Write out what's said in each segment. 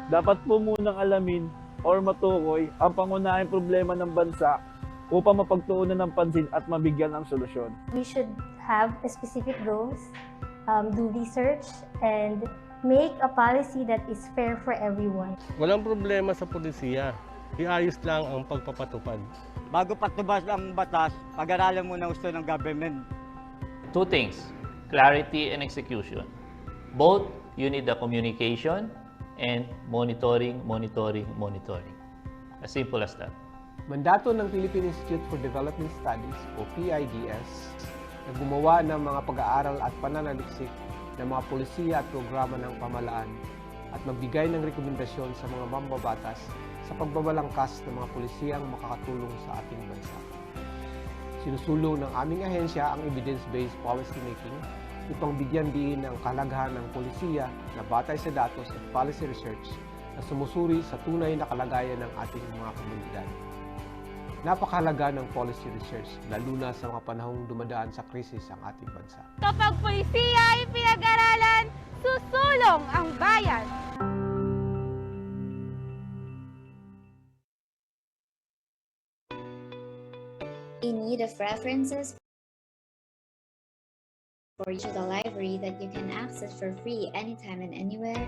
Dapat po munang alamin or matukoy ang pangunahing problema ng bansa upang mapagtuunan ng pansin at mabigyan ng solusyon. We should have specific goals, do research, and make a policy that is fair for everyone. Walang problema sa pulisiya. Iayos lang ang pagpapatupad. Bago patubas ang batas, pag-aralan muna gusto ng government. Two things, clarity and execution. Both, you need the communication and monitoring. As simple as that. Mandato ng Philippine Institute for Development Studies o PIDS na gumawa ng mga pag-aaral at pananaliksik ng mga polisiya at programa ng pamahalaan at magbigay ng rekomendasyon sa mga mambabatas sa pagbabalangkas ng mga polisiyang makakatulong sa ating bansa. Sinusulong ng aming ahensya ang evidence-based policy making upang bigyan diin ang kahalagahan ng polisiya na batay sa datos at policy research na sumusuri sa tunay na kalagayan ng ating mga komunidad. Napakahalaga ng policy research, lalo na sa mga panahong dumadaan sa krisis ang ating bansa. Kapag pulisiya ay pinag-aralan, susulong ang bayan. In need of references for digital library that you can access for free anytime and anywhere?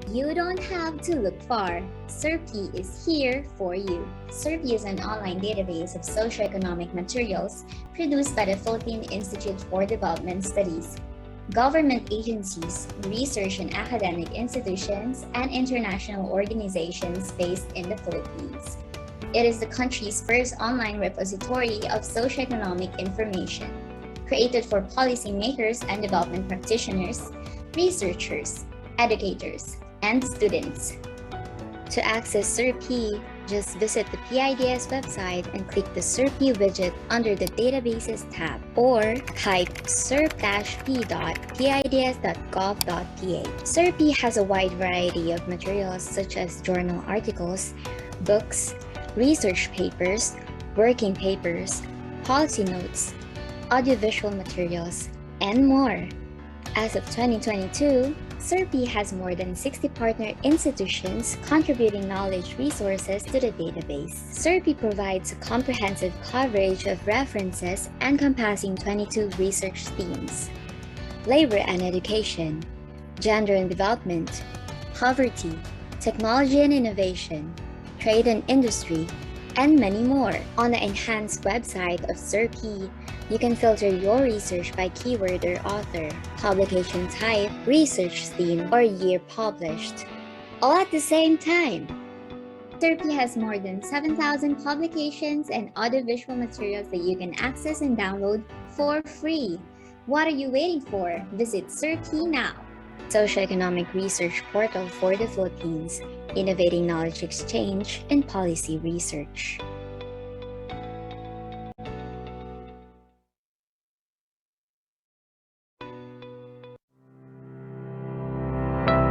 You don't have to look far. SERPI is here for you. SERPI is an online database of socioeconomic materials produced by the Philippine Institute for Development Studies, government agencies, research and academic institutions, and international organizations based in the Philippines. It is the country's first online repository of socioeconomic information, created for policymakers and development practitioners, researchers, educators, and students. To access SERPI, just visit the PIDS website and click the SERPI widget under the Databases tab, or type serp-p.pids.gov.ph. SERPI has a wide variety of materials such as journal articles, books, research papers, working papers, policy notes, audiovisual materials, and more. As of 2022, SERPI has more than 60 partner institutions contributing knowledge resources to the database. SERPI provides a comprehensive coverage of references encompassing 22 research themes: labor and education, gender and development, poverty, technology and innovation, trade and industry, and many more. On the enhanced website of SERPI, you can filter your research by keyword or author, publication type, research theme, or year published, all at the same time. SERPI has more than 7,000 publications and audiovisual materials that you can access and download for free. What are you waiting for? Visit SERPI now. Socioeconomic research portal for the Philippines, innovating knowledge exchange and policy research.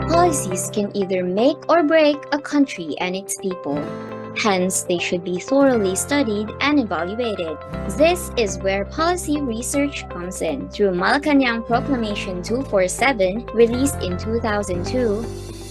Policies can either make or break a country and its people. Hence, they should be thoroughly studied and evaluated. This is where policy research comes in. Through Malacanang Proclamation 247, released in 2002,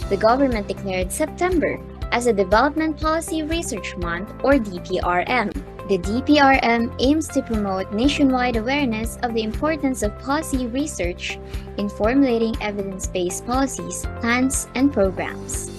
the government declared September as a Development Policy Research Month, or DPRM. The DPRM aims to promote nationwide awareness of the importance of policy research in formulating evidence-based policies, plans, and programs.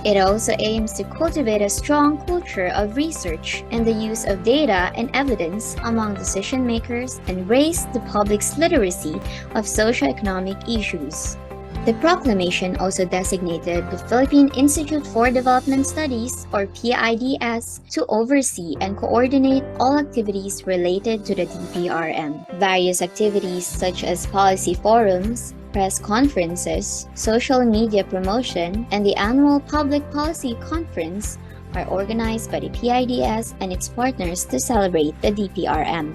It also aims to cultivate a strong culture of research and the use of data and evidence among decision makers and raise the public's literacy of socioeconomic issues. The proclamation also designated the Philippine Institute for Development Studies, or PIDS, to oversee and coordinate all activities related to the DPRM. Various activities such as policy forums, press conferences, social media promotion, and the annual Public Policy Conference are organized by the PIDS and its partners to celebrate the DPRM.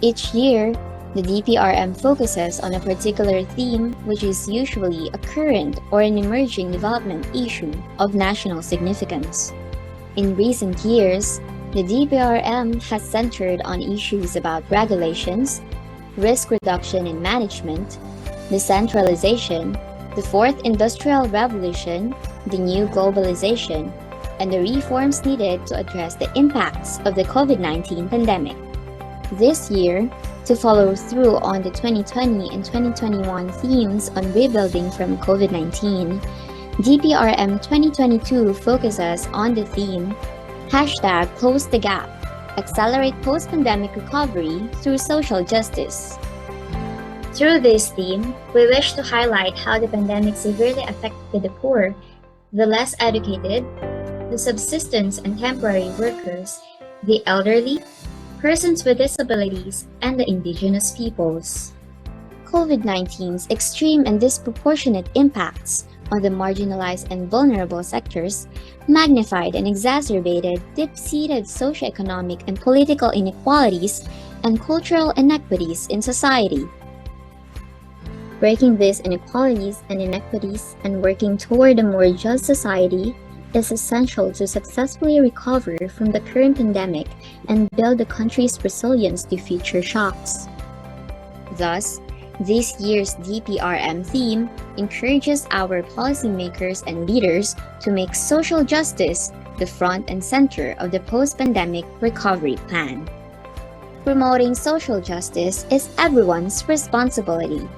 Each year, the DPRM focuses on a particular theme, which is usually a current or an emerging development issue of national significance. In recent years, the DPRM has centered on issues about regulations, risk reduction in management, decentralization, the fourth industrial revolution, the new globalization, and the reforms needed to address the impacts of the COVID-19 pandemic. This year, to follow through on the 2020 and 2021 themes on rebuilding from COVID-19, DPRM 2022 focuses on the theme #Close the Gap, Accelerate Post-Pandemic Recovery through Social Justice. Through this theme, we wish to highlight how the pandemic severely affected the poor, the less educated, the subsistence and temporary workers, the elderly, persons with disabilities, and the indigenous peoples. COVID-19's extreme and disproportionate impacts on the marginalized and vulnerable sectors magnified and exacerbated deep-seated socioeconomic and political inequalities and cultural inequities in society. Breaking these inequalities and inequities and working toward a more just society is essential to successfully recover from the current pandemic and build the country's resilience to future shocks. Thus, this year's DPRM theme encourages our policymakers and leaders to make social justice the front and center of the post-pandemic recovery plan. Promoting social justice is everyone's responsibility.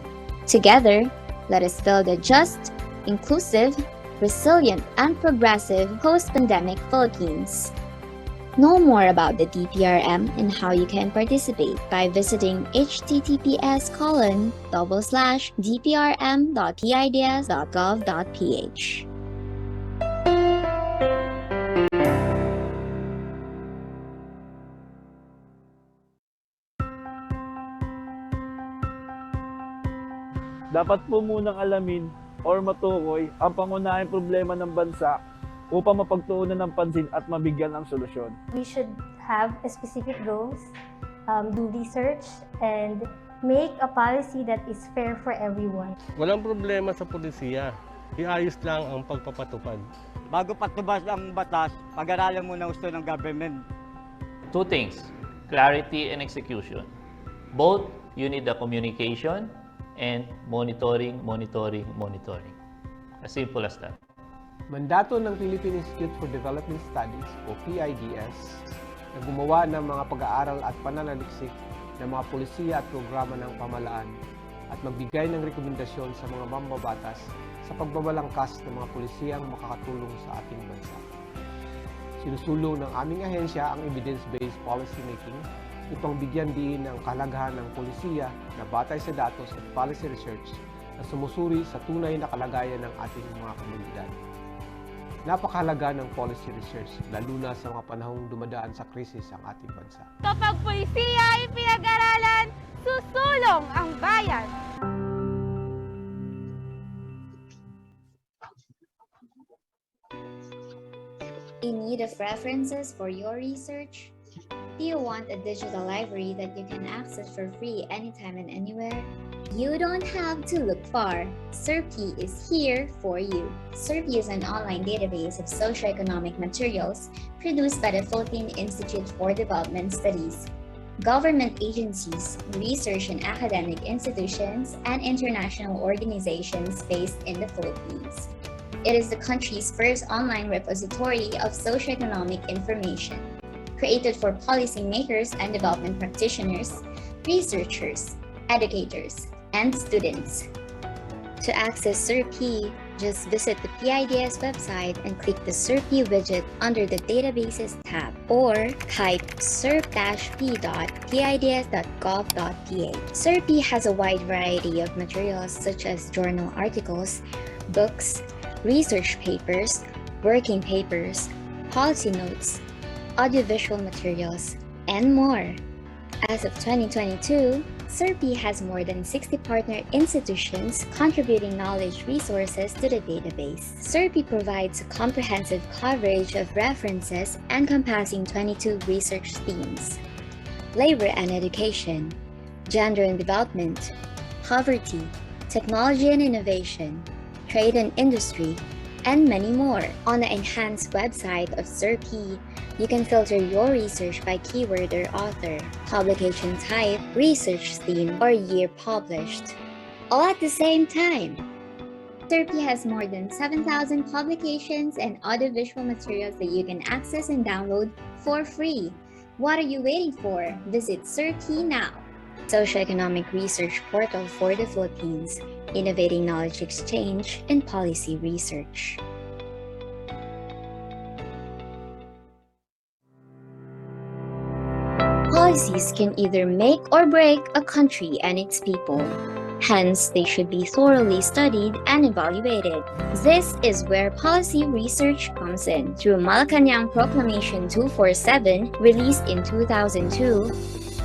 Together, let us build a just, inclusive, resilient, and progressive post-pandemic Philippines. Know more about the DPRM and how you can participate by visiting https://dprm.pids.gov.ph. Dapat po munang alamin or matukoy ang pangunahing problema ng bansa upang mapagtuunan ng pansin at mabigyan ng solusyon. We should have specific goals, do research, and make a policy that is fair for everyone. Walang problema sa pulisiya. Iayos lang ang pagpapatupad. Bago patubas ang batas, pag-aralan muna gusto ng government. Two things, clarity and execution. Both, you need the communication and monitoring. As simple as that. Mandato ng Philippine Institute for Development Studies o PIDS na gumawa ng mga pag-aaral at pananaliksik ng mga pulisiya at programa ng pamahalaan at magbigay ng rekomendasyon sa mga mambabatas sa pagbabalangkas ng mga pulisiyang makakatulong sa ating bansa. Sinusulong ng aming ahensya ang evidence-based policy making upang bigyan diin ng kahalagahan ng pulisiya na batay sa datos at policy research na sumusuri sa tunay na kalagayan ng ating mga komunidad. Napakahalaga ng policy research, lalo na sa mga panahong dumadaan sa krisis ang ating bansa. Kapag pulisiya ay pinag-aralan, susulong ang bayan. In need of references for your research? Do you want a digital library that you can access for free anytime and anywhere? You don't have to look far. SERPI is here for you. SERPI is an online database of socioeconomic materials produced by the Philippine Institute for Development Studies, government agencies, research and academic institutions, and international organizations based in the Philippines. It is the country's first online repository of socioeconomic information, created for policymakers and development practitioners, researchers, educators, and students. To access SERPI, just visit the PIDS website and click the SERPI widget under the Databases tab or type serp-p.pids.gov.ph. SERPI has a wide variety of materials such as journal articles, books, research papers, working papers, policy notes, audiovisual materials, and more. As of 2022, SERPI has more than 60 partner institutions contributing knowledge resources to the database. SERPI provides a comprehensive coverage of references encompassing 22 research themes: labor and education, gender and development, poverty, technology and innovation, trade and industry, and many more. On the enhanced website of SERPI, you can filter your research by keyword or author, publication type, research theme, or year published, all at the same time. SERPI has more than 7,000 publications and audiovisual materials that you can access and download for free. What are you waiting for? Visit SERPI now. Socioeconomic research portal for the Philippines, innovating knowledge exchange and policy research. Policies can either make or break a country and its people. Hence, they should be thoroughly studied and evaluated. This is where policy research comes in. Through Malacanang Proclamation 247, released in 2002,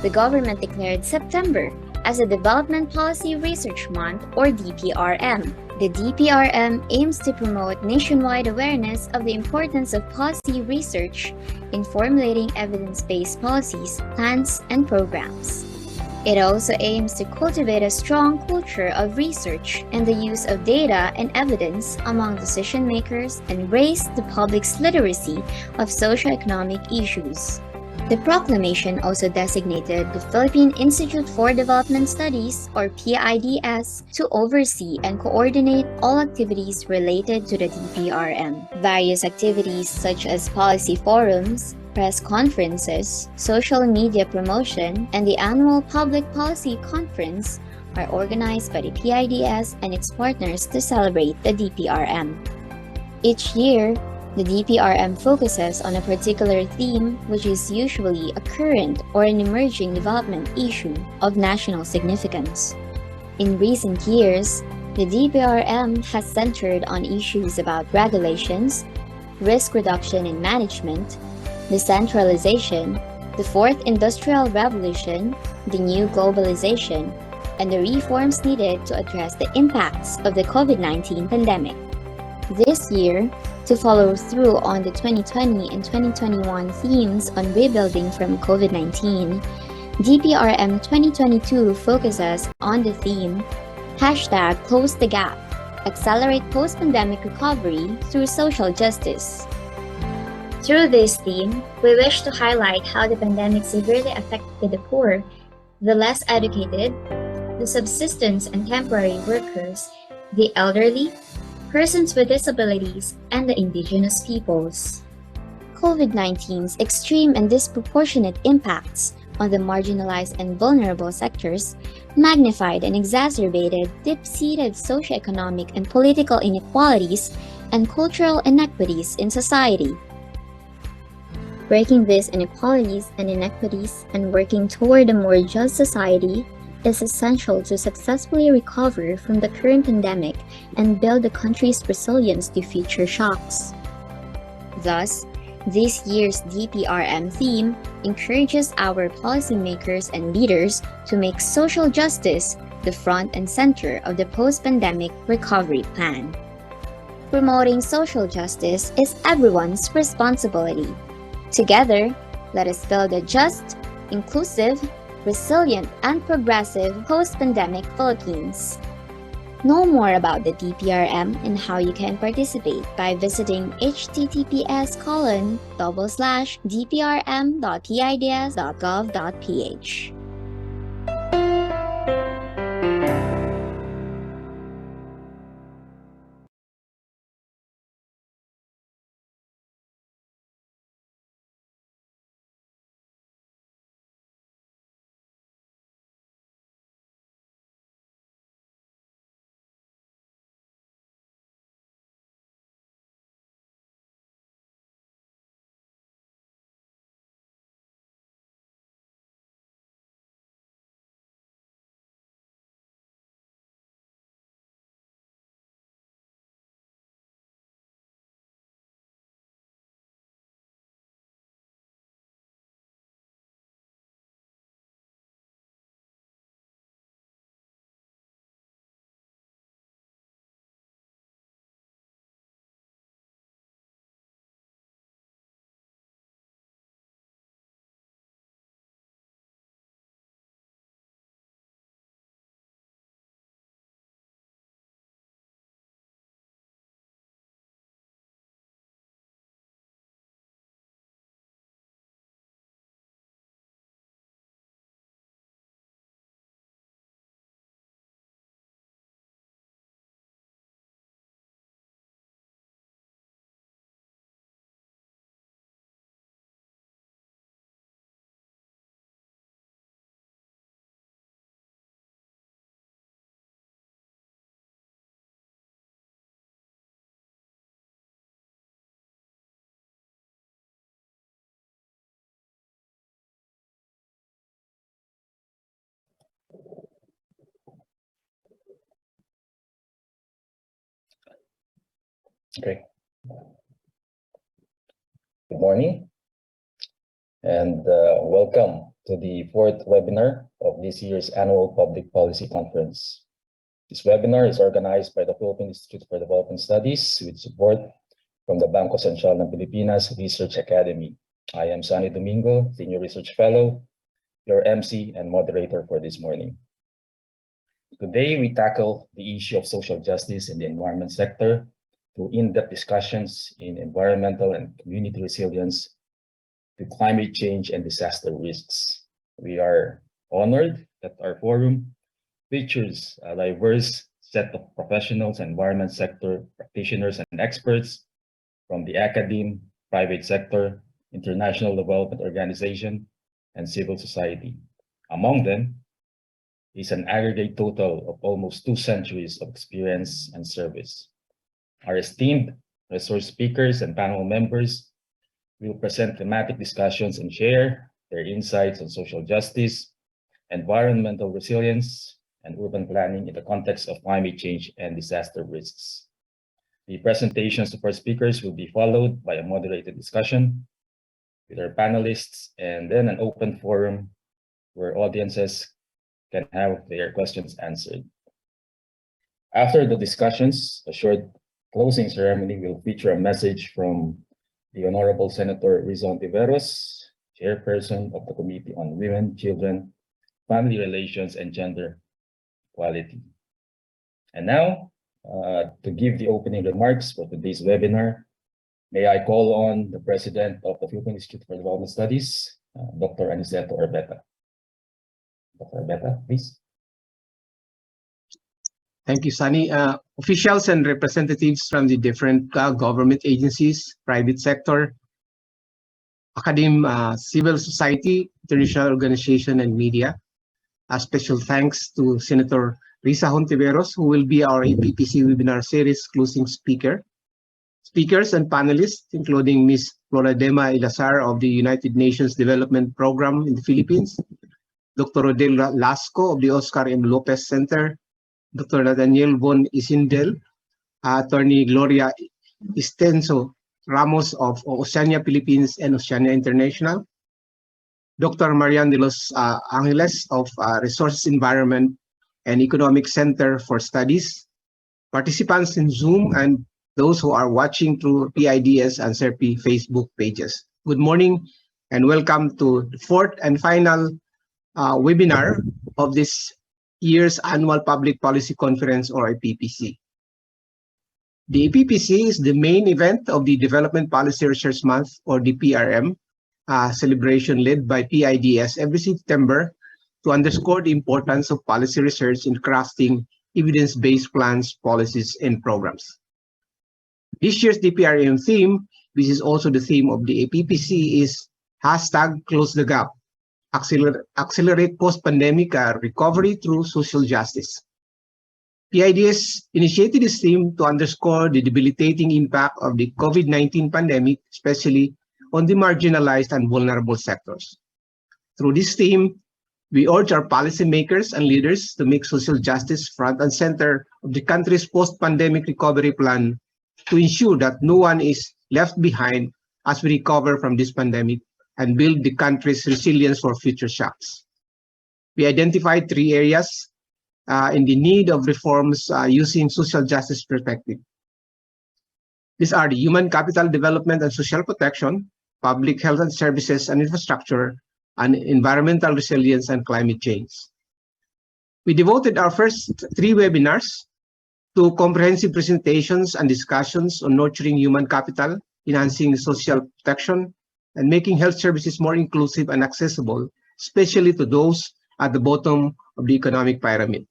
the government declared September as a Development Policy Research Month, or DPRM. The DPRM aims to promote nationwide awareness of the importance of policy research in formulating evidence-based policies, plans, and programs. It also aims to cultivate a strong culture of research and the use of data and evidence among decision makers and raise the public's literacy of socioeconomic issues. The proclamation also designated the Philippine Institute for Development Studies, or PIDS, to oversee and coordinate all activities related to the DPRM. Various activities such as policy forums, press conferences, social media promotion, and the annual Public Policy Conference are organized by the PIDS and its partners to celebrate the DPRM. Each year, the DPRM focuses on a particular theme, which is usually a current or an emerging development issue of national significance. In recent years, the DPRM has centered on issues about regulations, risk reduction and management, decentralization, the Fourth Industrial Revolution, the new globalization, and the reforms needed to address the impacts of the COVID-19 pandemic. This year, to follow through on the 2020 and 2021 themes on rebuilding from COVID-19, DPRM 2022 focuses on the theme #Close the Gap, Accelerate Post-Pandemic Recovery through Social Justice. Through this theme, we wish to highlight how the pandemic severely affected the poor, the less educated, the subsistence and temporary workers, the elderly, persons with disabilities, and the indigenous peoples. COVID-19's extreme and disproportionate impacts on the marginalized and vulnerable sectors magnified and exacerbated deep-seated socioeconomic and political inequalities and cultural inequities in society. Breaking these inequalities and inequities and working toward a more just society is essential to successfully recover from the current pandemic and build the country's resilience to future shocks. Thus, this year's DPRM theme encourages our policymakers and leaders to make social justice the front and center of the post-pandemic recovery plan. Promoting social justice is everyone's responsibility. Together, let us build a just, inclusive, resilient, and progressive post-pandemic Philippines. Know more about the DPRM and how you can participate by visiting https://dprm.pids.gov.ph. Okay. Good morning and welcome to the fourth webinar of this year's annual Public Policy Conference. This webinar is organized by the Philippine Institute for Development Studies with support from the Bangko Sentral ng Pilipinas Research Academy. I am Sonny Domingo, Senior Research Fellow, your MC and moderator for this morning. Today, we tackle the issue of social justice in the environment sector through in-depth discussions in environmental and community resilience to climate change and disaster risks. We are honored that our forum features a diverse set of professionals, environment sector practitioners and experts from the academe, private sector, international development organization, and civil society. Among them is an aggregate total of almost 2 centuries of experience and service. Our esteemed resource speakers and panel members will present thematic discussions and share their insights on social justice, environmental resilience, and urban planning in the context of climate change and disaster risks. The presentations of our speakers will be followed by a moderated discussion with our panelists and then an open forum where audiences can have their questions answered. After the discussions, a short closing ceremony will feature a message from the Honorable Senator Risa Hontiveros, Chairperson of the Committee on Women, Children, Family Relations, and Gender Equality. And now, to give the opening remarks for today's webinar, may I call on the President of the Philippine Institute for Development Studies, Dr. Aniceto Orbeta. Dr. Orbeta, please. Thank you, Sonny. Officials and representatives from the different government agencies, private sector, academe, civil society, international organization, and media. A special thanks to Senator Risa Hontiveros, who will be our APPC webinar series closing speaker. Speakers and panelists, including Ms. Floradema Eleazar of the United Nations Development Program in the Philippines, Dr. Rodel Lasco of the Oscar M. Lopez Center, Dr. Nathaniel von Einsiedel, Attorney Gloria Istenso Ramos of Oceania Philippines and Oceania International, Dr. Marian de los Angeles of Resources Environment and Economic Center for Studies, participants in Zoom, and those who are watching through PIDS and SERPI Facebook pages. Good morning and welcome to the fourth and final webinar of this year's annual Public Policy Conference, or APPC. The APPC is the main event of the Development Policy Research Month, or DPRM, celebration led by PIDS every September to underscore the importance of policy research in crafting evidence-based plans, policies, and programs. This year's DPRM theme, which is also the theme of the APPC, is #CloseTheGap. Accelerate post-pandemic recovery through social justice. PIDS initiated this theme to underscore the debilitating impact of the COVID-19 pandemic, especially on the marginalized and vulnerable sectors. Through this theme, we urge our policymakers and leaders to make social justice front and center of the country's post-pandemic recovery plan to ensure that no one is left behind as we recover from this pandemic and build the country's resilience for future shocks. We identified 3 areas in the need of reforms using social justice perspective. These are the human capital development and social protection, public health and services and infrastructure, and environmental resilience and climate change. We devoted our first 3 webinars to comprehensive presentations and discussions on nurturing human capital, enhancing social protection, and making health services more inclusive and accessible, especially to those at the bottom of the economic pyramid.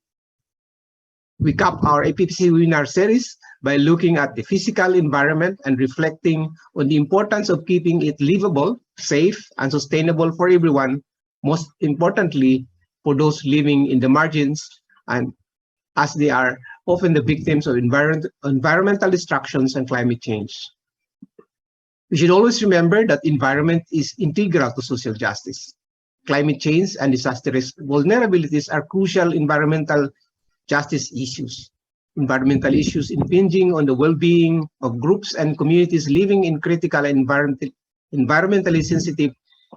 We cap our APPC webinar series by looking at the physical environment and reflecting on the importance of keeping it livable, safe, and sustainable for everyone, most importantly for those living in the margins, and as they are often the victims of environmental destructions and climate change. We should always remember that environment is integral to social justice. Climate change and disaster risk vulnerabilities are crucial environmental justice issues. environmental issues impinging on the well-being of groups and communities living in critical and environmentally sensitive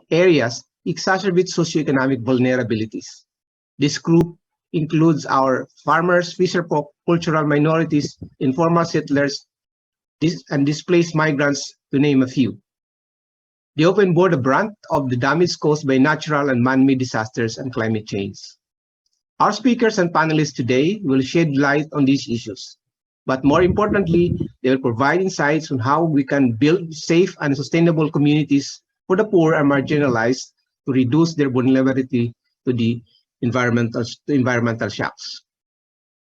areas exacerbate socioeconomic vulnerabilities. This group includes our farmers, fisher folk, cultural minorities, informal settlers, and displaced migrants, to name a few. They often bore the brunt of the damage caused by natural and man-made disasters and climate change. Our speakers and panelists today will shed light on these issues, but more importantly, they will provide insights on how we can build safe and sustainable communities for the poor and marginalized to reduce their vulnerability to the environmental shocks.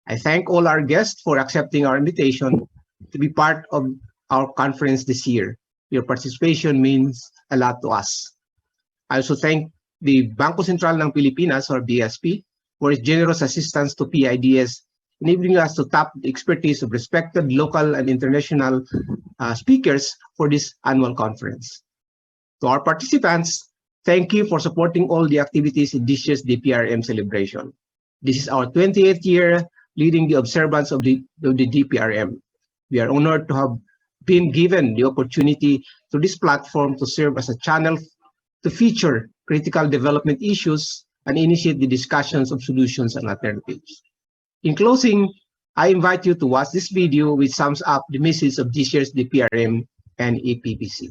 I thank all our guests for accepting our invitation to be part of our conference this year. Your participation means a lot to us. I also thank the Bangko Sentral ng Pilipinas, or BSP, for its generous assistance to PIDS, enabling us to tap the expertise of respected local and international speakers for this annual conference. To our participants, thank you for supporting all the activities in this year's DPRM celebration. This is our 28th year leading the observance of the DPRM. We are honored to have been given the opportunity through this platform to serve as a channel to feature critical development issues and initiate the discussions of solutions and alternatives. In closing, I invite you to watch this video which sums up the message of this year's DPRM and APPC.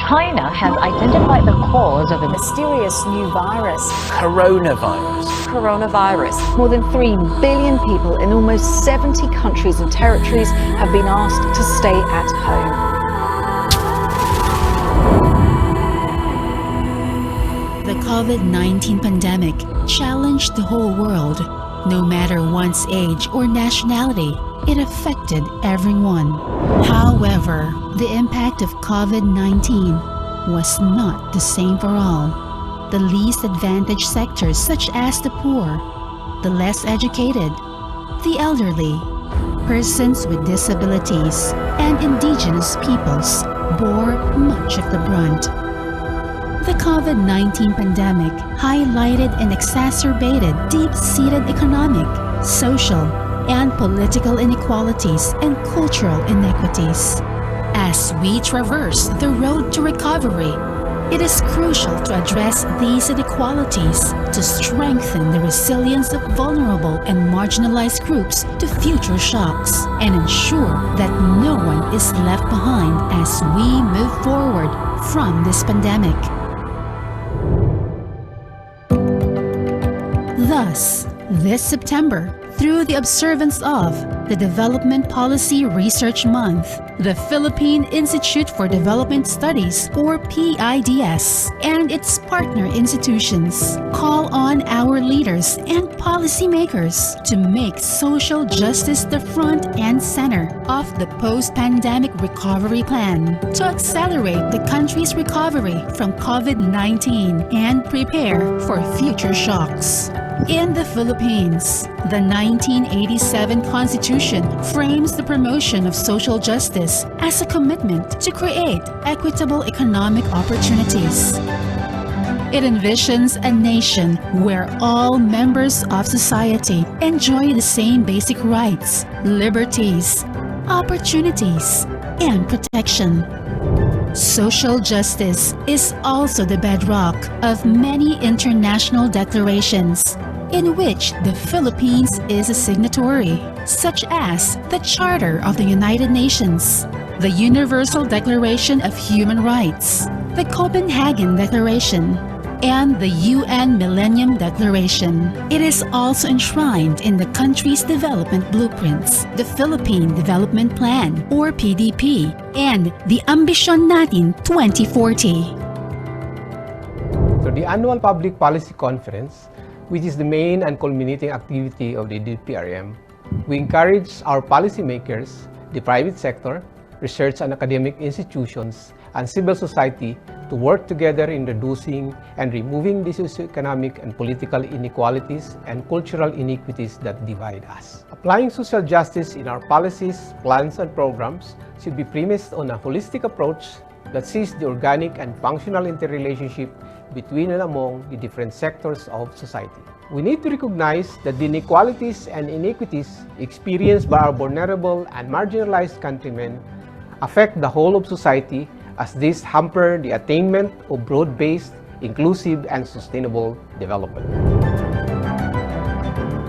China has identified the cause of a mysterious new virus. Coronavirus. More than 3 billion people in almost 70 countries and territories have been asked to stay at home. The COVID-19 pandemic challenged the whole world. No matter one's age or nationality, it affected everyone. However, the impact of COVID-19 was not the same for all. The least advantaged sectors, such as the poor, the less educated, the elderly, persons with disabilities, and indigenous peoples bore much of the brunt. The COVID-19 pandemic highlighted and exacerbated deep-seated economic, social, and political inequalities and cultural inequities. As we traverse the road to recovery, it is crucial to address these inequalities to strengthen the resilience of vulnerable and marginalized groups to future shocks and ensure that no one is left behind as we move forward from this pandemic. Thus, this September, through the observance of the Development Policy Research Month, the Philippine Institute for Development Studies, or PIDS, and its partner institutions call on our leaders and policymakers to make social justice the front and center of the post-pandemic recovery plan to accelerate the country's recovery from COVID-19 and prepare for future shocks. In the Philippines, the 1987 Constitution frames the promotion of social justice as a commitment to create equitable economic opportunities. It envisions a nation where all members of society enjoy the same basic rights, liberties, opportunities, and protection. Social justice is also the bedrock of many international declarations in which the Philippines is a signatory, such as the Charter of the United Nations, the Universal Declaration of Human Rights, the Copenhagen Declaration, and the UN Millennium Declaration. It is also enshrined in the country's development blueprints, the Philippine Development Plan, or PDP, and the Ambisyon Natin 2040. So the annual Public Policy Conference, which is the main and culminating activity of the DPRM, we encourage our policymakers, the private sector, research and academic institutions, and civil society to work together in reducing and removing the socioeconomic and political inequalities and cultural inequities that divide us. Applying social justice in our policies, plans, and programs should be premised on a holistic approach that sees the organic and functional interrelationship between and among the different sectors of society. We need to recognize that the inequalities and inequities experienced by our vulnerable and marginalized countrymen affect the whole of society, as these hamper the attainment of broad-based, inclusive, and sustainable development.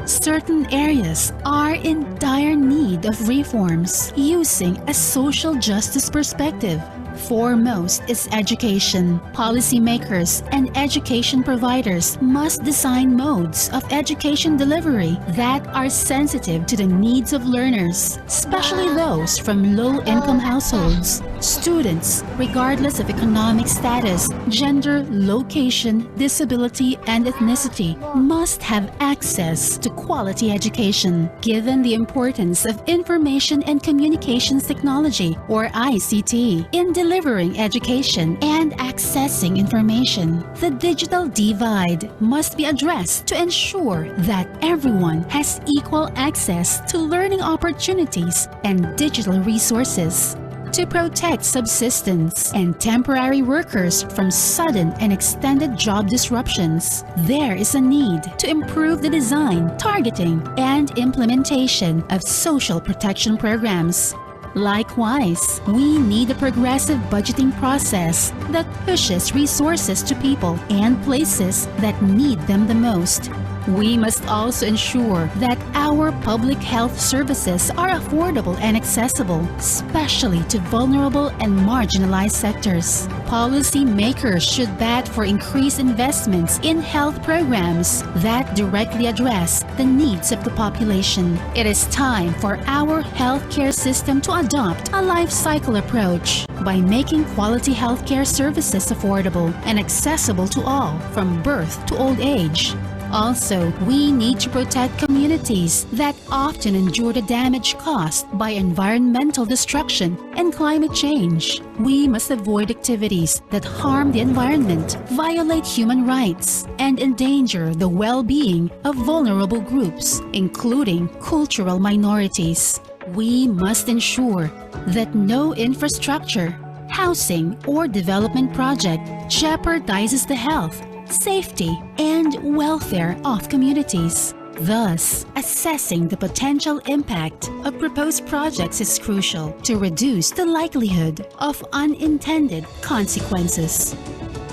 Certain areas are in dire need of reforms using a social justice perspective. Foremost is education. Policymakers and education providers must design modes of education delivery that are sensitive to the needs of learners, especially those from low-income households. Students, regardless of economic status, gender, location, disability, and ethnicity, must have access to quality education. Given the importance of information and communications technology, or ICT, in delivering education and accessing information, the digital divide must be addressed to ensure that everyone has equal access to learning opportunities and digital resources. To protect subsistence and temporary workers from sudden and extended job disruptions, there is a need to improve the design, targeting, and implementation of social protection programs. Likewise, we need a progressive budgeting process that pushes resources to people and places that need them the most. We must also ensure that our public health services are affordable and accessible, especially to vulnerable and marginalized sectors. Policy makers should bat for increased investments in health programs that directly address the needs of the population. It is time for our healthcare system to adopt a life cycle approach by making quality healthcare services affordable and accessible to all from birth to old age. Also, we need to protect communities that often endure the damage caused by environmental destruction and climate change. We must avoid activities that harm the environment, violate human rights, and endanger the well-being of vulnerable groups, including cultural minorities. We must ensure that no infrastructure, housing, or development project jeopardizes the health, safety, and welfare of communities. Thus, assessing the potential impact of proposed projects is crucial to reduce the likelihood of unintended consequences.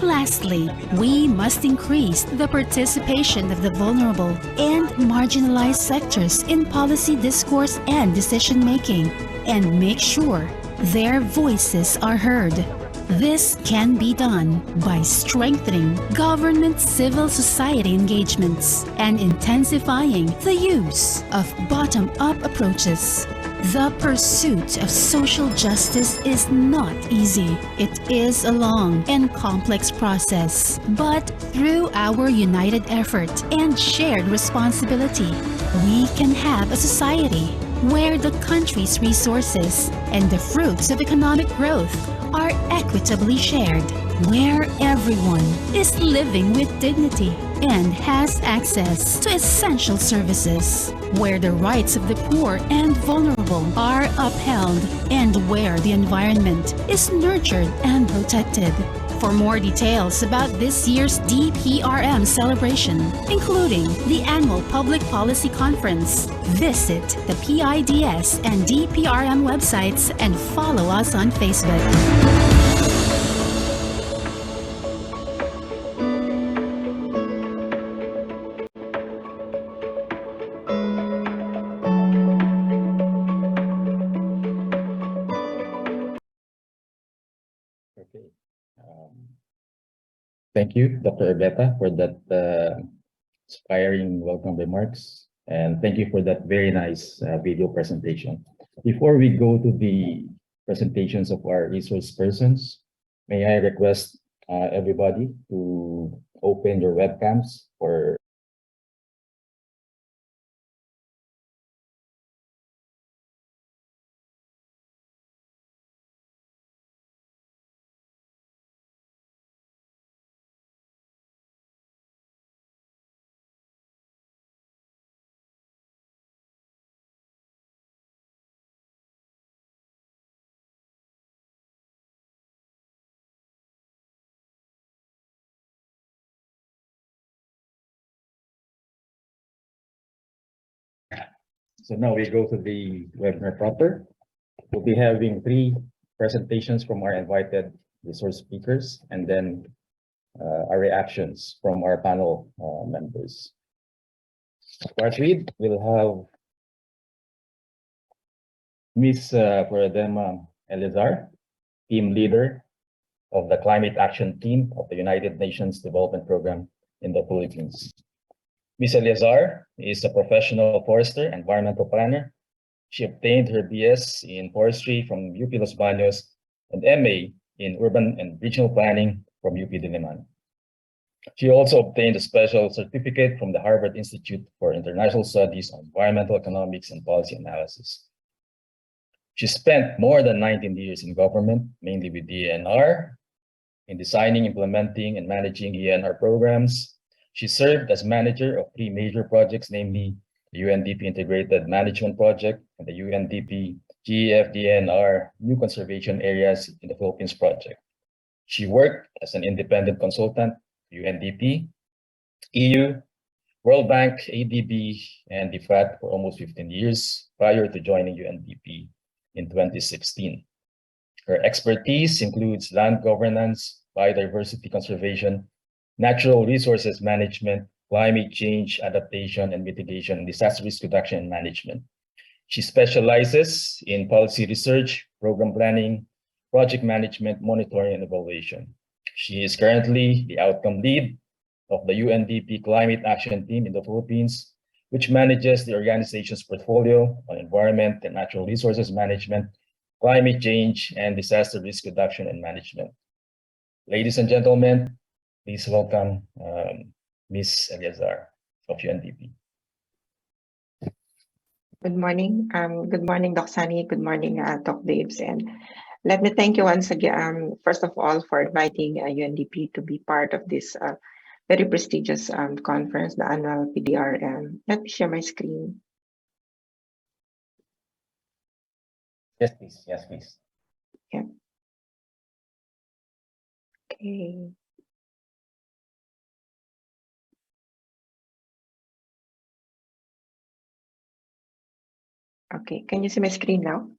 Lastly, we must increase the participation of the vulnerable and marginalized sectors in policy discourse and decision-making, and make sure their voices are heard. This can be done by strengthening government civil society engagements and intensifying the use of bottom-up approaches. The pursuit of social justice is not easy. It is a long and complex process. But through our united effort and shared responsibility, we can have a society where the country's resources and the fruits of economic growth are equitably shared, where everyone is living with dignity and has access to essential services, where the rights of the poor and vulnerable are upheld, and where the environment is nurtured and protected. For more details about this year's DPRM celebration, including the annual Public Policy Conference, visit the PIDS and DPRM websites and follow us on Facebook. Okay. Thank you, Dr. Orbeta, for that inspiring welcome remarks. And thank you for that very nice video presentation. Before we go to the presentations of our resource persons, may I request everybody to open your webcams for So now we go to the webinar proper. We'll be having 3 presentations from our invited resource speakers, and then our reactions from our panel members. Part 3, we'll have Ms. Floradema Eleazar, team leader of the Climate Action Team of the United Nations Development Program in the Philippines. Ms. Eleazar is a professional forester and environmental planner. She obtained her BS in forestry from UP Los Baños and MA in urban and regional planning from UP Diliman. She also obtained a special certificate from the Harvard Institute for International Studies on Environmental Economics and Policy Analysis. She spent more than 19 years in government, mainly with ENR, in designing, implementing, and managing ENR programs. She served as manager of 3 major projects, namely the UNDP Integrated Management Project and the UNDP GEF-DNR New Conservation Areas in the Philippines project. She worked as an independent consultant, UNDP, EU, World Bank, ADB, and DFAT for almost 15 years prior to joining UNDP in 2016. Her expertise includes land governance, biodiversity conservation, natural resources management, climate change adaptation and mitigation, and disaster risk reduction and management. She specializes in policy research, program planning, project management, monitoring, and evaluation. She is currently the outcome lead of the UNDP Climate Action Team in the Philippines, which manages the organization's portfolio on environment and natural resources management, climate change, and disaster risk reduction and management. Ladies and gentlemen, please welcome Ms. Eleazar of UNDP. Good morning. Good morning, Doc Sonny. Good morning, Doc Daves. And let me thank you once again, first of all, for inviting UNDP to be part of this very prestigious conference, the annual PDRM. Let me share my screen. Yes, please. Yes, please. Yeah. Okay. Okay, can you see my screen now?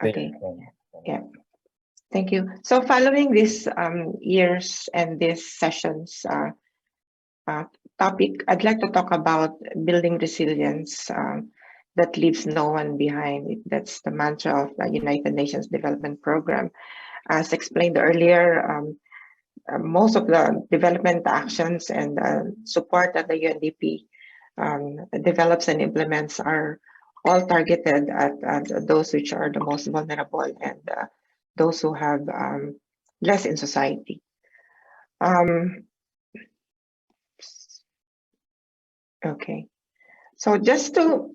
Okay, yeah, thank you. So following this years and these sessions topic, I'd like to talk about building resilience that leaves no one behind. That's the mantra of the United Nations Development Program. As explained earlier, most of the development actions and support that the UNDP develops and implements are all targeted at those which are the most vulnerable and those who have less in society. Okay, so just to,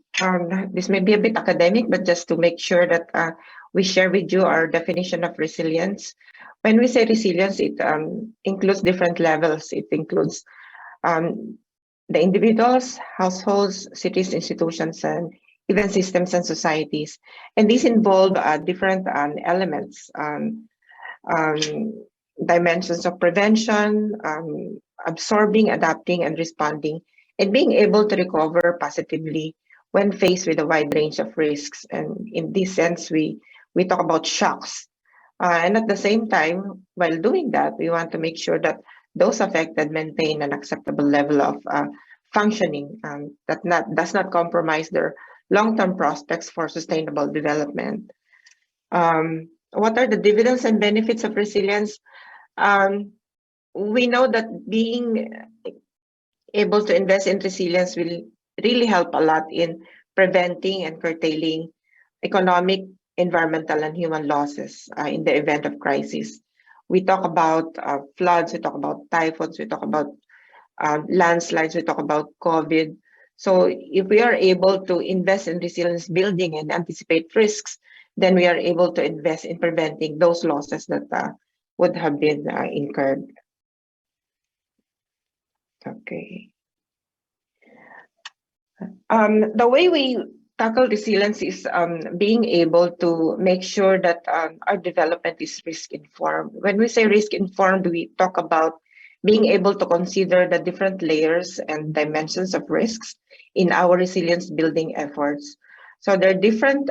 this may be a bit academic, but just to make sure that we share with you our definition of resilience. When we say resilience, it includes different levels. It includes the individuals, households, cities, institutions, and even systems and societies. And these involve different elements, dimensions of prevention, absorbing, adapting, and responding, and being able to recover positively when faced with a wide range of risks. And in this sense, we talk about shocks. And at the same time, while doing that, we want to make sure that those affected maintain an acceptable level of functioning that does not compromise their long-term prospects for sustainable development. What are the dividends and benefits of resilience? We know that being able to invest in resilience will really help a lot in preventing and curtailing economic, environmental, and human losses in the event of crisis. We talk about floods, we talk about typhoons, we talk about landslides, we talk about COVID. So if we are able to invest in resilience building and anticipate risks, then we are able to invest in preventing those losses that would have been incurred. Okay. The way we tackle resilience is being able to make sure that our development is risk-informed. When we say risk-informed, we talk about being able to consider the different layers and dimensions of risks in our resilience building efforts. So there are different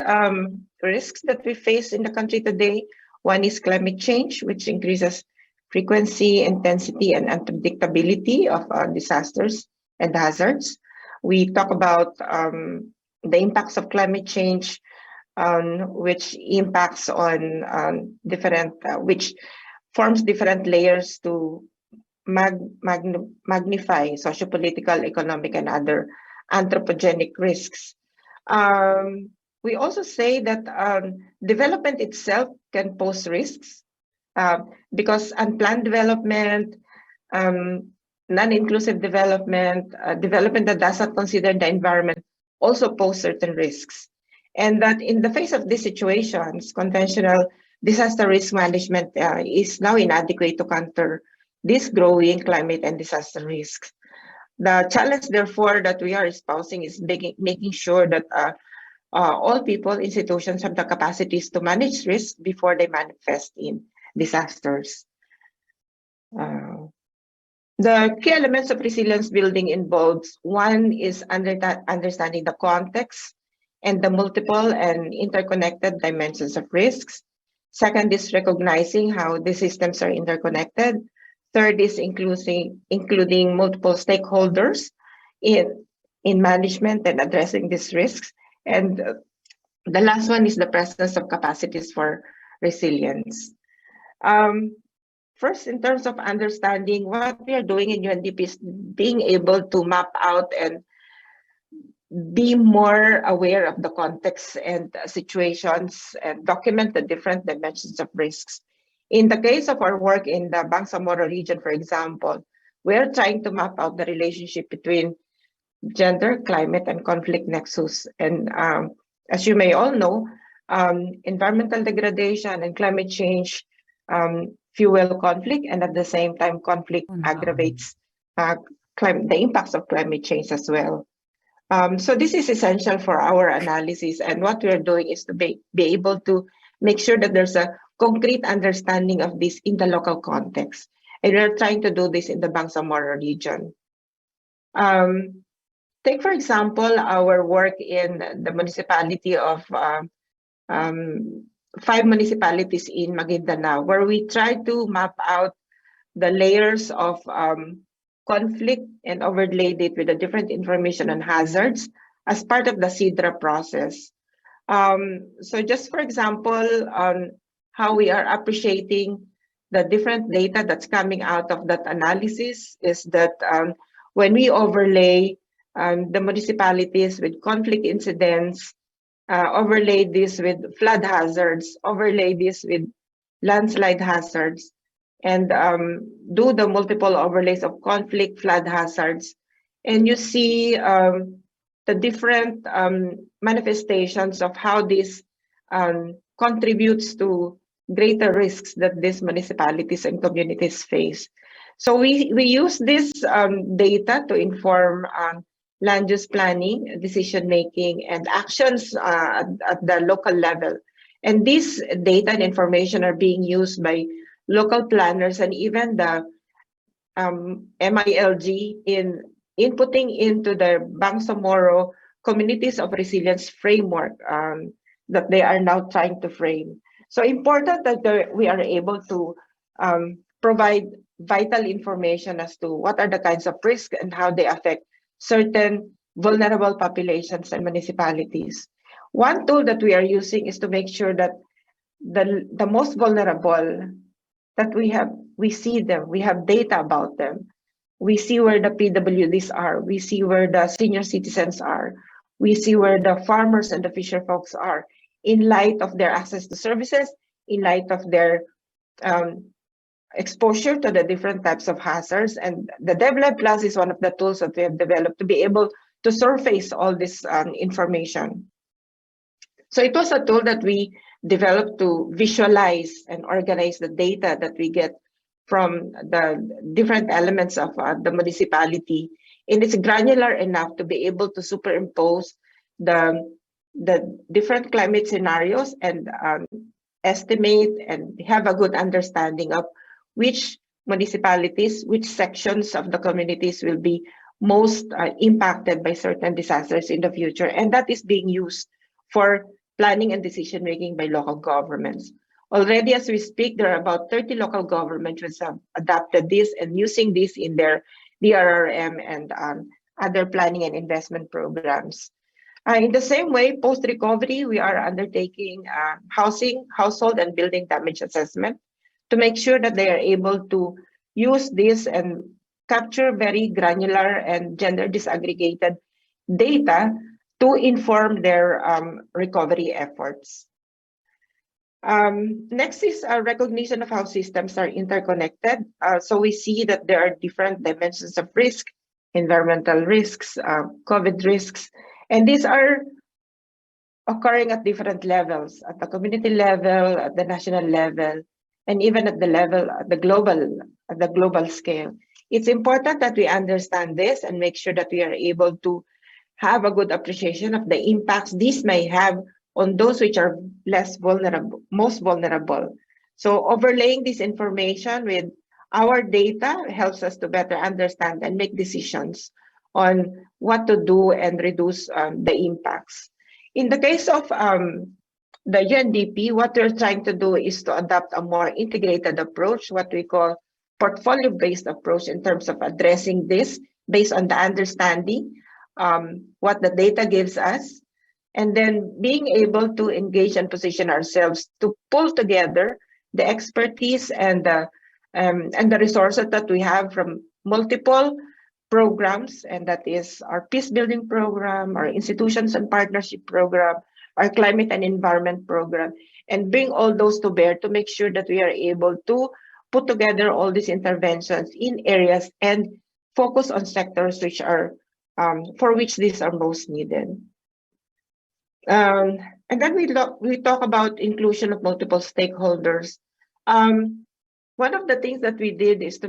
risks that we face in the country today. One is climate change, which increases frequency, intensity, and unpredictability of disasters and hazards. We talk about the impacts of climate change, which impacts on different, which forms different layers to magnify sociopolitical, economic, and other anthropogenic risks. We also say that development itself can pose risks because unplanned development, non-inclusive development, development that does not consider the environment also pose certain risks. And that in the face of these situations, conventional disaster risk management is now inadequate to counter these growing climate and disaster risks. The challenge, therefore, that we are espousing is making sure that all people, institutions have the capacities to manage risk before they manifest in disasters. The key elements of resilience building involves, one is understanding the context and the multiple and interconnected dimensions of risks. Second is recognizing how the systems are interconnected. Third is including multiple stakeholders in management and addressing these risks. And the last one is the presence of capacities for resilience. First, in terms of understanding what we are doing in UNDP is being able to map out and be more aware of the context and situations and document the different dimensions of risks. In the case of our work in the Bangsamoro region, for example, we're trying to map out the relationship between gender, climate, and conflict nexus. And as you may all know, environmental degradation and climate change fuel conflict, and at the same time, conflict aggravates the impacts of climate change as well. So this is essential for our analysis, and what we are doing is to be able to make sure that there's a concrete understanding of this in the local context. And we're trying to do this in the Bangsamoro region. Take, for example, our work in the municipality of 5 municipalities in Maguindanao, where we try to map out the layers of conflict and overlaid it with the different information on hazards as part of the SIDRA process. So just for example, on how we are appreciating the different data that's coming out of that analysis is that when we overlay the municipalities with conflict incidents, overlay this with flood hazards, overlay this with landslide hazards, and do the multiple overlays of conflict, flood hazards, and you see the different manifestations of how this contributes to greater risks that these municipalities and communities face. So we use this data to inform land use planning, decision making, and actions at the local level. And this data and information are being used by local planners and even the MILG in inputting into the Bangsamoro Communities of Resilience framework that they are now trying to frame. So important that we are able to provide vital information as to what are the kinds of risks and how they affect certain vulnerable populations and municipalities. One tool that we are using is to make sure that the most vulnerable that we see them, we have data about them. We see where the PWDs are, we see where the senior citizens are, we see where the farmers and the fisher folks are, in light of their access to services, in light of their exposure to the different types of hazards. And the DevLab Plus is one of the tools that we have developed to be able to surface all this information. So it was a tool that we developed to visualize and organize the data that we get from the different elements of the municipality. And it's granular enough to be able to superimpose the different climate scenarios and estimate and have a good understanding of which municipalities, which sections of the communities will be most impacted by certain disasters in the future. And that is being used for planning and decision making by local governments. Already as we speak, there are about 30 local governments which have adopted this and using this in their DRRM and other planning and investment programs. In the same way, post-recovery, we are undertaking household and building damage assessment to make sure that they are able to use this and capture very granular and gender disaggregated data to inform their recovery efforts. Next is a recognition of how systems are interconnected. So we see that there are different dimensions of risk, environmental risks, COVID risks, and these are occurring at different levels, at the community level, at the national level, and even at the level, at the global scale. It's important that we understand this and make sure that we are able to have a good appreciation of the impacts this may have on those which are most vulnerable. So overlaying this information with our data helps us to better understand and make decisions on what to do and reduce the impacts. In the case of the UNDP, what we're trying to do is to adopt a more integrated approach, what we call portfolio-based approach in terms of addressing this based on the understanding what the data gives us, and then being able to engage and position ourselves to pull together the expertise and the resources that we have from multiple programs, and that is our peace building program, our institutions and partnership program, our climate and environment program, and bring all those to bear to make sure that we are able to put together all these interventions in areas and focus on sectors which are for which these are most needed. And then we talk about inclusion of multiple stakeholders. One of the things that we did is to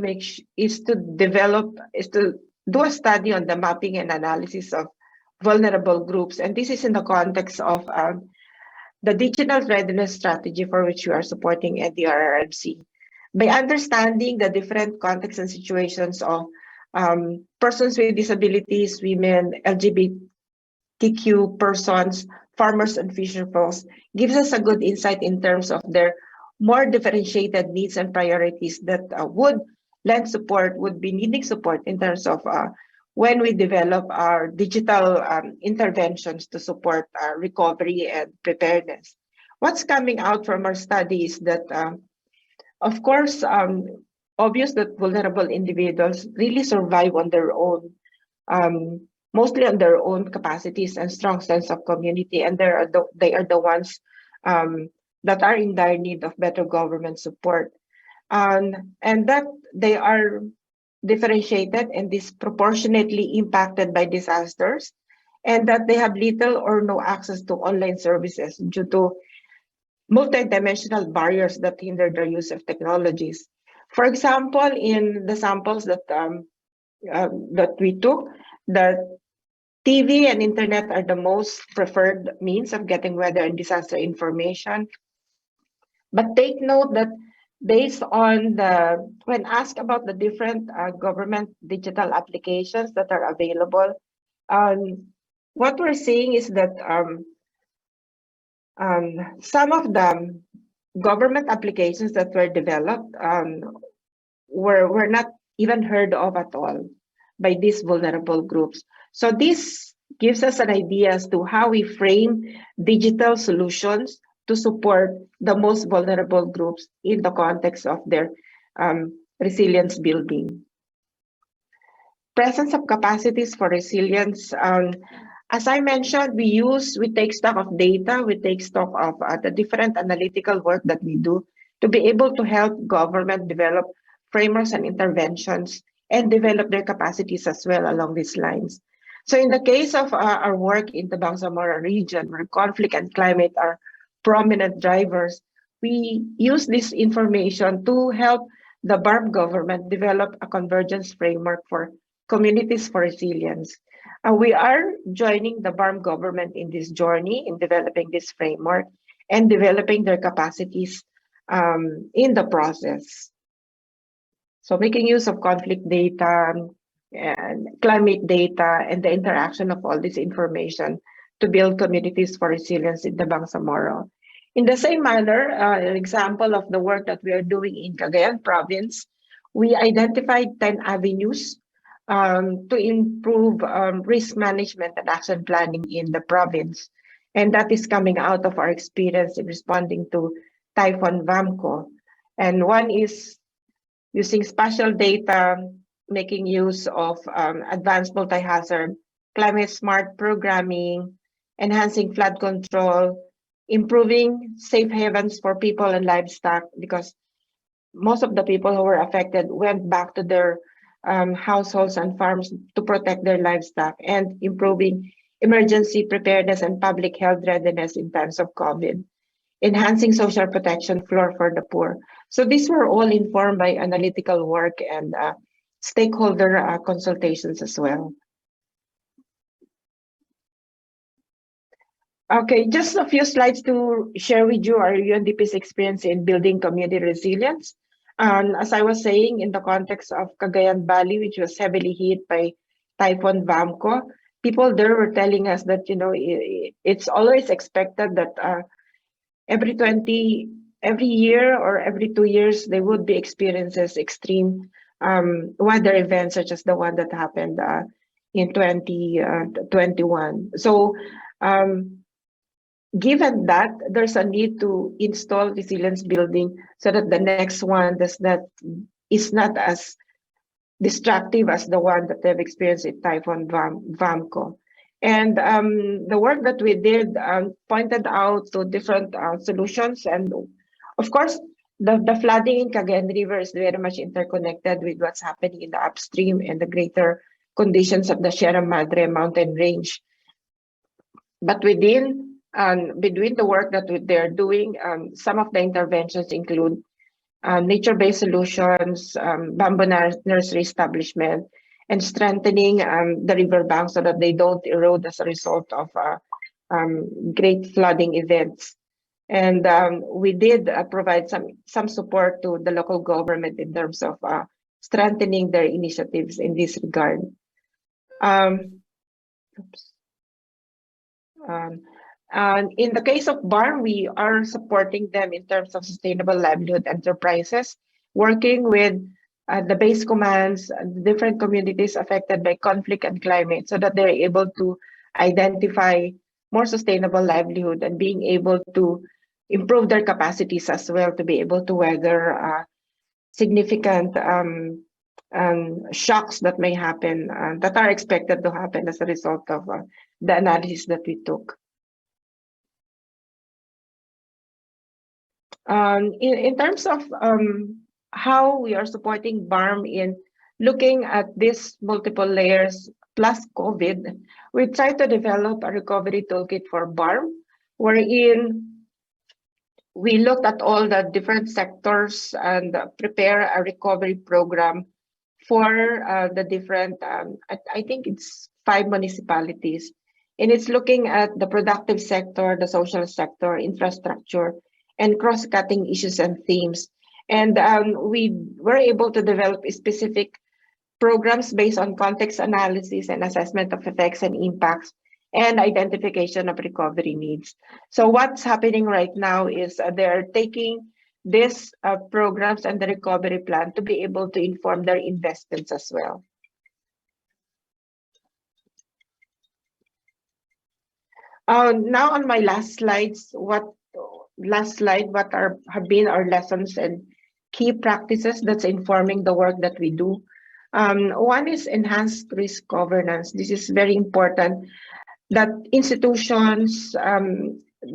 do a study on the mapping and analysis of vulnerable groups, and this is in the context of the digital readiness strategy for which we are supporting NDRRMC. By understanding the different contexts and situations of persons with disabilities, women, LGBTQ persons, farmers and fisherfolks, gives us a good insight in terms of their more differentiated needs and priorities that would be needing support in terms of when we develop our digital interventions to support recovery and preparedness. What's coming out from our study is that, of course, obvious that vulnerable individuals really survive on their own, mostly on their own capacities and strong sense of community, and they are the ones that are in dire need of better government support, and that they are differentiated and disproportionately impacted by disasters, and that they have little or no access to online services due to multidimensional barriers that hinder their use of technologies. For example, in the samples that we took, the TV and internet are the most preferred means of getting weather and disaster information. But take note that based on when asked about the different government digital applications that are available, what we're seeing is that some of the government applications that were developed were not even heard of at all by these vulnerable groups. So this gives us an idea as to how we frame digital solutions to support the most vulnerable groups in the context of their resilience building. Presence of capacities for resilience. As I mentioned, we take stock of data, we take stock of the different analytical work that we do to be able to help government develop frameworks and interventions and develop their capacities as well along these lines. So in the case of our work in the Bangsamoro region, where conflict and climate are prominent drivers, we use this information to help the BARM government develop a convergence framework for communities for resilience. We are joining the BARM government in this journey in developing this framework and developing their capacities in the process. So making use of conflict data and climate data and the interaction of all this information to build communities for resilience in the Bangsamoro. In the same manner, an example of the work that we are doing in Cagayan province, we identified 10 avenues to improve risk management and action planning in the province. And that is coming out of our experience in responding to Typhoon Vamco. And one is using spatial data, making use of advanced multi-hazard, climate smart programming, enhancing flood control, improving safe havens for people and livestock, because most of the people who were affected went back to their households and farms to protect their livestock, and improving emergency preparedness and public health readiness in times of COVID, enhancing social protection floor for the poor. So these were all informed by analytical work and stakeholder consultations as well. Okay, just a few slides to share with you our UNDP's experience in building community resilience. As I was saying, in the context of Cagayan Valley, which was heavily hit by Typhoon Vamco, people there were telling us that, you know, it's always expected that every year or every 2 years, there would be experiences extreme weather events such as the one that happened in 2021. So given that, there's a need to install resilience building so that the next one is not as destructive as the one that they've experienced in Typhoon Vamco. And the work that we did pointed out to different solutions. And of course, the flooding in Cagayan River is very much interconnected with what's happening in the upstream and the greater conditions of the Sierra Madre mountain range. But between the work that they're doing, some of the interventions include nature-based solutions, bamboo nursery establishment, and strengthening the riverbanks so that they don't erode as a result of great flooding events. And we did provide some support to the local government in terms of strengthening their initiatives in this regard. And in the case of BARM, we are supporting them in terms of sustainable livelihood enterprises, working with the base commands, the different communities affected by conflict and climate, so that they're able to identify more sustainable livelihood and being able to improve their capacities as well to be able to weather significant shocks that may happen, that are expected to happen as a result of the analysis that we took. In terms of how we are supporting BARM in looking at these multiple layers plus COVID, we tried to develop a recovery toolkit for BARM, wherein we looked at all the different sectors and prepare a recovery program for the different, I think it's 5 municipalities. And it's looking at the productive sector, the social sector, infrastructure, and cross-cutting issues and themes. And we were able to develop specific programs based on context analysis and assessment of effects and impacts and identification of recovery needs. So what's happening right now is they're taking these programs and the recovery plan to be able to inform their investments as well. Now on my last slides, what have been our lessons and key practices that's informing the work that we do. One is enhanced risk governance. This is very important that institutions,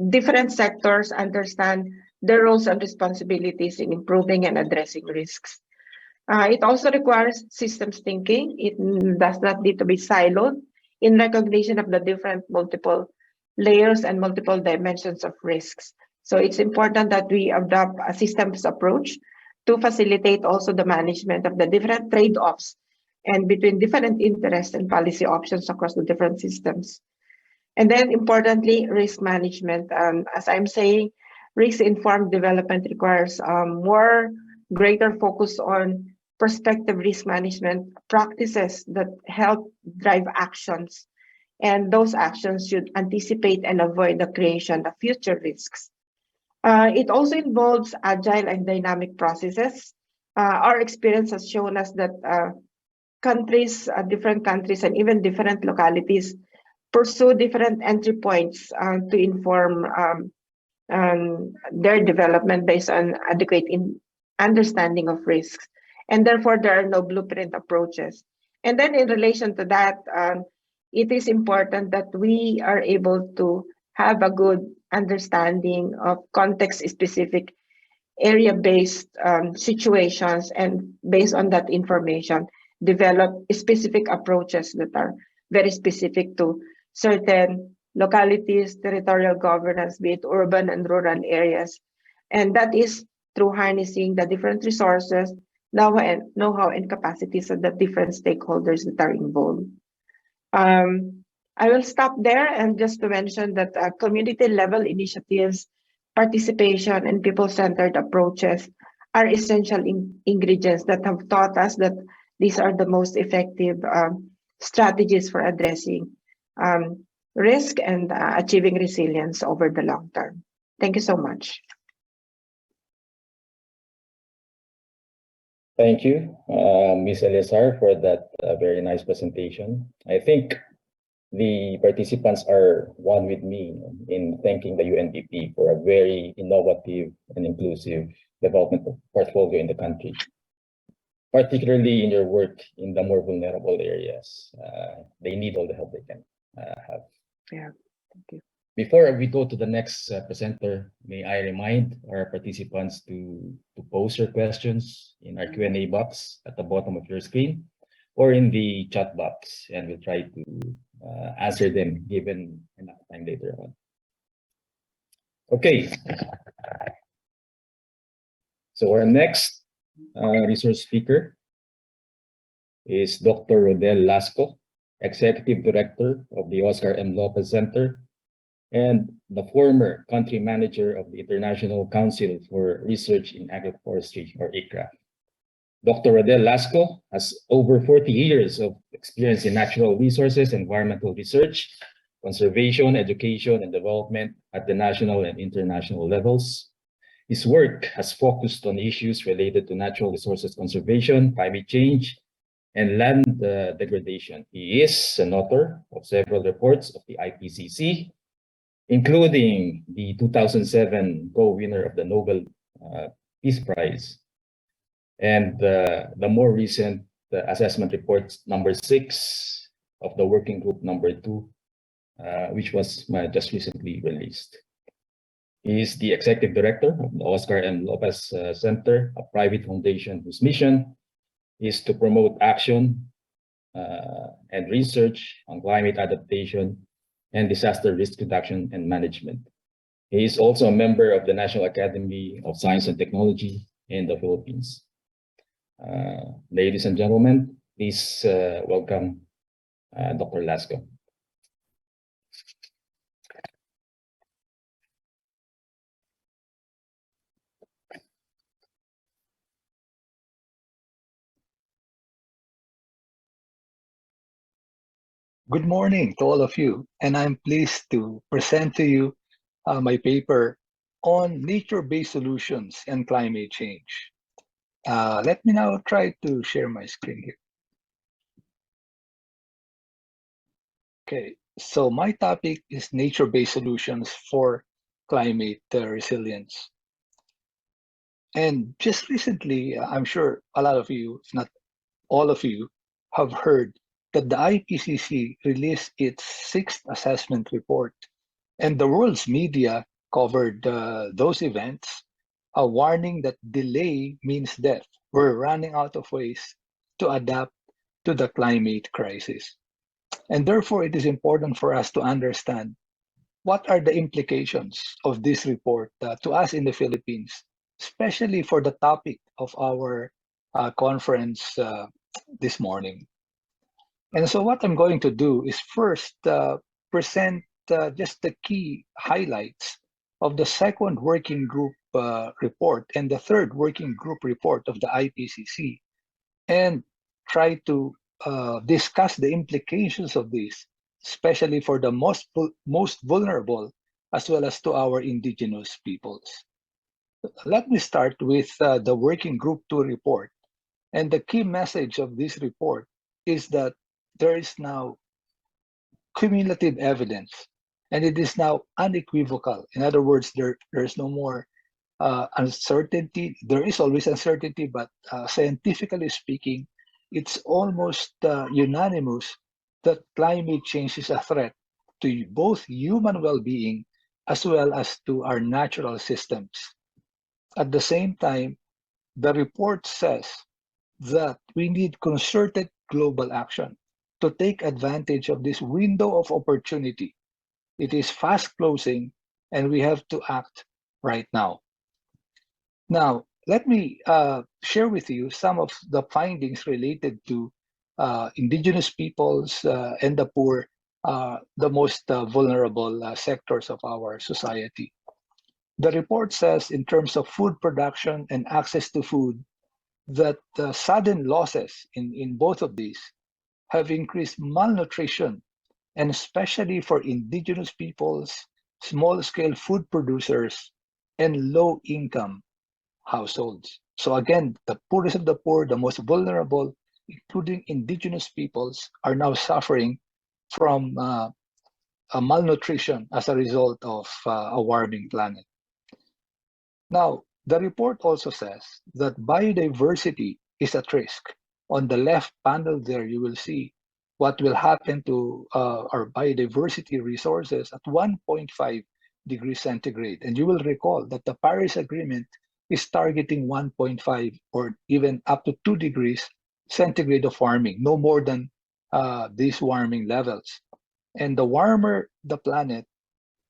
different sectors understand their roles and responsibilities in improving and addressing risks. It also requires systems thinking. It does not need to be siloed in recognition of the different multiple layers and multiple dimensions of risks. So it's important that we adopt a systems approach to facilitate also the management of the different trade-offs and between different interests and policy options across the different systems. And then importantly, risk management. As I'm saying, risk-informed development requires greater focus on prospective risk management practices that help drive actions, and those actions should anticipate and avoid the creation of future risks. It also involves agile and dynamic processes. Our experience has shown us that different countries, and even different localities pursue different entry points to inform their development based on adequate understanding of risks. And therefore, there are no blueprint approaches. And then in relation to that, it is important that we are able to have a good understanding of context-specific, area-based situations, and based on that information, develop specific approaches that are very specific to certain localities, territorial governance, be it urban and rural areas. And that is through harnessing the different resources, know-how, and capacities of the different stakeholders that are involved. I will stop there, and just to mention that community-level initiatives, participation, and people-centered approaches are essential ingredients that have taught us that these are the most effective strategies for addressing risk and achieving resilience over the long term. Thank you so much. Thank you, Ms. Eleazar, for that very nice presentation. I think the participants are one with me in thanking the UNDP for a very innovative and inclusive development portfolio in the country, particularly in your work in the more vulnerable areas. They need all the help they can have. Yeah, thank you. Before we go to the next presenter, may I remind our participants to post your questions in our Q&A box at the bottom of your screen or in the chat box, and we'll try to answer them given enough time later on. Okay. So our next resource speaker is Dr. Rodel Lasco, Executive Director of the Oscar M. Lopez Center and the former Country Manager of the International Council for Research in Agroforestry, or ICRA. Dr. Rodel Lasco has over 40 years of experience in natural resources, environmental research, conservation, education, and development at the national and international levels. His work has focused on issues related to natural resources conservation, climate change, and land degradation. He is an author of several reports of the IPCC, including the 2007 co-winner of the Nobel Peace Prize, and the more recent assessment report number 6 of the working group number 2, which was just recently released. He is the executive director of the Oscar M. Lopez Center, a private foundation whose mission is to promote action and research on climate adaptation and disaster risk reduction and management. He is also a member of the National Academy of Science and Technology in the Philippines. Ladies and gentlemen, please welcome Dr. Lasco. Good morning to all of you, and I'm pleased to present to you my paper on nature-based solutions and climate change. Let me now try to share my screen here. Okay, so my topic is nature-based solutions for climate resilience. And just recently, I'm sure a lot of you, if not all of you, have heard that the IPCC released its 6th assessment report, and the world's media covered those events, warning that delay means death. We're running out of ways to adapt to the climate crisis. And therefore, it is important for us to understand what are the implications of this report to us in the Philippines, especially for the topic of our conference this morning. And so what I'm going to do is first present just the key highlights of the 2nd working group report and the 3rd working group report of the IPCC, and try to discuss the implications of this, especially for the most vulnerable, as well as to our indigenous peoples. Let me start with the Working Group 2 report. And the key message of this report is that there is now cumulative evidence, and it is now unequivocal. In other words, there's no more uncertainty. There is always uncertainty, but scientifically speaking, it's almost unanimous that climate change is a threat to both human well-being as well as to our natural systems. At the same time, the report says that we need concerted global action to take advantage of this window of opportunity. It is fast closing, and we have to act right now. Now, let me share with you some of the findings related to indigenous peoples and the poor, the most vulnerable sectors of our society. The report says, in terms of food production and access to food, that sudden losses in both of these have increased malnutrition, and especially for indigenous peoples, small-scale food producers, and low-income households. So again, the poorest of the poor, the most vulnerable, including indigenous peoples, are now suffering from malnutrition as a result of a warming planet. Now, the report also says that biodiversity is at risk. On the left panel there, you will see what will happen to our biodiversity resources at 1.5 degrees centigrade. And you will recall that the Paris Agreement is targeting 1.5 or even up to 2 degrees centigrade of warming, no more than these warming levels. And the warmer the planet,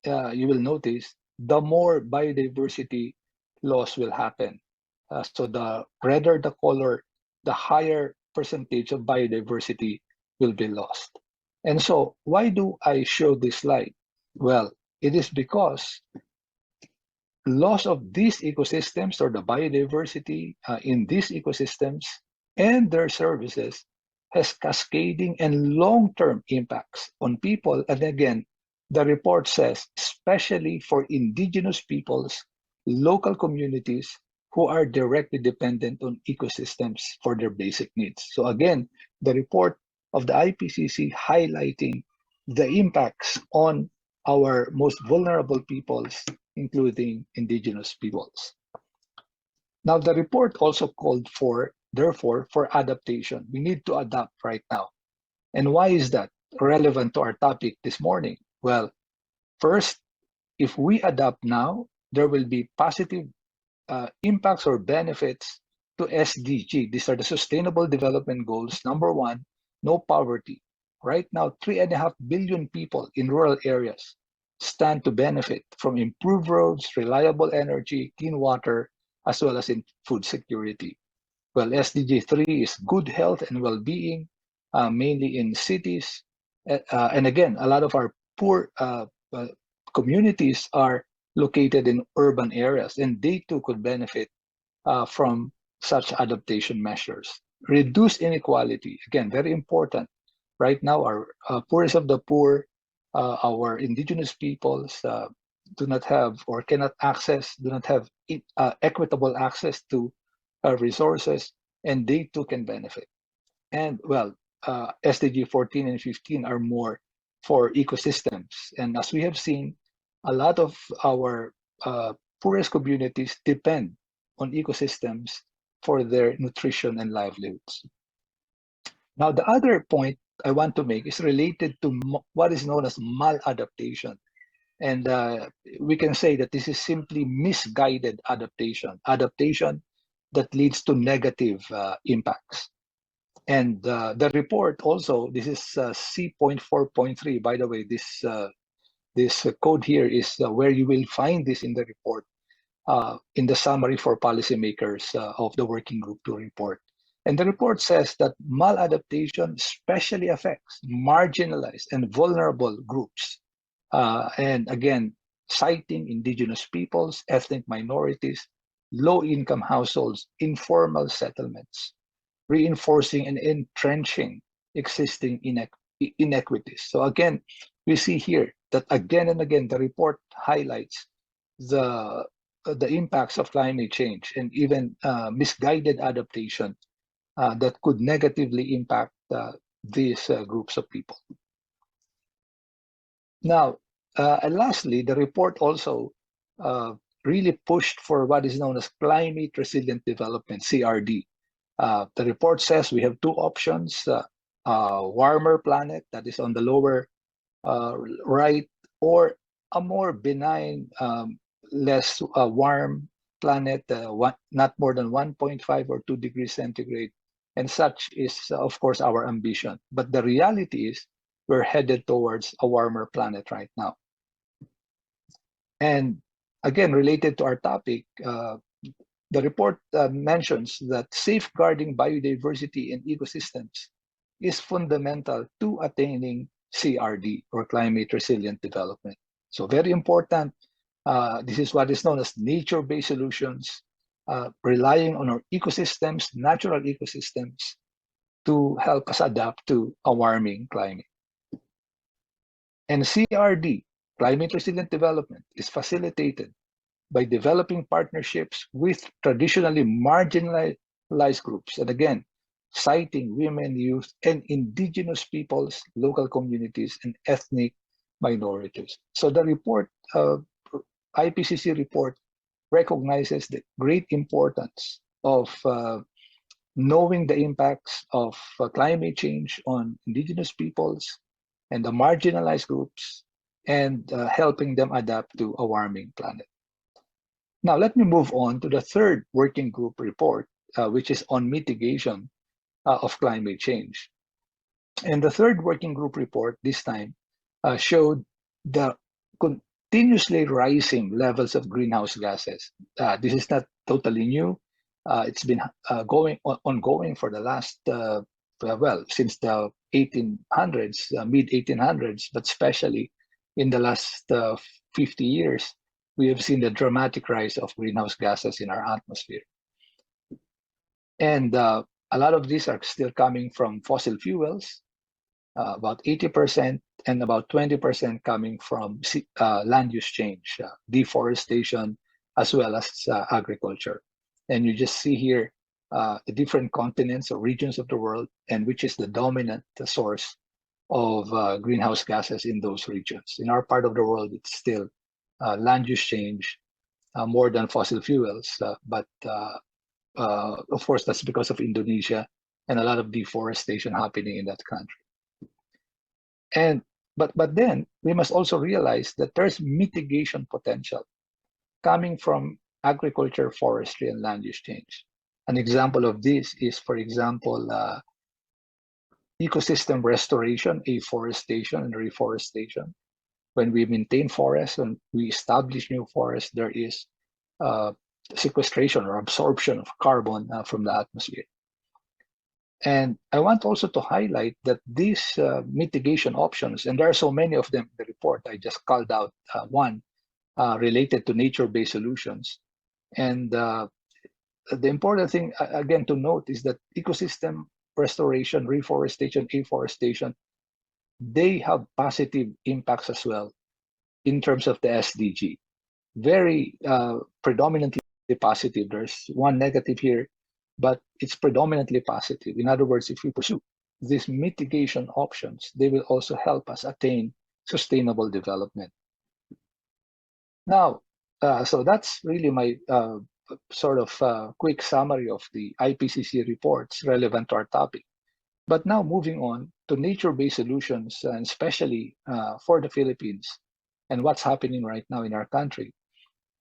you will notice, the more biodiversity loss will happen. So the redder the color, the higher percentage of biodiversity will be lost. And so why do I show this slide? Well, it is because loss of these ecosystems, or the biodiversity in these ecosystems and their services, has cascading and long-term impacts on people. And again, the report says, especially for indigenous peoples, local communities who are directly dependent on ecosystems for their basic needs. So again, the report of the IPCC highlighting the impacts on our most vulnerable peoples, including indigenous peoples. Now, the report also called for, therefore, for adaptation. We need to adapt right now. And why is that relevant to our topic this morning? Well, first, if we adapt now, there will be positive impacts or benefits to SDG. These are the Sustainable Development Goals. Number 1, no poverty. Right now, 3.5 billion people in rural areas stand to benefit from improved roads, reliable energy, clean water, as well as in food security. Well, SDG 3 is good health and well-being, mainly in cities. And again, a lot of our poor communities are located in urban areas, and they too could benefit from such adaptation measures. Reduce inequality, again, very important. Right now, our poorest of the poor, our indigenous peoples do not have or cannot access, do not have equitable access to resources, and they too can benefit. And well, SDG 14 and 15 are more for ecosystems. And as we have seen, a lot of our poorest communities depend on ecosystems for their nutrition and livelihoods. Now, the other point I want to make is related to what is known as maladaptation. And we can say that this is simply misguided adaptation, adaptation that leads to negative impacts. And the report also, this is C.4.3, by the way, this code here is where you will find this in the report, in the summary for policymakers of the Working Group 2 report. And the report says that maladaptation especially affects marginalized and vulnerable groups. And again, citing indigenous peoples, ethnic minorities, low-income households, informal settlements. reinforcing and entrenching existing inequities. So again, we see here that again and again, the report highlights the impacts of climate change and even misguided adaptation that could negatively impact these groups of people. Now, and lastly, the report also really pushed for what is known as climate resilient development, CRD. The report says we have two options, warmer planet that is on the lower right, or a more benign, less warm planet, not more than 1.5 or 2 degrees centigrade. And such is, of course, our ambition. But the reality is we're headed towards a warmer planet right now. And again, related to our topic, the report mentions that safeguarding biodiversity and ecosystems is fundamental to attaining CRD, or climate resilient development. So very important. This is what is known as nature-based solutions, relying on our ecosystems, natural ecosystems, to help us adapt to a warming climate. And CRD, climate resilient development, is facilitated by developing partnerships with traditionally marginalized groups. And again, citing women, youth, and indigenous peoples, local communities, and ethnic minorities. So the report, IPCC report, recognizes the great importance of knowing the impacts of climate change on indigenous peoples and the marginalized groups, and helping them adapt to a warming planet. Now, let me move on to the third working group report, which is on mitigation of climate change. And the third working group report this time showed the continuously rising levels of greenhouse gases. This is not totally new. It's been ongoing for the last, well, since the 1800s, mid 1800s, but especially in the last 50 years, we have seen the dramatic rise of greenhouse gases in our atmosphere. And a lot of these are still coming from fossil fuels, about 80%, and about 20% coming from land use change, deforestation, as well as agriculture. And you just see here the different continents or regions of the world, and which is the dominant source of greenhouse gases in those regions. In our part of the world, it's still land use change more than fossil fuels, but of course, that's because of Indonesia and a lot of deforestation happening in that country. And but then we must also realize that there's mitigation potential coming from agriculture, forestry, and land use change. An example of this is, for example, ecosystem restoration, afforestation, and reforestation. When we maintain forests and we establish new forests, there is sequestration or absorption of carbon from the atmosphere. And I want also to highlight that these mitigation options, and there are so many of them in the report, I just called out one related to nature-based solutions. And the important thing, again, to note is that ecosystem restoration, reforestation, afforestation, they have positive impacts as well in terms of the SDG. Very predominantly positive. There's one negative here, but it's predominantly positive. In other words, if we pursue these mitigation options, they will also help us attain sustainable development. Now, so that's really my sort of quick summary of the IPCC reports relevant to our topic. But now moving on to nature-based solutions, and especially for the Philippines and what's happening right now in our country.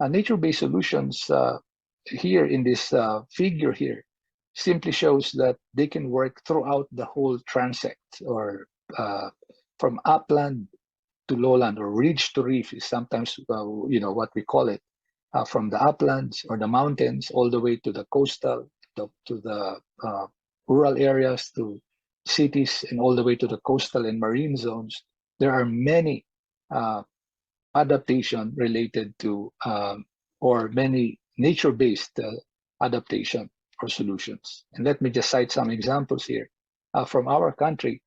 Nature-based solutions here in this figure here simply shows that they can work throughout the whole transect, or from upland to lowland, or ridge to reef is sometimes what we call it, from the uplands or the mountains all the way to the coastal, to the rural areas, to cities, and all the way to the coastal and marine zones. There are many adaptation related to or many nature-based adaptation or solutions. And let me just cite some examples here from our country.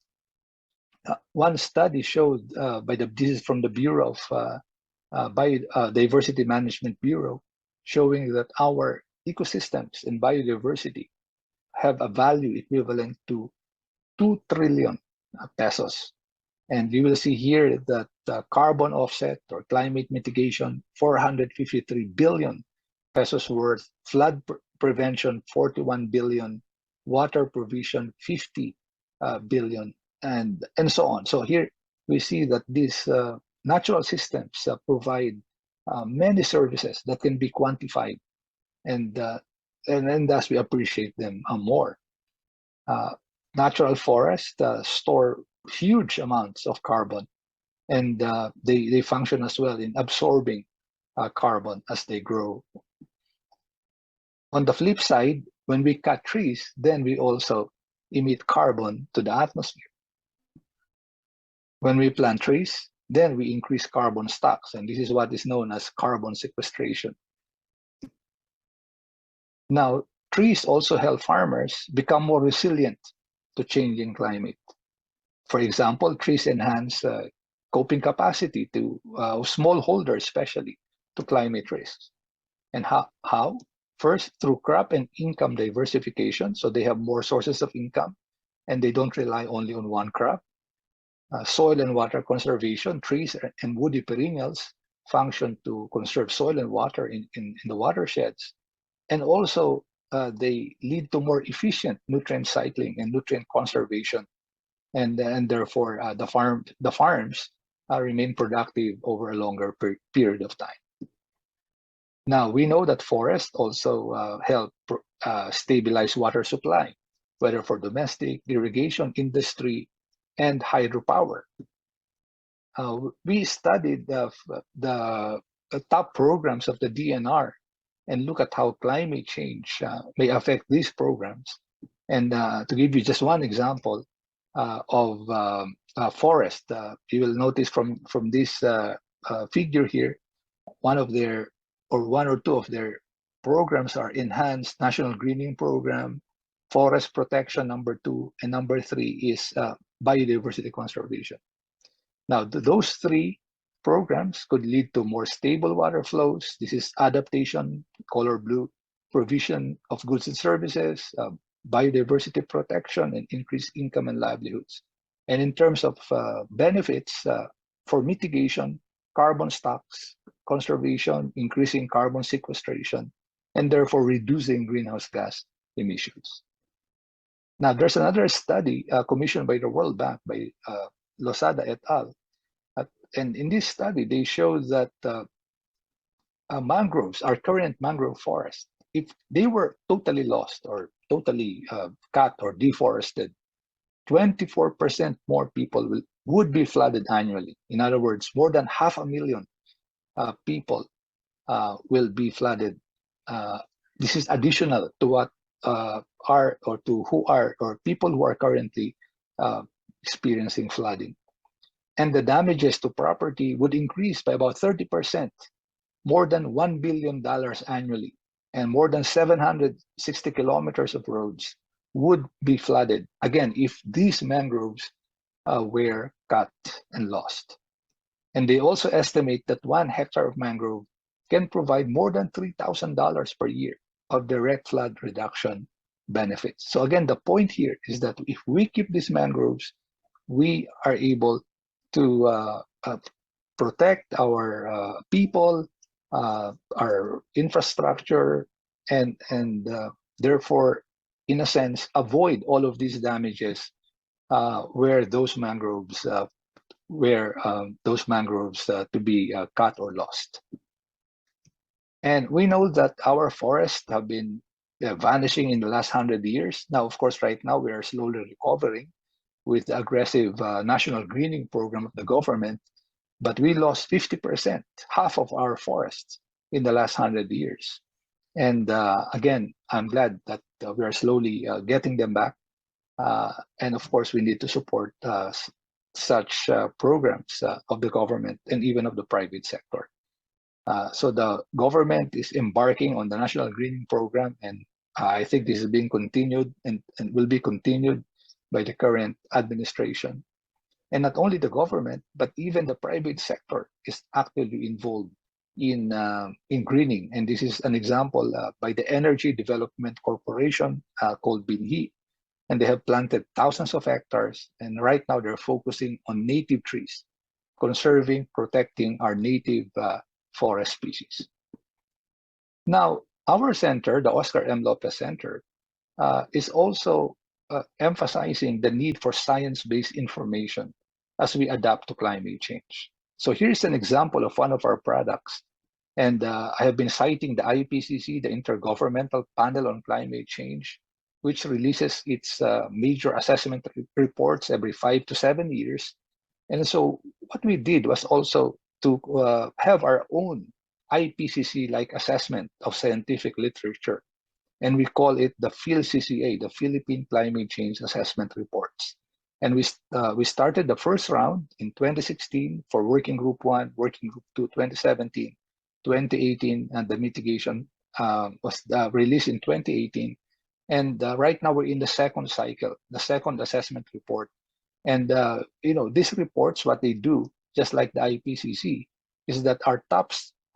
One study showed this is from the Bureau of Biodiversity Management Bureau, showing that our ecosystems and biodiversity have a value equivalent to 2 trillion pesos. And you will see here that carbon offset or climate mitigation, 453 billion pesos worth, flood prevention, 41 billion, water provision, 50 billion, and so on. So here we see that these natural systems provide many services that can be quantified, and thus we appreciate them more. Natural forests store huge amounts of carbon, and they function as well in absorbing carbon as they grow. On the flip side, when we cut trees, then we also emit carbon to the atmosphere. When we plant trees, then we increase carbon stocks, and this is what is known as carbon sequestration. Now, trees also help farmers become more resilient to changing climate. For example, trees enhance coping capacity to smallholders, especially to climate risks. And how? First, through crop and income diversification, so they have more sources of income and they don't rely only on one crop. Soil and water conservation, trees and woody perennials function to conserve soil and water in the watersheds. And also, they lead to more efficient nutrient cycling and nutrient conservation. And therefore, the farms remain productive over a longer period of time. Now, we know that forests also help stabilize water supply, whether for domestic, irrigation industry, and hydropower. We studied the top programs of the DNR and look at how climate change may affect these programs. And to give you just one example of forest, you will notice from this figure here, one or two of their programs are Enhanced National Greening Program, Forest Protection number 2, and number 3 is Biodiversity Conservation. Now, those 3 programs could lead to more stable water flows. This is adaptation, color blue, provision of goods and services, biodiversity protection, and increased income and livelihoods. And in terms of benefits for mitigation, carbon stocks, conservation, increasing carbon sequestration, and therefore reducing greenhouse gas emissions. Now, there's another study commissioned by the World Bank by Losada et al. And in this study, they show that mangroves, our current mangrove forests, if they were totally lost or totally cut or deforested, 24% more people would be flooded annually. In other words, more than 500,000 people will be flooded. This is additional to what people who are currently experiencing flooding. And the damages to property would increase by about 30%, more than $1 billion annually, and more than 760 kilometers of roads would be flooded, again, if these mangroves were cut and lost. And they also estimate that 1 hectare of mangrove can provide more than $3,000 per year of direct flood reduction benefits. So again, the point here is that if we keep these mangroves, we are able to protect our people, our infrastructure, and therefore, in a sense, avoid all of these damages where those mangroves to be cut or lost. And we know that our forests have been vanishing in the last 100 years. Now, of course, right now we are slowly recovering with the aggressive national greening program of the government, but we lost 50%, half of our forests in the last 100 years. And again, I'm glad that we are slowly getting them back. And of course, we need to support such programs of the government and even of the private sector. So the government is embarking on the National Greening Program, and I think this is being continued and will be continued by the current administration. And not only the government, but even the private sector is actively involved in greening. And this is an example by the Energy Development Corporation called BINHI. And they have planted thousands of hectares. And right now they're focusing on native trees, conserving, protecting our native forest species. Now, our center, the Oscar M. Lopez Center, is also emphasizing the need for science-based information as we adapt to climate change. So here's an example of one of our products. And I have been citing the IPCC, the Intergovernmental Panel on Climate Change, which releases its major assessment reports every 5 to 7 years. And so what we did was also to have our own IPCC-like assessment of scientific literature. And we call it the PhilCCA, the Philippine Climate Change Assessment Reports. And we started the first round in 2016 for Working Group 1, Working Group 2, 2017, 2018, and the mitigation was released in 2018. And right now we're in the second cycle, the second assessment report. And these reports, what they do, just like the IPCC, is that our top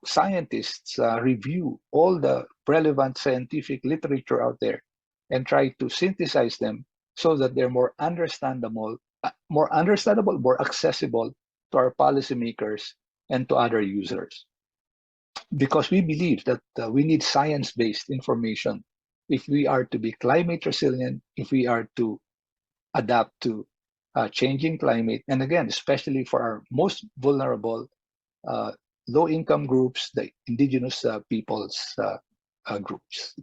scientists review all the relevant scientific literature out there and try to synthesize them so that they're more understandable, more accessible to our policymakers and to other users. Because we believe that we need science-based information if we are to be climate resilient, if we are to adapt to changing climate, and again, especially for our most vulnerable low-income groups, the indigenous peoples groups.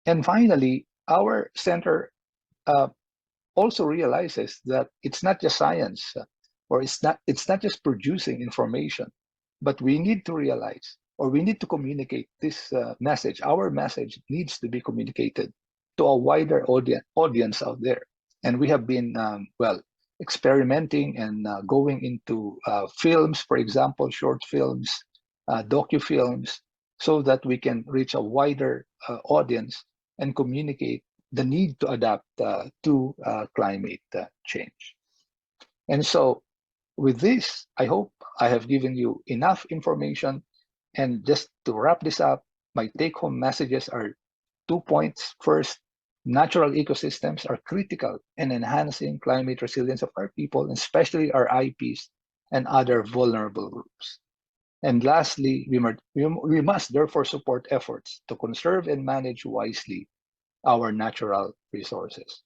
And finally, our center also realizes that it's not just science, or it's not just producing information, but we need to realize, or we need to communicate this message. Our message needs to be communicated to a wider audience out there. And we have been, experimenting and going into films, for example, short films, docu-films, so that we can reach a wider audience and communicate the need to adapt to climate change. And so with this, I hope I have given you enough information. And just to wrap this up, my take-home messages are 2 points. First, natural ecosystems are critical in enhancing climate resilience of our people, especially our IPs and other vulnerable groups. And lastly, we must therefore support efforts to conserve and manage wisely our natural resources.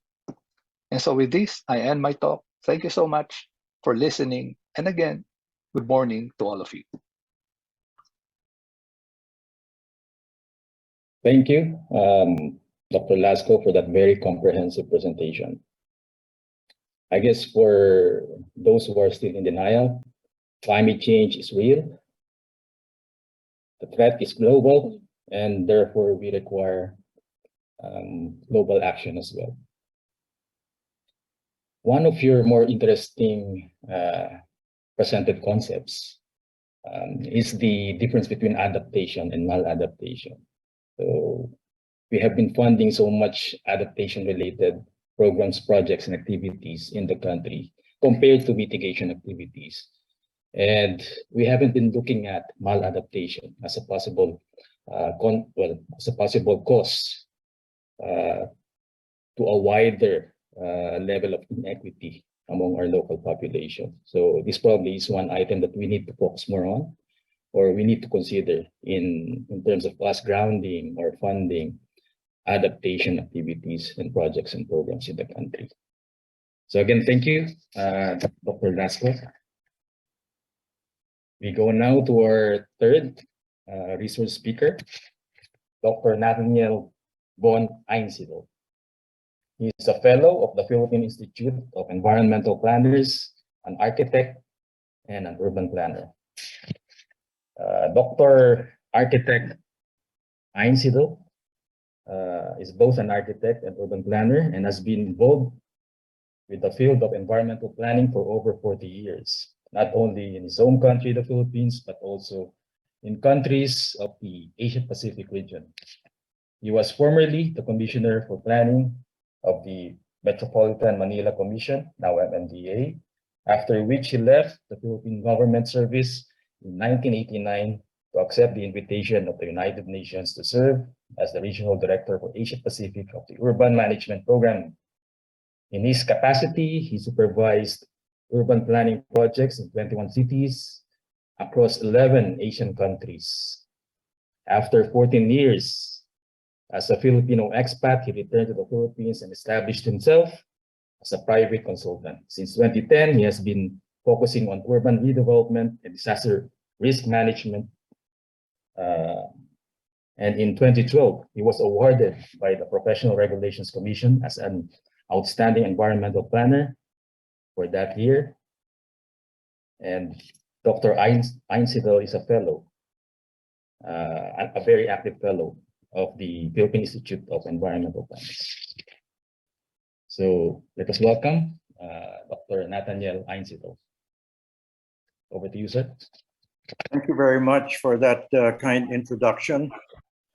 And so with this, I end my talk. Thank you so much for listening. And again, good morning to all of you. Thank you, Dr. Lasco, for that very comprehensive presentation. I guess for those who are still in denial, climate change is real. The threat is global, and therefore we require global action as well. One of your more interesting presented concepts is the difference between adaptation and maladaptation. So we have been funding so much adaptation-related programs, projects, and activities in the country compared to mitigation activities. And we haven't been looking at maladaptation as a possible cause to a wider level of inequity among our local population. So this probably is one item that we need to focus more on, or we need to consider in terms of us grounding or funding adaptation activities and projects and programs in the country. So again, thank you, Dr. Lasco. We go now to our third resource speaker, Dr. Nathaniel von Einsiedel. He is a fellow of the Philippine Institute of Environmental Planners, an architect, and an urban planner. Dr. Architect Einsiedel is both an architect and urban planner and has been involved with the field of environmental planning for over 40 years, not only in his home country, the Philippines, but also in countries of the Asia-Pacific region. He was formerly the Commissioner for Planning of the Metropolitan Manila Commission, now MMDA, after which he left the Philippine Government Service in 1989 to accept the invitation of the United Nations to serve as the Regional Director for Asia Pacific of the Urban Management Program. In his capacity, he supervised urban planning projects in 21 cities across 11 Asian countries. After 14 years as a Filipino expat, he returned to the Philippines and established himself as a private consultant. Since 2010, he has been focusing on urban redevelopment and disaster risk management. And in 2012, he was awarded by the Professional Regulations Commission as an outstanding environmental planner for that year. And Dr. Einsiedel is a fellow, a very active fellow of the Philippine Institute of Environmental Planners. So let us welcome Dr. Nathaniel Einsiedel. Over to you, sir. Thank you very much for that kind introduction,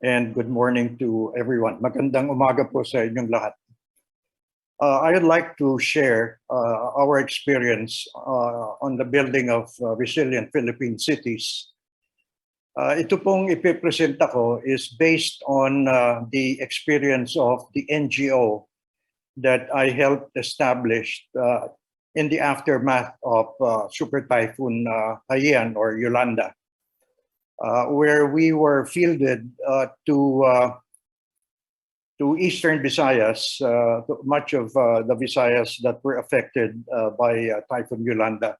and good morning to everyone. Magandang umaga po sa inyong lahat. I would like to share our experience on the building of resilient Philippine cities. Ito pong ipipresenta ko is based on the experience of the NGO that I helped establish in the aftermath of Super Typhoon Haiyan or Yolanda, where we were fielded to Eastern Visayas, much of the Visayas that were affected by Typhoon Yolanda,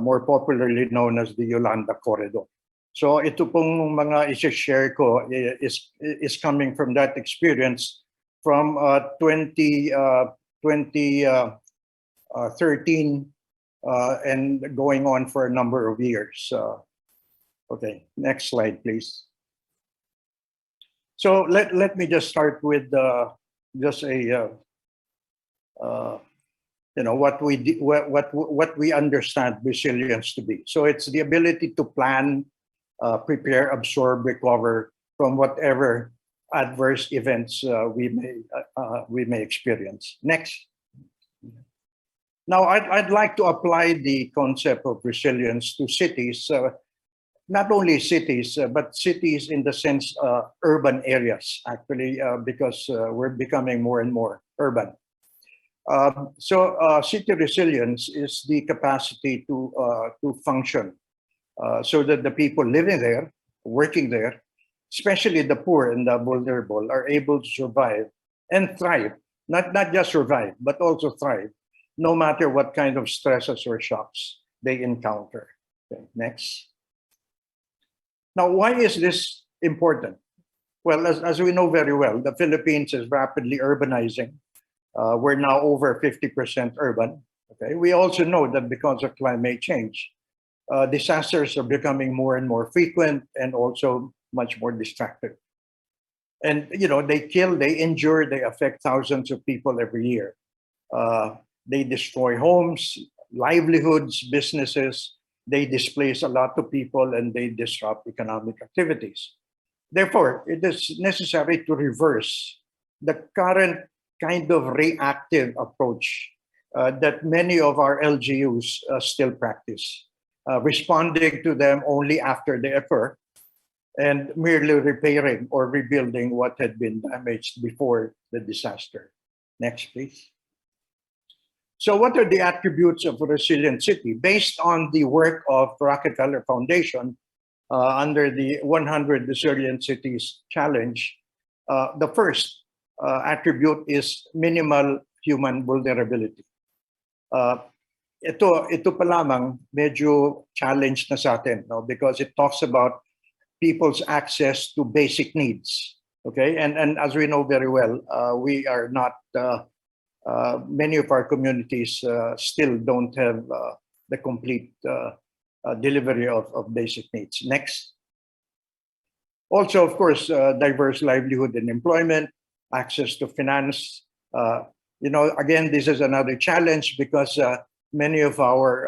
more popularly known as the Yolanda Corridor. So ito pong mga isi-share ko is coming from that experience from 2013 and going on for a number of years. Okay, next slide, please. So let me just start with just a what we understand resilience to be. So it's the ability to plan, prepare, absorb, recover from whatever adverse events we may experience. Next. Now I'd like to apply the concept of resilience to cities. Not only cities, but cities in the sense urban areas, actually, because we're becoming more and more urban. So city resilience is the capacity to function so that the people living there, working there, especially the poor and the vulnerable, are able to survive and thrive. Not just survive, but also thrive, no matter what kind of stresses or shocks they encounter. Okay, next. Now, why is this important? Well, as we know very well, the Philippines is rapidly urbanizing. We're now over 50% urban. Okay, we also know that because of climate change, disasters are becoming more and more frequent and also much more destructive. And they kill, they injure, they affect thousands of people every year. They destroy homes, livelihoods, businesses. They displace a lot of people and they disrupt economic activities. Therefore, it is necessary to reverse the current kind of reactive approach that many of our LGUs still practice, responding to them only after they occur and merely repairing or rebuilding what had been damaged before the disaster. Next, please. So what are the attributes of a resilient city? Based on the work of Rockefeller Foundation under the 100 Resilient Cities Challenge, the first attribute is minimal human vulnerability. Ito pa lamang medyo challenge na sa atin, no? Because it talks about people's access to basic needs. Okay, and as we know very well, we are not. Many of our communities still don't have the complete delivery of basic needs. Next. Also, of course, diverse livelihood and employment, access to finance. Again, this is another challenge because many of our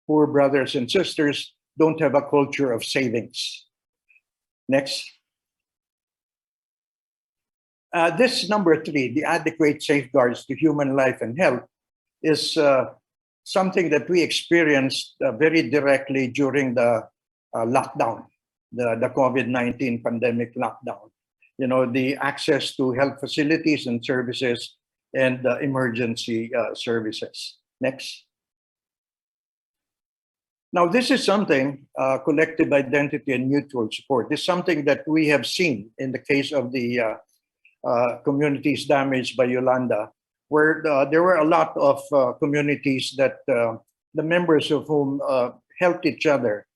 poor brothers and sisters don't have a culture of savings. Next. This number 3, the adequate safeguards to human life and health, is something that we experienced very directly during the lockdown, the COVID-19 pandemic lockdown. You know, the access to health facilities and services and emergency services. Next. Now, this is something, collective identity and mutual support. This is something that we have seen in the case of the communities damaged by Yolanda, where there were a lot of communities that the members of whom helped each other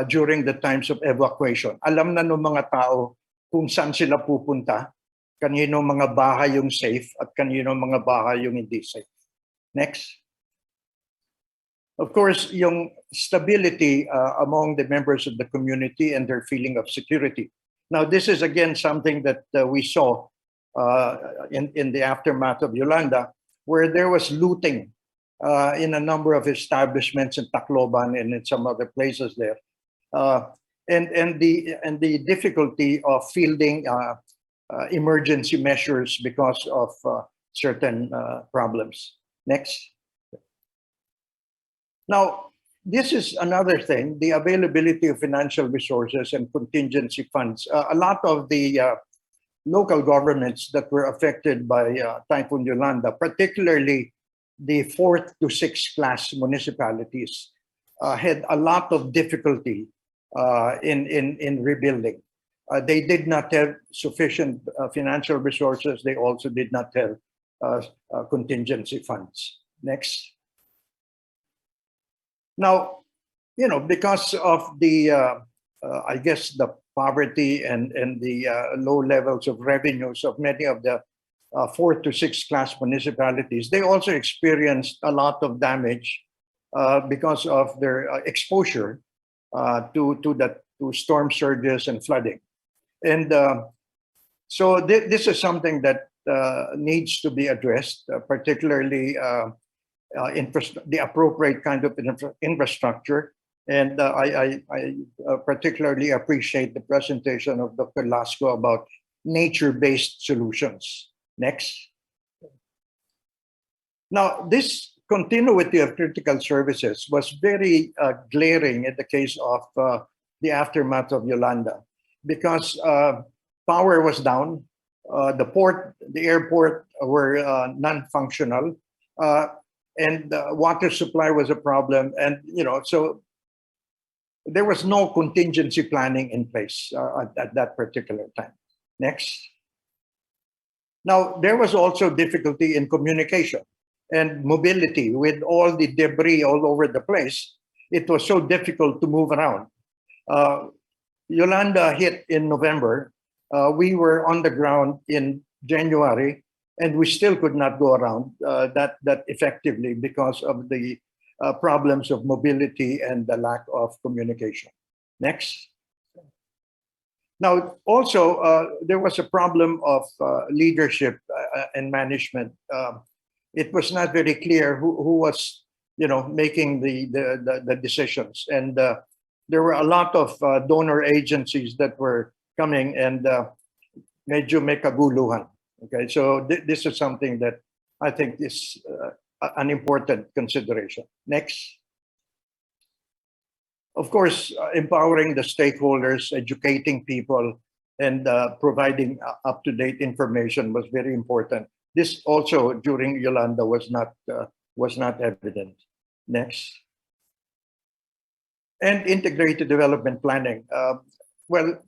during the times of evacuation. Alam na ng mga tao kung saan sila pupunta, kanino mga bahay yung safe at kanino mga bahay yung hindi safe. Next. Of course, yung stability among the members of the community and their feeling of security. Now, this is again something that we saw in the aftermath of Yolanda, where there was looting in a number of establishments in Tacloban and in some other places there, and the difficulty of fielding emergency measures because of certain problems. Next. Now, this is another thing, the availability of financial resources and contingency funds. A lot of the local governments that were affected by Typhoon Yolanda, particularly the 4th to 6th class municipalities, had a lot of difficulty in rebuilding. They did not have sufficient financial resources. They also did not have contingency funds. Next. Now, you know, because of the, I guess, the poverty and the low levels of revenues of many of the 4th to 6th class municipalities, they also experienced a lot of damage because of their exposure to storm surges and flooding. And so this is something that needs to be addressed, particularly the appropriate kind of infrastructure. And I particularly appreciate the presentation of Dr. Lasco about nature-based solutions. Next. Now, this continuity of critical services was very glaring in the case of the aftermath of Yolanda, because power was down, the airport were non-functional, and water supply was a problem, and so there was no contingency planning in place at that particular time. Next. Now, there was also difficulty in communication and mobility with all the debris all over the place. It was so difficult to move around. Yolanda hit in November. We were on the ground in January, and we still could not go around that effectively because of the problems of mobility and the lack of communication. Next. Now, also, there was a problem of leadership and management. It was not very clear who was, making the decisions, and there were a lot of donor agencies that were coming, and medyo may kaguluhan. Okay, so this is something that I think is an important consideration. Next. Of course, empowering the stakeholders, educating people, and providing up-to-date information was very important. This also during Yolanda was not evident. Next. And integrated development planning. Well,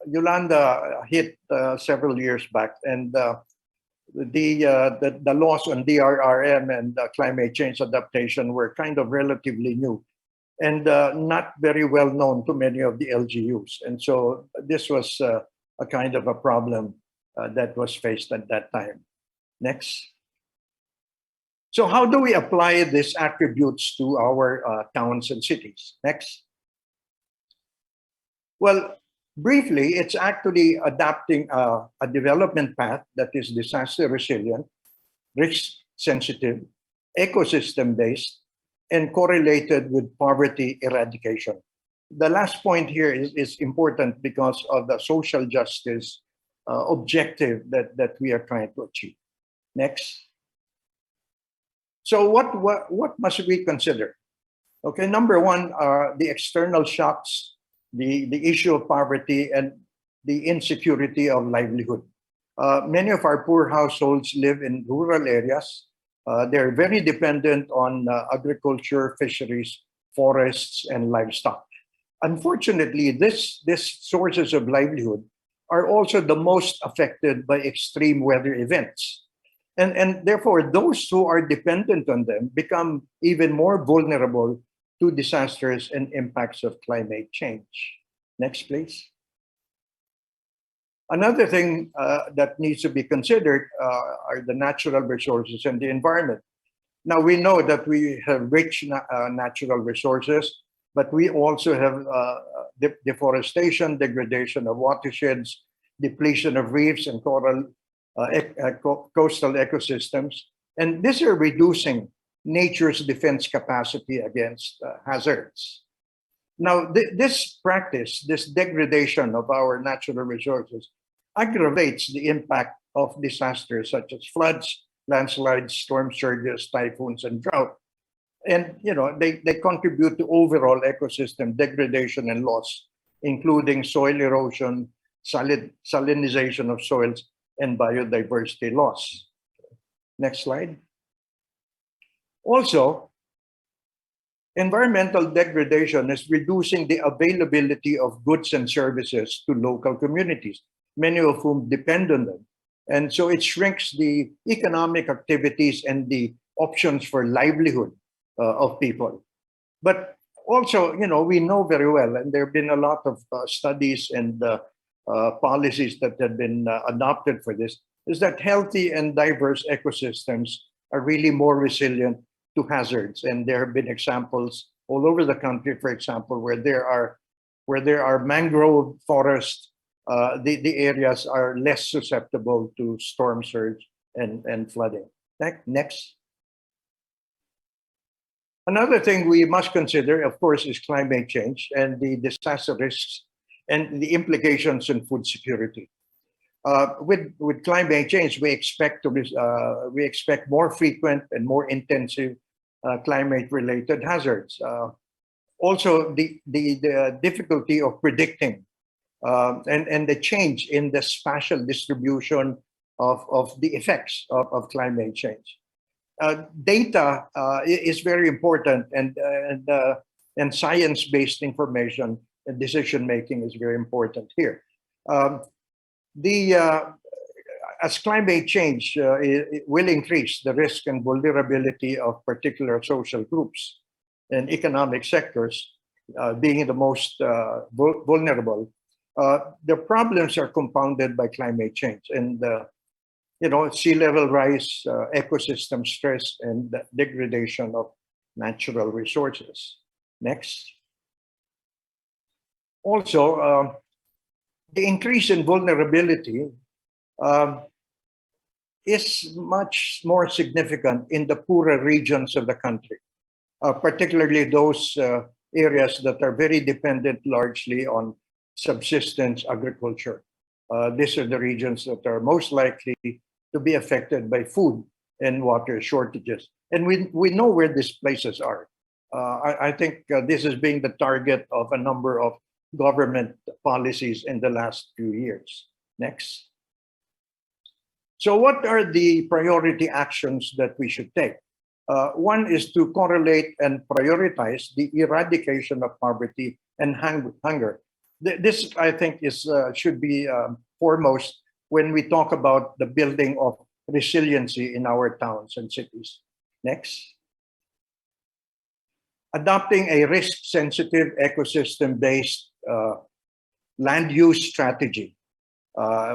Yolanda hit several years back, and the laws on DRRM and climate change adaptation were kind of relatively new and not very well known to many of the LGUs. And so this was a kind of a problem that was faced at that time. Next. So how do we apply these attributes to our towns and cities? Next. Well, briefly, it's actually adapting a development path that is disaster resilient, risk sensitive, ecosystem-based, and correlated with poverty eradication. The last point here is important because of the social justice objective that we are trying to achieve. Next. So what must we consider? Okay, number one are the external shocks, the issue of poverty, and the insecurity of livelihood. Many of our poor households live in rural areas. They're very dependent on agriculture, fisheries, forests, and livestock. Unfortunately, these sources of livelihood are also the most affected by extreme weather events. And therefore, those who are dependent on them become even more vulnerable to disasters and impacts of climate change. Next, please. Another thing that needs to be considered are the natural resources and the environment. Now, we know that we have rich natural resources, but we also have deforestation, degradation of watersheds, depletion of reefs and coastal ecosystems. And these are reducing nature's defense capacity against hazards. Now, this practice, this degradation of our natural resources, aggravates the impact of disasters such as floods, landslides, storm surges, typhoons, and drought. And they contribute to overall ecosystem degradation and loss, including soil erosion, salinization of soils, and biodiversity loss. Next slide. Also, environmental degradation is reducing the availability of goods and services to local communities, many of whom depend on them. And so it shrinks the economic activities and the options for livelihood of people. But also, we know very well, and there have been a lot of studies and policies that have been adopted for this, is that healthy and diverse ecosystems are really more resilient to hazards. And there have been examples all over the country, for example, where there are mangrove forests, the areas are less susceptible to storm surge and flooding. Next. Another thing we must consider, of course, is climate change and the disaster risks and the implications on food security. With climate change, we expect more frequent and more intensive climate-related hazards. Also, the difficulty of predicting and the change in the spatial distribution of the effects of climate change. Data is very important, and science-based information and decision-making is very important here. As climate change it will increase the risk and vulnerability of particular social groups and economic sectors being the most vulnerable, the problems are compounded by climate change and sea level rise, ecosystem stress, and the degradation of natural resources. Next. Also, the increase in vulnerability is much more significant in the poorer regions of the country, particularly those areas that are very dependent largely on subsistence agriculture. These are the regions that are most likely to be affected by food and water shortages. And we know where these places are. I think this is being the target of a number of government policies in the last few years. Next. So what are the priority actions that we should take? One is to correlate and prioritize the eradication of poverty and hunger. This, I think, should be foremost when we talk about the building of resiliency in our towns and cities. Next. Adopting a risk-sensitive, ecosystem-based land use strategy,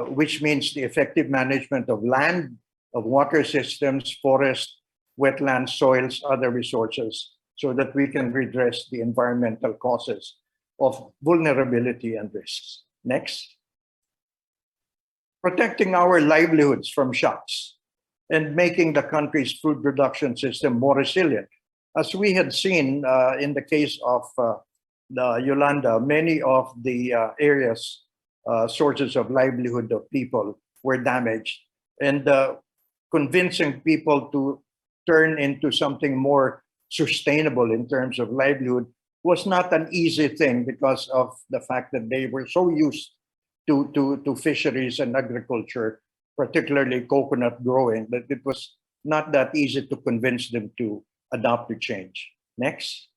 which means the effective management of land, of water systems, forests, wetlands, soils, other resources, so that we can redress the environmental causes of vulnerability and risks. Next. Protecting our livelihoods from shocks and making the country's food production system more resilient. As we had seen in the case of the Yolanda, many of the areas sources of livelihood of people were damaged. And convincing people to turn into something more sustainable in terms of livelihood was not an easy thing because of the fact that they were so used to fisheries and agriculture, particularly coconut growing, that it was not that easy to convince them to adopt to change. Next.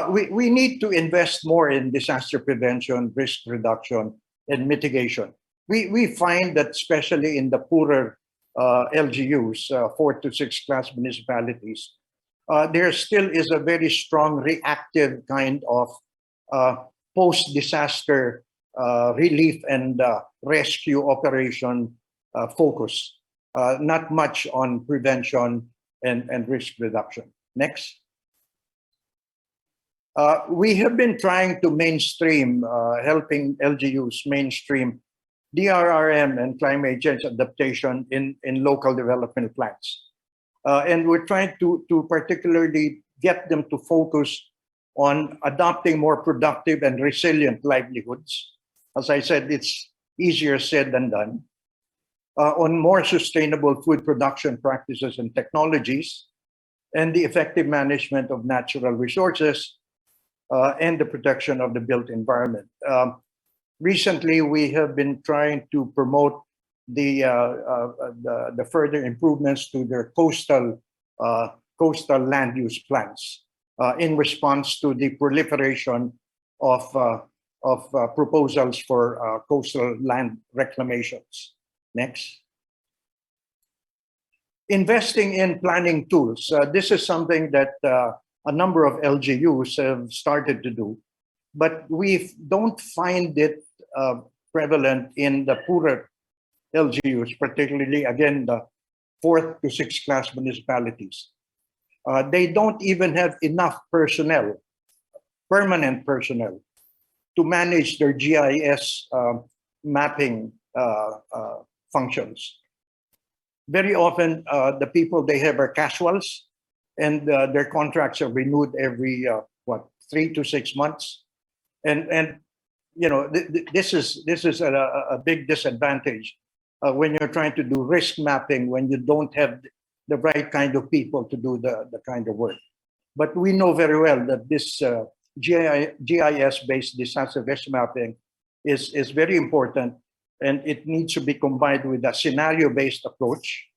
We need to invest more in disaster prevention, risk reduction, and mitigation. We find that especially in the poorer LGUs, 4 to 6 class municipalities, there still is a very strong reactive kind of post-disaster relief and rescue operation focus, not much on prevention and risk reduction. Next. We have been trying to mainstream, helping LGUs mainstream DRRM and climate change adaptation in local development plans. And we're trying to particularly get them to focus on adopting more productive and resilient livelihoods. As I said, it's easier said than done. On more sustainable food production practices and technologies, and the effective management of natural resources, and the protection of the built environment. Recently, we have been trying to promote the further improvements to their coastal land use plans in response to the proliferation of proposals for coastal land reclamations. Next. Investing in planning tools. This is something that a number of LGUs have started to do, but we don't find it prevalent in the poorer LGUs, particularly, again, the 4th to 6th class municipalities. They don't even have enough personnel, permanent personnel, to manage their GIS mapping functions. Very often, the people they have are casuals, and their contracts are renewed every 3 to 6 months, and you know this is a big disadvantage when you're trying to do risk mapping when you don't have the right kind of people to do the kind of work. But we know very well that this GIS-based disaster risk mapping is very important, and it needs to be combined with a scenario-based approach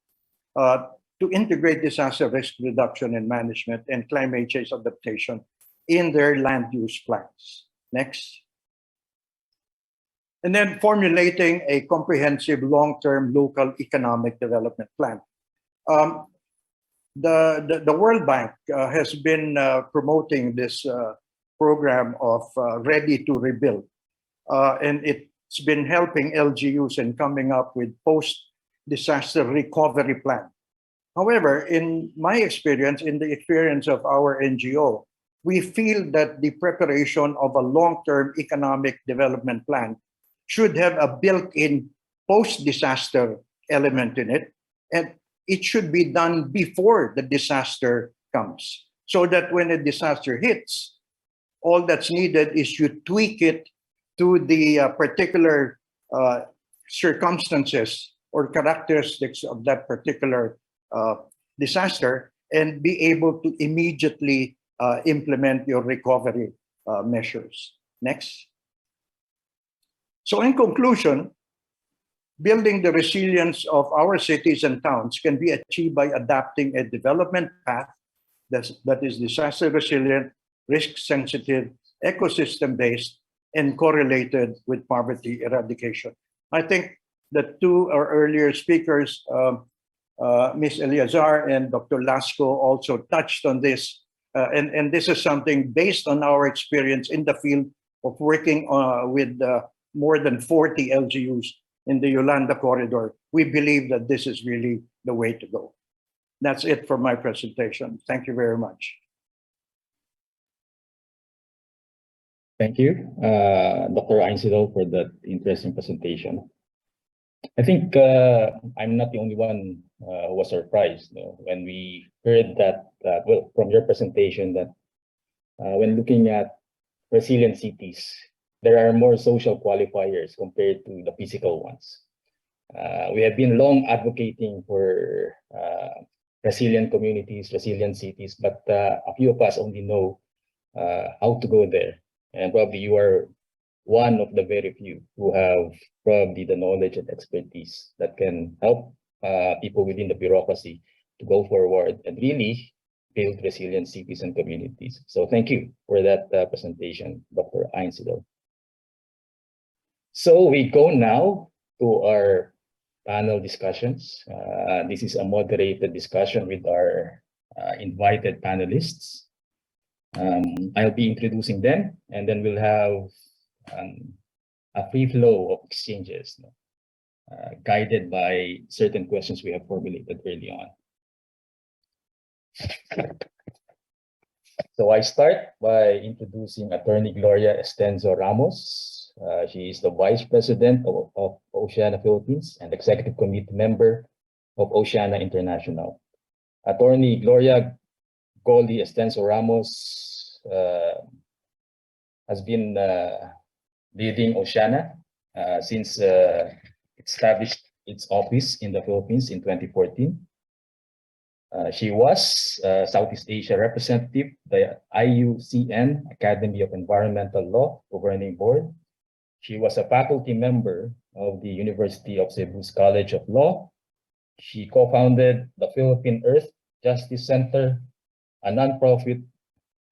to integrate disaster risk reduction and management and climate change adaptation in their land use plans. Next. And then formulating a comprehensive long-term local economic development plan. The World Bank has been promoting this program of Ready to Rebuild. And it's been helping LGUs in coming up with post-disaster recovery plan. However, in my experience, in the experience of our NGO, we feel that the preparation of a long-term economic development plan should have a built-in post-disaster element in it, and it should be done before the disaster comes, so that when a disaster hits, all that's needed is you tweak it to the particular circumstances or characteristics of that particular disaster, and be able to immediately implement your recovery measures. Next. So in conclusion, building the resilience of our cities and towns can be achieved by adapting a development path that is disaster resilient, risk sensitive, ecosystem based, and correlated with poverty eradication. I think the two earlier speakers, Ms. Eleazar and Dr. Lasco, also touched on this. And this is something based on our experience in the field of working with more than 40 LGUs in the Yolanda corridor. We believe that this is really the way to go. That's it for my presentation. Thank you very much. Thank you, Dr. Einsiedel, for that interesting presentation. I think I'm not the only one who was surprised when we heard that, well, from your presentation, that when looking at resilient cities, there are more social qualifiers compared to the physical ones. We have been long advocating for resilient communities, resilient cities, but a few of us only know how to go there. And probably you are one of the very few who have probably the knowledge and expertise that can help people within the bureaucracy to go forward and really build resilient cities and communities. So thank you for that presentation, Dr. Einsiedel. So we go now to our panel discussions. This is a moderated discussion with our invited panelists. I'll be introducing them, and then we'll have a free flow of exchanges, guided by certain questions we have formulated early on. So I start by introducing Attorney Gloria Estenzo Ramos. She is the Vice President of Oceana Philippines and Executive Committee member of Oceana International. Attorney Gloria Goldi Estenzo Ramos has been leading Oceana since it established its office in the Philippines in 2014. She was Southeast Asia representative, the IUCN Academy of Environmental Law Governing Board. She was a faculty member of the University of Cebu's College of Law. She co-founded the Philippine Earth Justice Center, a nonprofit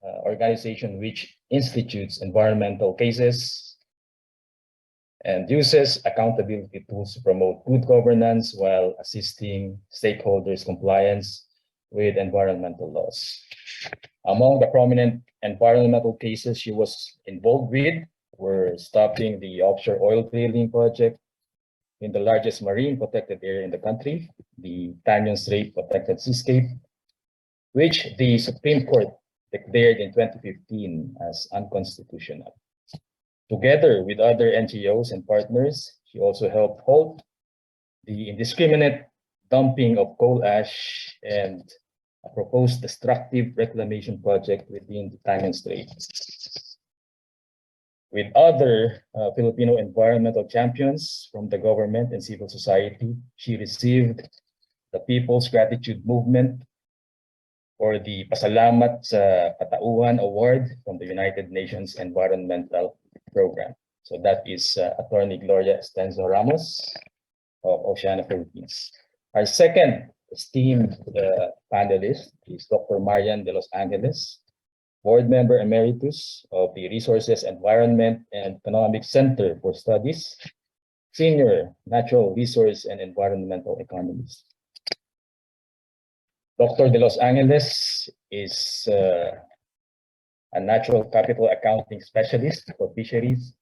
organization which institutes environmental cases and uses accountability tools to promote good governance while assisting stakeholders' compliance with environmental laws. Among the prominent environmental cases she was involved with were stopping the offshore oil drilling project in the largest marine protected area in the country, the Tanyon Strait Protected Seascape, which the Supreme Court declared in 2015 as unconstitutional. Together with other NGOs and partners, she also helped halt the indiscriminate dumping of coal ash and a proposed destructive reclamation project within the Tanyon Strait. With other Filipino environmental champions from the government and civil society, she received the People's Gratitude Movement or the Pasalamat sa Katauhan Award from the United Nations Environmental Program. So that is Attorney Gloria Estenzo Ramos of Oceana Philippines. Our second esteemed panelist is Dr. Marian de los Angeles, Board Member Emeritus of the Resources, Environment, and Economic Center for Studies, Senior Natural Resource and Environmental Economist. Dr. de los Angeles is a natural capital accounting specialist for fisheries,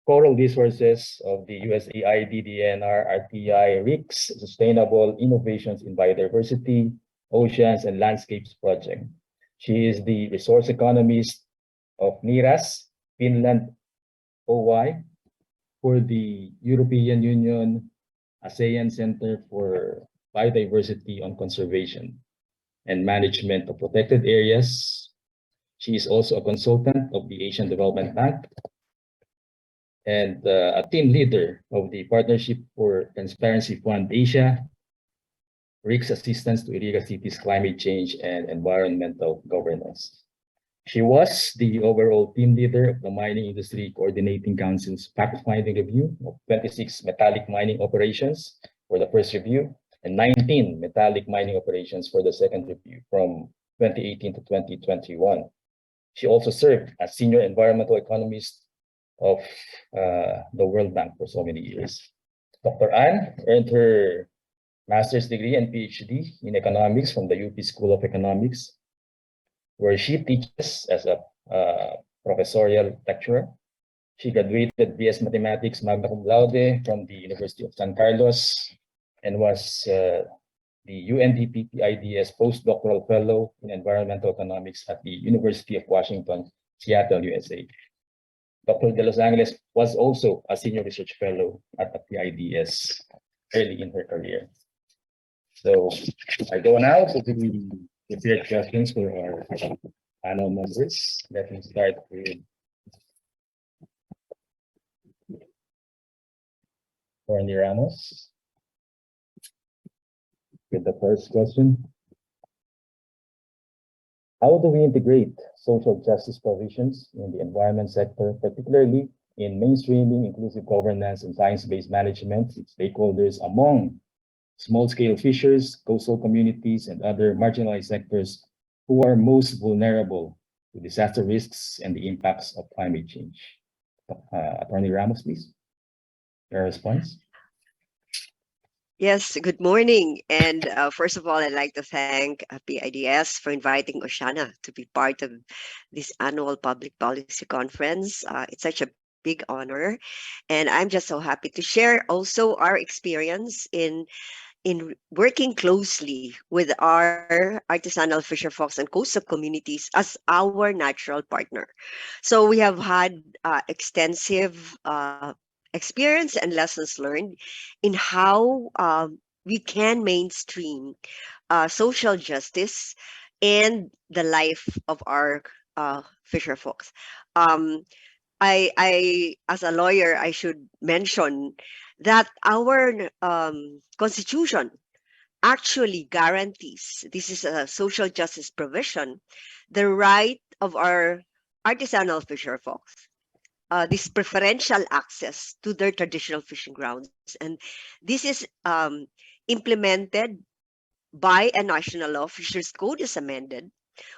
coral resources of the USAID, DNR, RTI, RICS, Sustainable Innovations in Biodiversity, Oceans and Landscapes Project. She is the resource economist of NIRAS, Finland, OY, for the European Union ASEAN Center for Biodiversity on Conservation and Management of Protected Areas. She is also a consultant of the Asian Development Bank and a team leader of the Partnership for Transparency Fund Asia, RICS Assistance to Iriga Cities Climate Change and Environmental Governance. She was the overall team leader of the Mining Industry Coordinating Council's fact-finding review of 26 metallic mining operations for the first review and 19 metallic mining operations for the second review from 2018 to 2021. She also served as senior environmental economist of the World Bank for so many years. Dr. Ann earned her master's degree and PhD in economics from the UP School of Economics, where she teaches as a professorial lecturer. She graduated BS Mathematics magna cum laude from the University of San Carlos and was the UNDP PIDS postdoctoral fellow in environmental economics at the University of Washington, Seattle, USA. Dr. de los Angeles was also a senior research fellow at the PIDS early in her career. So I go now to the prepared questions for our panel members. Let me start with Attorney Ramos with the first question. How do we integrate social justice provisions in the environment sector, particularly in mainstreaming inclusive governance and science-based management with stakeholders among small-scale fishers, coastal communities, and other marginalized sectors who are most vulnerable to disaster risks and the impacts of climate change? Attorney Ramos, please. Your response. Yes, good morning. And first of all, I'd like to thank PIDS for inviting Oshana to be part of this annual public policy conference. It's such a big honor. And I'm just so happy to share also our experience in working closely with our artisanal fisher folks and coastal communities as our natural partner. So we have had extensive experience and lessons learned in how we can mainstream social justice and the life of our fisher folks. As a lawyer, I should mention that our constitution actually guarantees, this is a social justice provision, the right of our artisanal fisher folks, this preferential access to their traditional fishing grounds. And this is implemented by a national law, Fisheries Code is amended,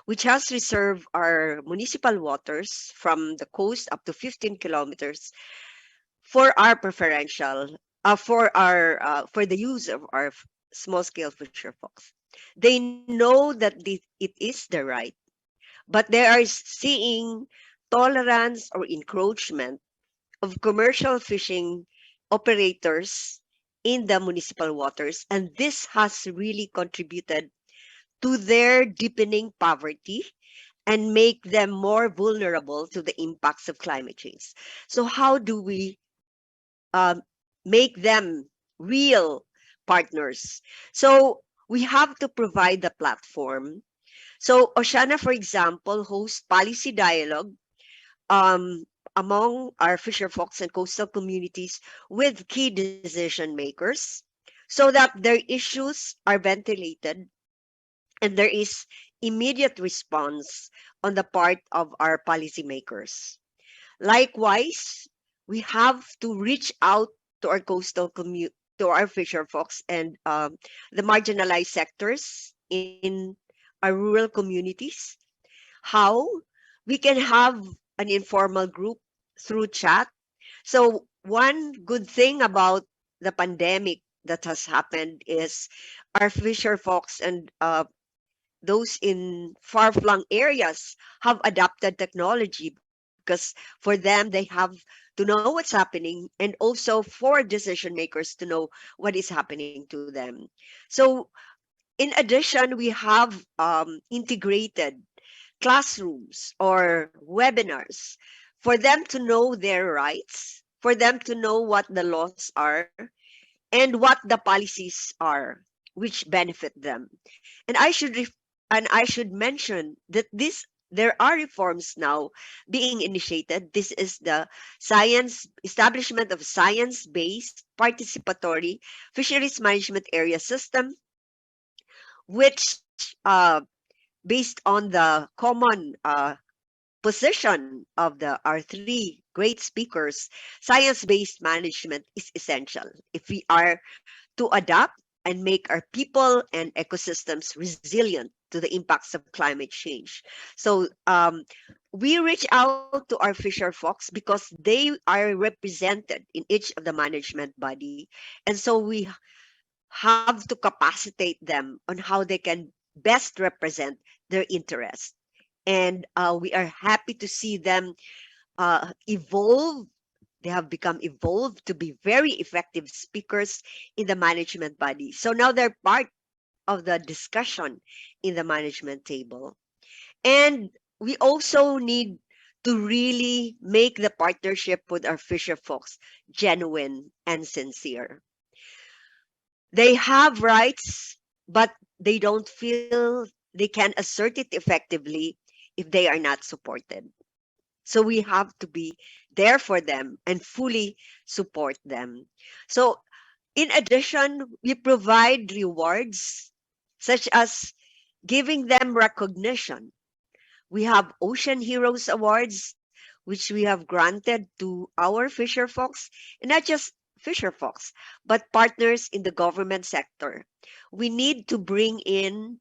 which has reserved our municipal waters from the coast up to 15 kilometers for our preferential, for the use of our small-scale fisher folks. They know that it is their right, but they are seeing tolerance or encroachment of commercial fishing operators in the municipal waters, and this has really contributed to their deepening poverty and make them more vulnerable to the impacts of climate change. So how do we make them real partners? So we have to provide the platform. So Oshana, for example, hosts policy dialogue among our fisher folks and coastal communities with key decision makers so that their issues are ventilated and there is immediate response on the part of our policymakers. Likewise, we have to reach out to our coastal community, to our fisher folks and the marginalized sectors in our rural communities. How we can have an informal group through chat. So one good thing about the pandemic that has happened is our fisher folks and those in far-flung areas have adopted technology because for them, they have to know what's happening and also for decision makers to know what is happening to them. So in addition, we have integrated classrooms or webinars for them to know their rights, for them to know what the laws are and what the policies are which benefit them. And I should mention that there are reforms now being initiated. This is the establishment of science-based participatory fisheries management area system, which based on the common position of our three great speakers, science-based management is essential if we are to adapt and make our people and ecosystems resilient to the impacts of climate change. So we reach out to our fisher folks because they are represented in each of the management body. And so we have to capacitate them on how they can best represent their interests. And we are happy to see them evolve. They have become evolved to be very effective speakers in the management body. So now they're part of the discussion in the management table. And we also need to really make the partnership with our fisher folks genuine and sincere. They have rights, but they don't feel they can assert it effectively if they are not supported. So we have to be there for them and fully support them. So in addition, we provide rewards such as giving them recognition. We have Ocean Heroes Awards, which we have granted to our fisher folks, and not just fisher folks, but partners in the government sector. We need to bring in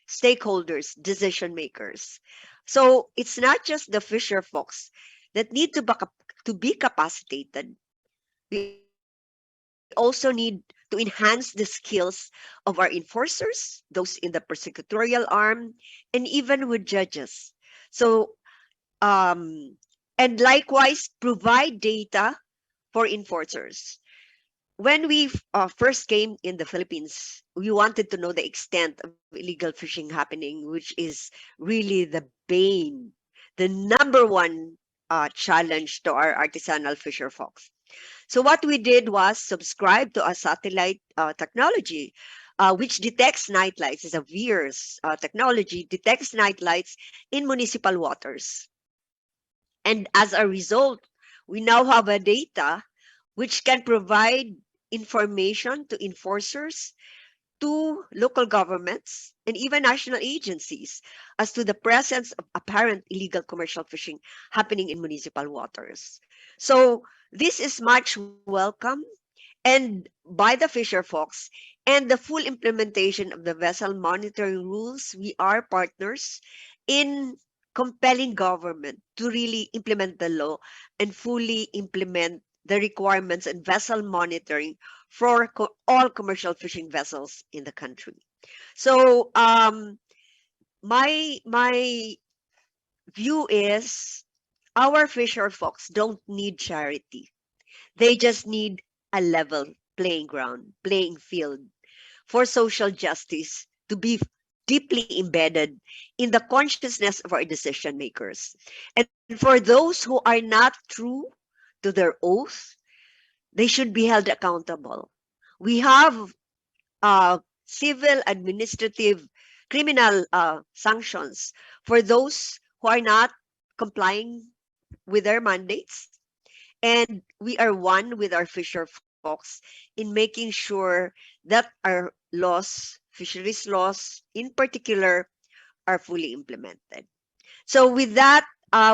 stakeholders, decision makers. So it's not just the fisher folks that need to be capacitated. We also need to enhance the skills of our enforcers, those in the prosecutorial arm, and even with judges. So, and likewise, provide data for enforcers. When we first came in the Philippines, we wanted to know the extent of illegal fishing happening, which is really the bane, the number one challenge to our artisanal fisher folks. So what we did was subscribe to a satellite technology, which detects nightlights. It's a VIIRS technology, detects nightlights in municipal waters. And as a result, we now have a data which can provide information to enforcers, to local governments, and even national agencies as to the presence of apparent illegal commercial fishing happening in municipal waters. So this is much welcome and by the fisher folks, and the full implementation of the vessel monitoring rules. We are partners in compelling government to really implement the law and fully implement the requirements and vessel monitoring for all commercial fishing vessels in the country. So my view is our fisher folks don't need charity. They just need a level playing field for social justice to be deeply embedded in the consciousness of our decision makers. And for those who are not true to their oath, they should be held accountable. We have civil, administrative, criminal sanctions for those who are not complying with their mandates. And we are one with our fisher folks in making sure that our laws, fisheries laws in particular, are fully implemented. So with that,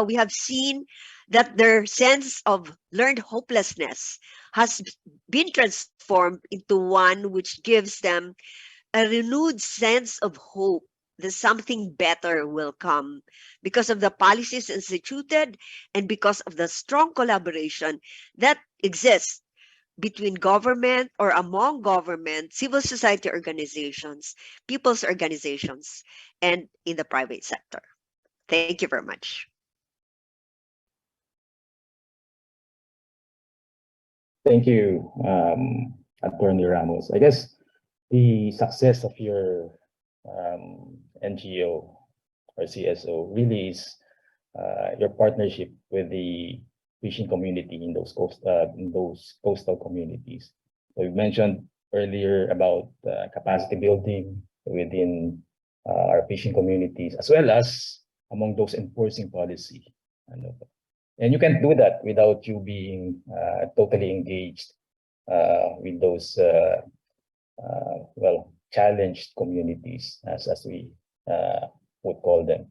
we have seen that their sense of learned hopelessness has been transformed into one which gives them a renewed sense of hope that something better will come because of the policies instituted and because of the strong collaboration that exists between government or among government, civil society organizations, people's organizations, and in the private sector. Thank you very much. Thank you, Attorney Ramos. I guess the success of your NGO or CSO really is your partnership with the fishing community in those coastal communities. So you mentioned earlier about capacity building within our fishing communities, as well as among those enforcing policy. And you can't do that without you being totally engaged with those well, challenged communities, as we would call them.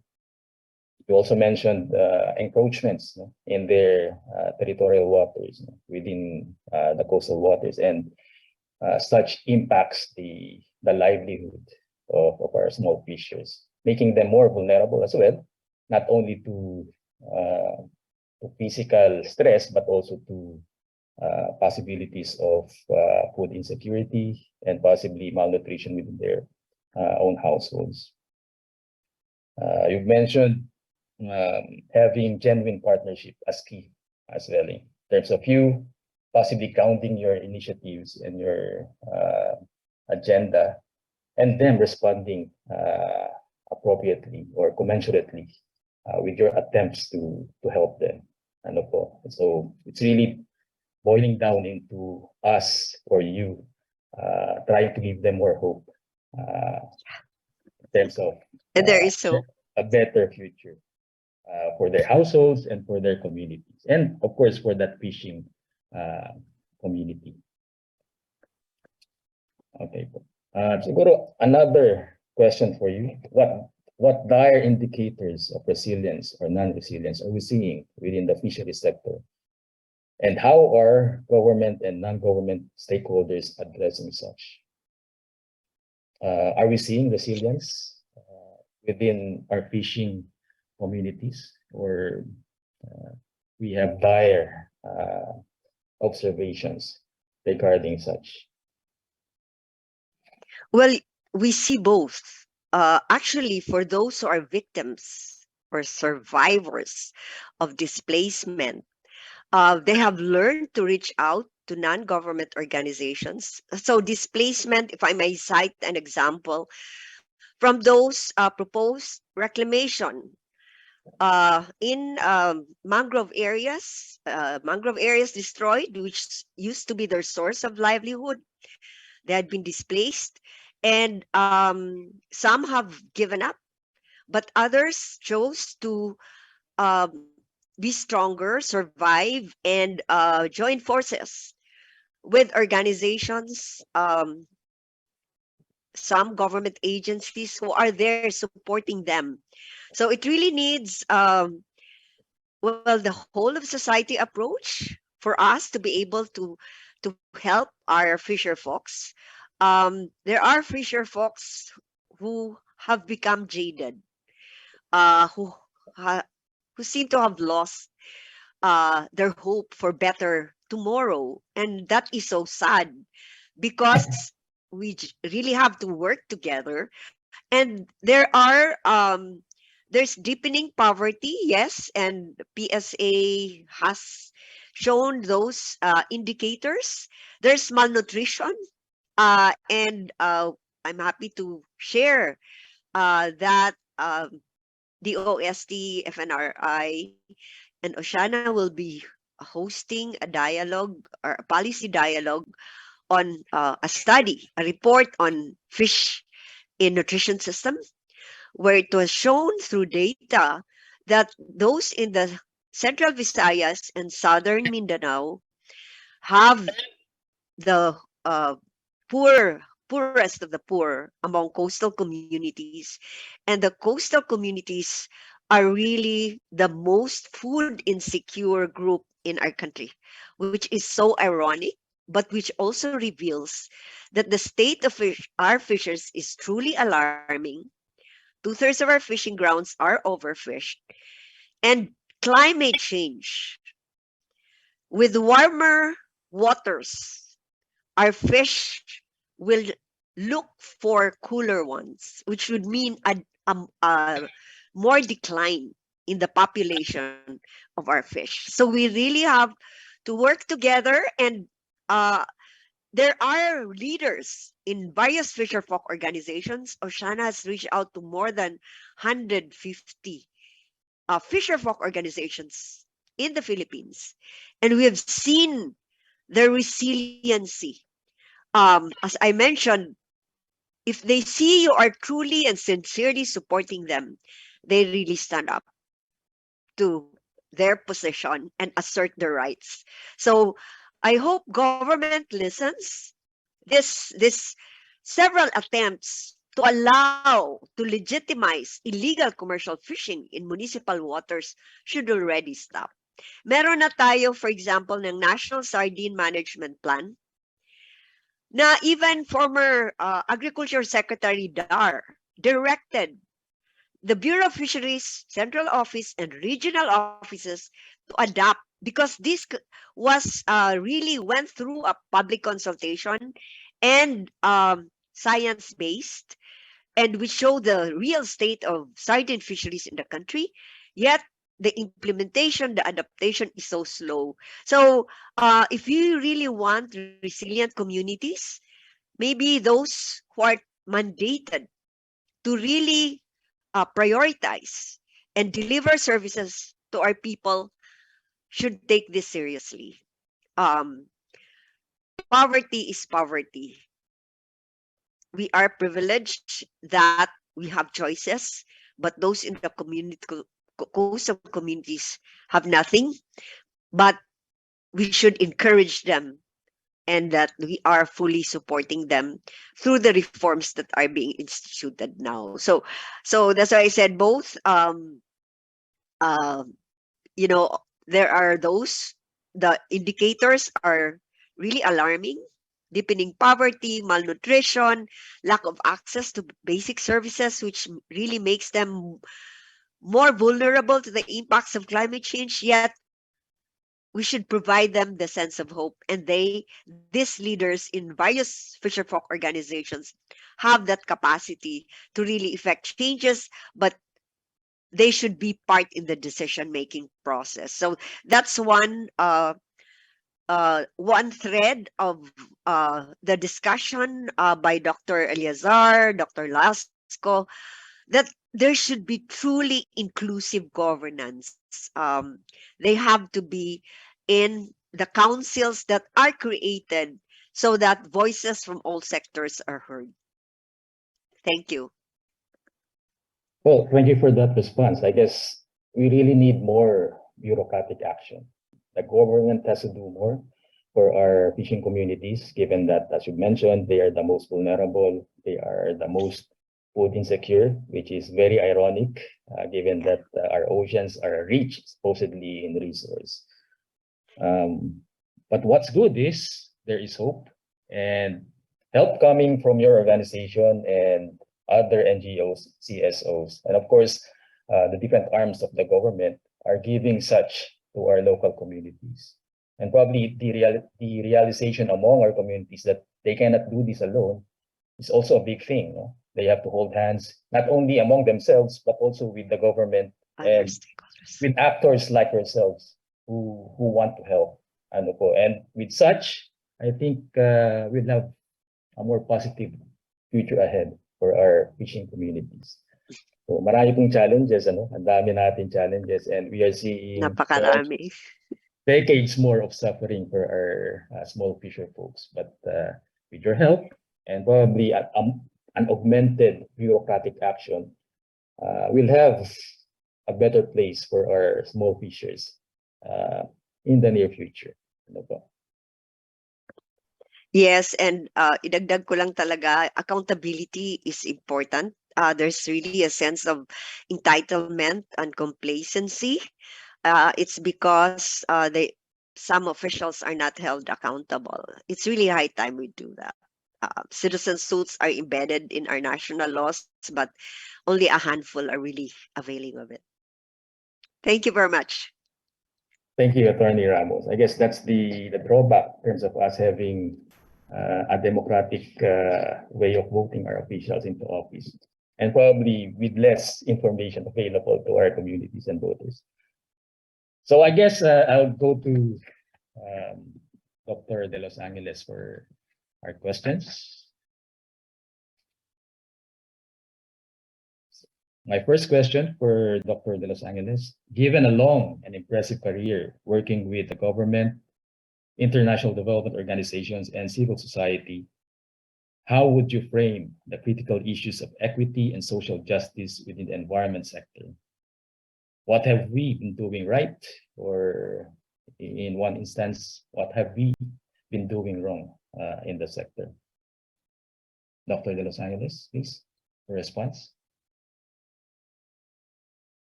You also mentioned encroachments in their territorial waters within the coastal waters, and such impacts the livelihood of our small fishers, making them more vulnerable as well, not only to physical stress, but also to possibilities of food insecurity and possibly malnutrition within their own households. You've mentioned having genuine partnership as key as well in terms of you possibly counting your initiatives and your agenda and them responding appropriately or commensurately with your attempts to help them. And so it's really boiling down into us or you trying to give them more hope in terms of and there is so a better future. for their households and for their communities, and of course for that fishing community. Okay po. Siguro another question for you. What dire indicators of resilience or non-resilience are we seeing within the fisheries sector? And how are government and non-government stakeholders addressing such? Are we seeing resilience within our fishing communities, or we have dire observations regarding such? Well, we see both. Actually, for those who are victims or survivors of displacement, they have learned to reach out to non-government organizations. So displacement, if I may cite an example, from those proposed reclamation in mangrove areas destroyed, which used to be their source of livelihood. They had been displaced, and some have given up, but others chose to be stronger, survive, and join forces with organizations, some government agencies who are there supporting them. So it really needs, well, the whole of society approach for us to be able to help our fisher folks. There are fisher folks who have become jaded, who seem to have lost their hope for better tomorrow, and that is so sad because we really have to work together. And there's deepening poverty, yes, and PSA has shown those indicators. There's malnutrition, and I'm happy to share that the OST, FNRI, and Oceana will be hosting a dialogue or a policy dialogue on a study, a report on fish in nutrition systems, where it was shown through data that those in the Central Visayas and Southern Mindanao have the poorest of the poor among coastal communities, and the coastal communities are really the most food insecure group in our country, which is so ironic, but which also reveals that the state of our fishers is truly alarming. 2/3 of our fishing grounds are overfished, and climate change, with warmer waters, our fish will look for cooler ones, which would mean a more decline in the population of our fish. So we really have to work together, and there are leaders in various fisherfolk organizations. Oceana has reached out to more than 150 fisherfolk organizations in the Philippines, and we have seen their resiliency. As I mentioned, if they see you are truly and sincerely supporting them, they really stand up to their position and assert their rights. So I hope government listens. This several attempts to allow, to legitimize illegal commercial fishing in municipal waters should already stop. Meron na tayo, for example, ng National Sardine Management Plan, na even former Agriculture Secretary Dar directed the Bureau of Fisheries, Central Office, and regional offices to adapt, because this was really went through a public consultation and science-based, and we show the real state of sardine fisheries in the country, yet the implementation, the adaptation is so slow. So if you really want resilient communities, maybe those who are mandated to really prioritize and deliver services to our people should take this seriously. Poverty is poverty. We are privileged that we have choices, but those in the coastal communities have nothing, but we should encourage them and that we are fully supporting them through the reforms that are being instituted now. So that's why I said both. Uh, you know, there are the indicators are really alarming: deepening poverty, malnutrition, lack of access to basic services, which really makes them more vulnerable to the impacts of climate change. Yet we should provide them the sense of hope, and these leaders in various fisherfolk organizations have that capacity to really effect changes, but they should be part in the decision making process. So that's one thread of the discussion by Dr. Eleazar, Dr. Lasco, that there should be truly inclusive governance. They have to be in the councils that are created so that voices from all sectors are heard. Thank you. Well, thank you for that response. I guess we really need more bureaucratic action. The government has to do more for our fishing communities, given that, as you mentioned, they are the most vulnerable, they are the most food insecure, which is very ironic, given that our oceans are rich, supposedly, in resource. But what's good is there is hope and help coming from your organization and other NGOs, CSOs, and of course, the different arms of the government are giving such to our local communities. And probably the realization among our communities that they cannot do this alone is also a big thing. No? They have to hold hands, not only among themselves, but also with the government and with actors like yourselves who want to help. And with such, I think we'll have a more positive future ahead for our fishing communities. So marami pong challenges, ang dami natin challenges, and we are seeing napakarami decades more of suffering for our small fisher folks. But with your help and probably an augmented bureaucratic action, we'll have a better place for our small fishers in the near future. Yes, and idagdag ko lang talaga, accountability is important. There's really a sense of entitlement and complacency. It's because some officials are not held accountable. It's really high time we do that. Citizen suits are embedded in our national laws, but only a handful are really availing of it. Thank you very much. Thank you, Attorney Ramos. I guess that's the drawback in terms of us having a democratic way of voting our officials into office, and probably with less information available to our communities and voters. So I guess I'll go to Dr. De Los Angeles for our questions. My first question for Dr. De Los Angeles: given a long and impressive career working with the government, international development organizations, and civil society, how would you frame the critical issues of equity and social justice within the environment sector? What have we been doing right? Or in one instance, what have we been doing wrong in the sector? Dr. De Los Angeles, please, for response.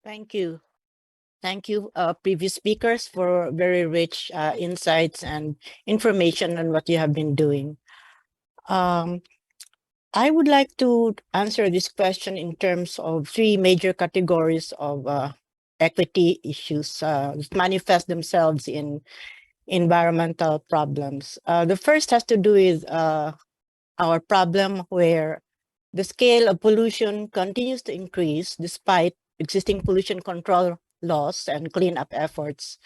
Thank you. Thank you, previous speakers, for very rich insights and information on what you have been doing. I would like to answer this question in terms of three major categories of equity issues that manifest themselves in environmental problems. The first has to do with our problem where the scale of pollution continues to increase despite existing pollution control laws and cleanup efforts,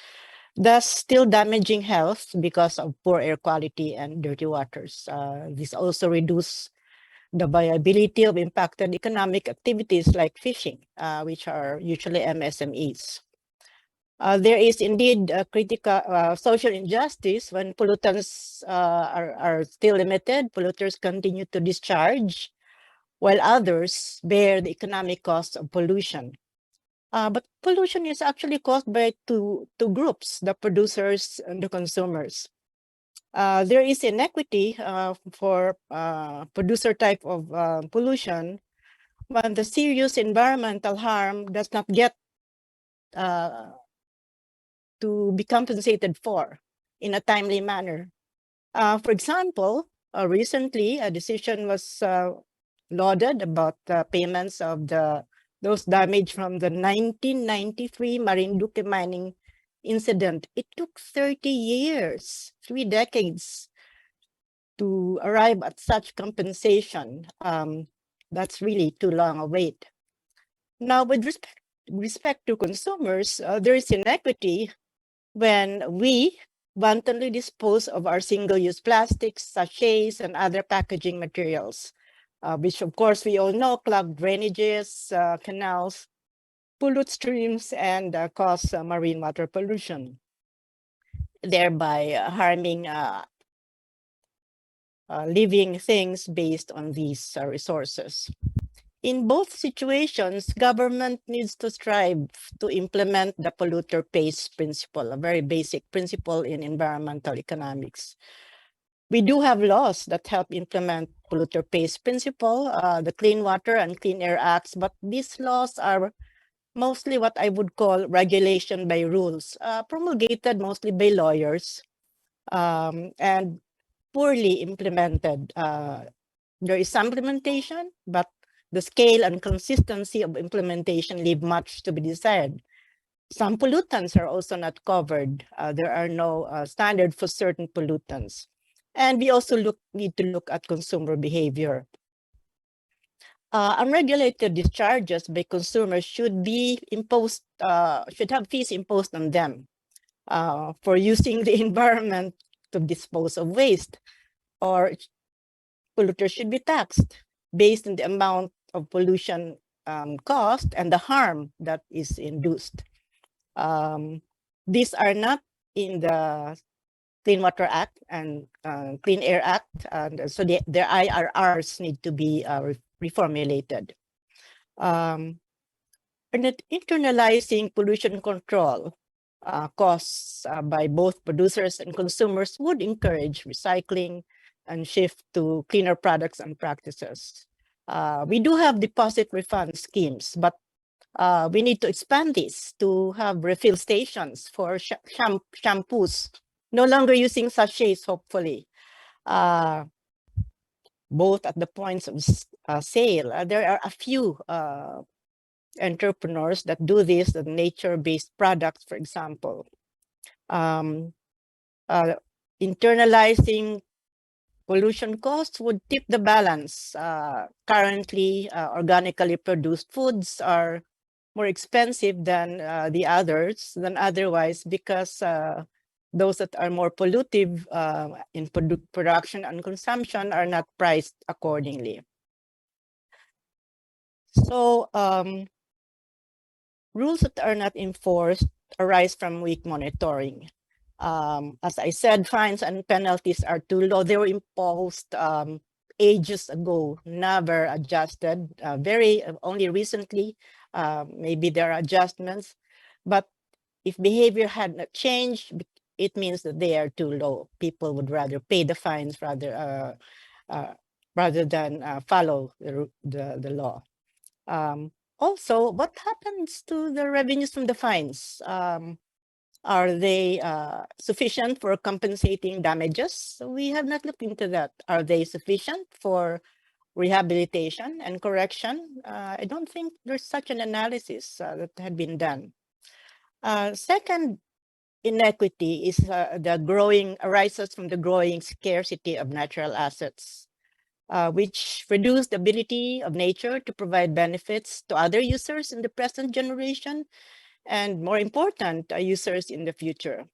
thus still damaging health because of poor air quality and dirty waters. This also reduces the viability of impacted economic activities like fishing, which are usually MSMEs. There is indeed a critical social injustice when pollutants are still limited. Polluters continue to discharge while others bear the economic cost of pollution. But pollution is actually caused by two groups, the producers and the consumers. There is inequity for producer type of pollution when the serious environmental harm does not get to be compensated for in a timely manner. For example, recently a decision was lauded about payments of those damage from the 1993 Marinduque mining incident. It took 30 years, 3 decades, to arrive at such compensation. That's really too long a wait. Now, with respect to consumers, there is inequity when we wantonly dispose of our single-use plastics, sachets, and other packaging materials, which of course we all know clog drainages, canals, pollute streams, and cause marine water pollution, thereby harming living things based on these resources. In both situations, government needs to strive to implement the polluter pays principle, a very basic principle in environmental economics. We do have laws that help implement polluter pays principle, the Clean Water and Clean Air Acts, but these laws are mostly what I would call regulation by rules, promulgated mostly by lawyers and poorly implemented. There is some implementation, but the scale and consistency of implementation leave much to be desired. Some pollutants are also not covered. There are no standard for certain pollutants. And we also need to look at consumer behavior. Unregulated discharges by consumers should be imposed, should have fees imposed on them for using the environment to dispose of waste, or polluters should be taxed based on the amount of pollution caused and the harm that is induced. These are not in the Clean Water Act and Clean Air Act, and so their IRRs need to be reformulated. And that internalizing pollution control costs by both producers and consumers would encourage recycling and shift to cleaner products and practices. We do have deposit refund schemes, but we need to expand this to have refill stations for shampoos, no longer using sachets, hopefully, both at the points of sale. There are a few entrepreneurs that do this, the nature-based products, for example. Internalizing pollution costs would tip the balance. Currently, organically produced foods are more expensive than the others than otherwise, because those that are more pollutive in production and consumption are not priced accordingly. So rules that are not enforced arise from weak monitoring. As I said, fines and penalties are too low. They were imposed ages ago, never adjusted. Only recently, maybe there are adjustments. But if behavior had not changed, it means that they are too low. People would rather pay the fines rather than follow the law. Also, what happens to the revenues from the fines? Are they sufficient for compensating damages? We have not looked into that. Are they sufficient for rehabilitation and correction? I don't think there's such an analysis that had been done. Second inequity is arises from the growing scarcity of natural assets, which reduce the ability of nature to provide benefits to other users in the present generation, and more important, users in the future.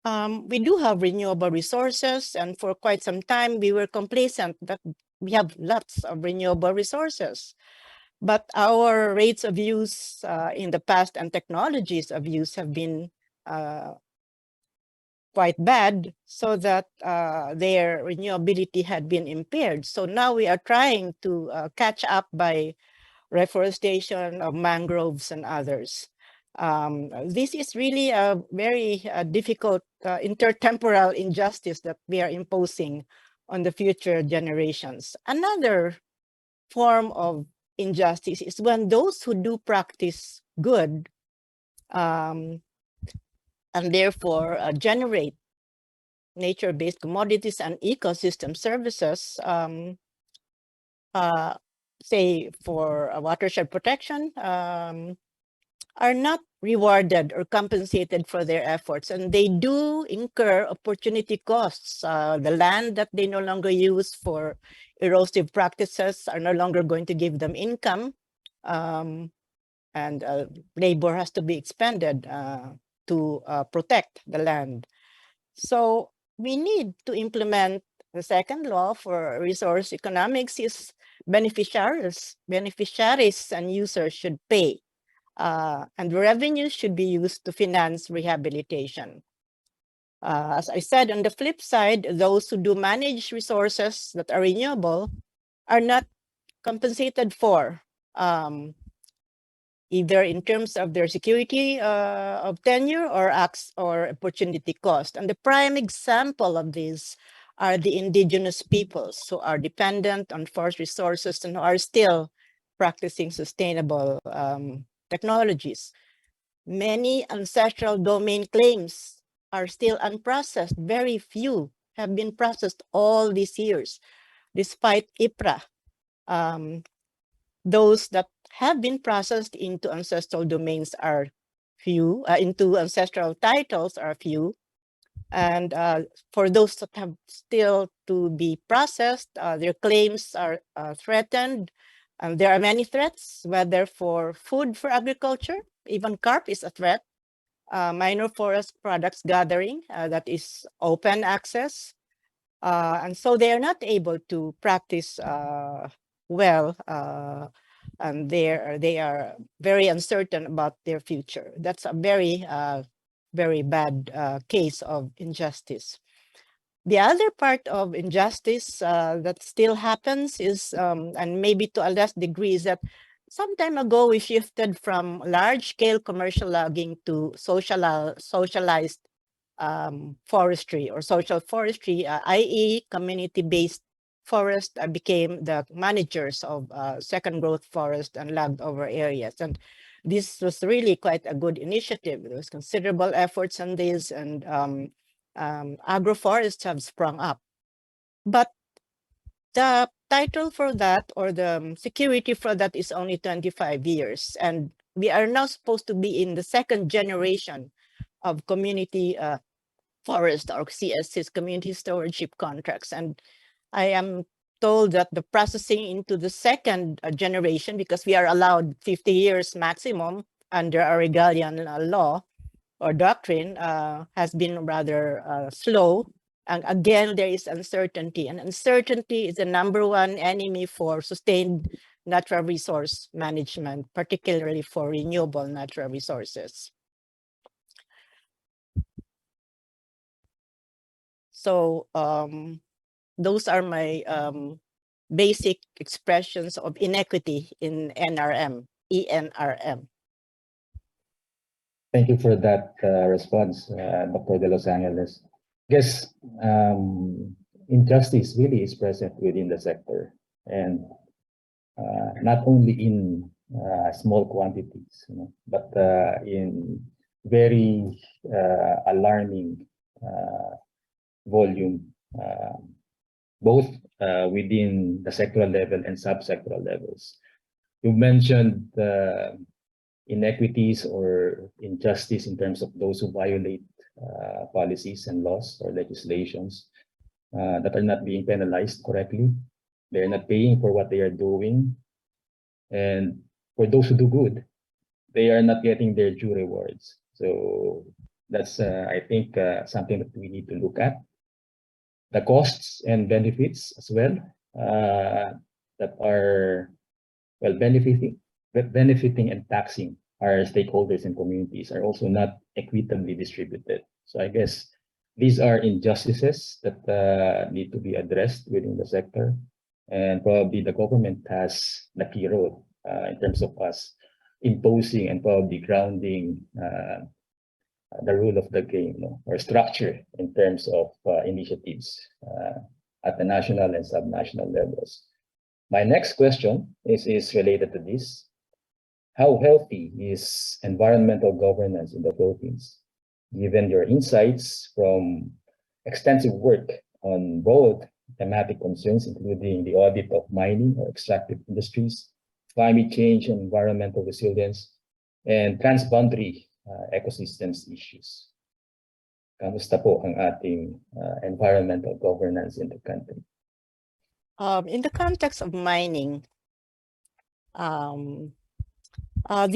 We do have renewable resources, and for quite some time we were complacent that we have lots of renewable resources. But our rates of use in the past and technologies of use have been quite bad, so that their renewability had been impaired. So now we are trying to catch up by reforestation of mangroves and others. This is really a very difficult intertemporal injustice that we are imposing on the future generations. Another form of injustice is when those who do practice good and therefore generate nature-based commodities and ecosystem services, say for watershed protection, are not rewarded or compensated for their efforts, and they do incur opportunity costs. The land that they no longer use for erosive practices are no longer going to give them income, and labor has to be expended to protect the land. So we need to implement the second law for resource economics is beneficiaries and users should pay. And the revenue should be used to finance rehabilitation. As I said, on the flip side, those who do manage resources that are renewable are not compensated for, either in terms of their security of tenure or opportunity cost. And the prime example of this are the indigenous peoples who are dependent on forest resources and who are still practicing sustainable technologies. Many ancestral domain claims are still unprocessed. Very few have been processed all these years, despite IPRA. Those that have been processed into ancestral domains are few, into ancestral titles are few. And for those that have still to be processed, their claims are threatened. And there are many threats, whether for food for agriculture, even carp is a threat, minor forest products gathering, that is open access. And so they are not able to practice well, and they are very uncertain about their future. That's a very, very bad case of injustice. The other part of injustice that still happens is, and maybe to a less degree, is that some time ago we shifted from large-scale commercial logging to socialized forestry or social forestry, i.e. community-based forest became the managers of second growth forest and logged over areas. And this was really quite a good initiative. There was considerable efforts on this, and agroforests have sprung up. But the title for that, or the security for that, is only 25 years. And we are now supposed to be in the second generation of community forest, or CSCs, community stewardship contracts. And I am told that the processing into the second generation, because we are allowed 50 years maximum under our Regalian law or doctrine, has been rather slow. And again, there is uncertainty, and uncertainty is the #1 enemy for sustained natural resource management, particularly for renewable natural resources. So those are my basic expressions of inequity in NRM, ENRM. Thank you for that response, Dr. De Los Angeles. I guess injustice really is present within the sector, and not only in small quantities, but in very alarming volume, both within the sectoral level and sub-sectoral levels. You mentioned inequities or injustice in terms of those who violate policies and laws or legislations that are not being penalized correctly. They're not paying for what they are doing. And for those who do good, they are not getting their due rewards. So that's, I think, something that we need to look at. The costs and benefits as well that are, well, benefiting and taxing our stakeholders and communities are also not equitably distributed. So I guess These are injustices that need to be addressed within the sector, and probably the government has the key role in terms of us imposing and probably grounding the rule of the game, or structure in terms of initiatives at the national and subnational levels. My next question is related to this. How healthy is environmental governance in the Philippines? Given your insights from extensive work on both thematic concerns, including the audit of mining or extractive industries, climate change and environmental resilience, and transboundary ecosystems issues. Kamusta po ang ating environmental governance in the country? In the context of mining, the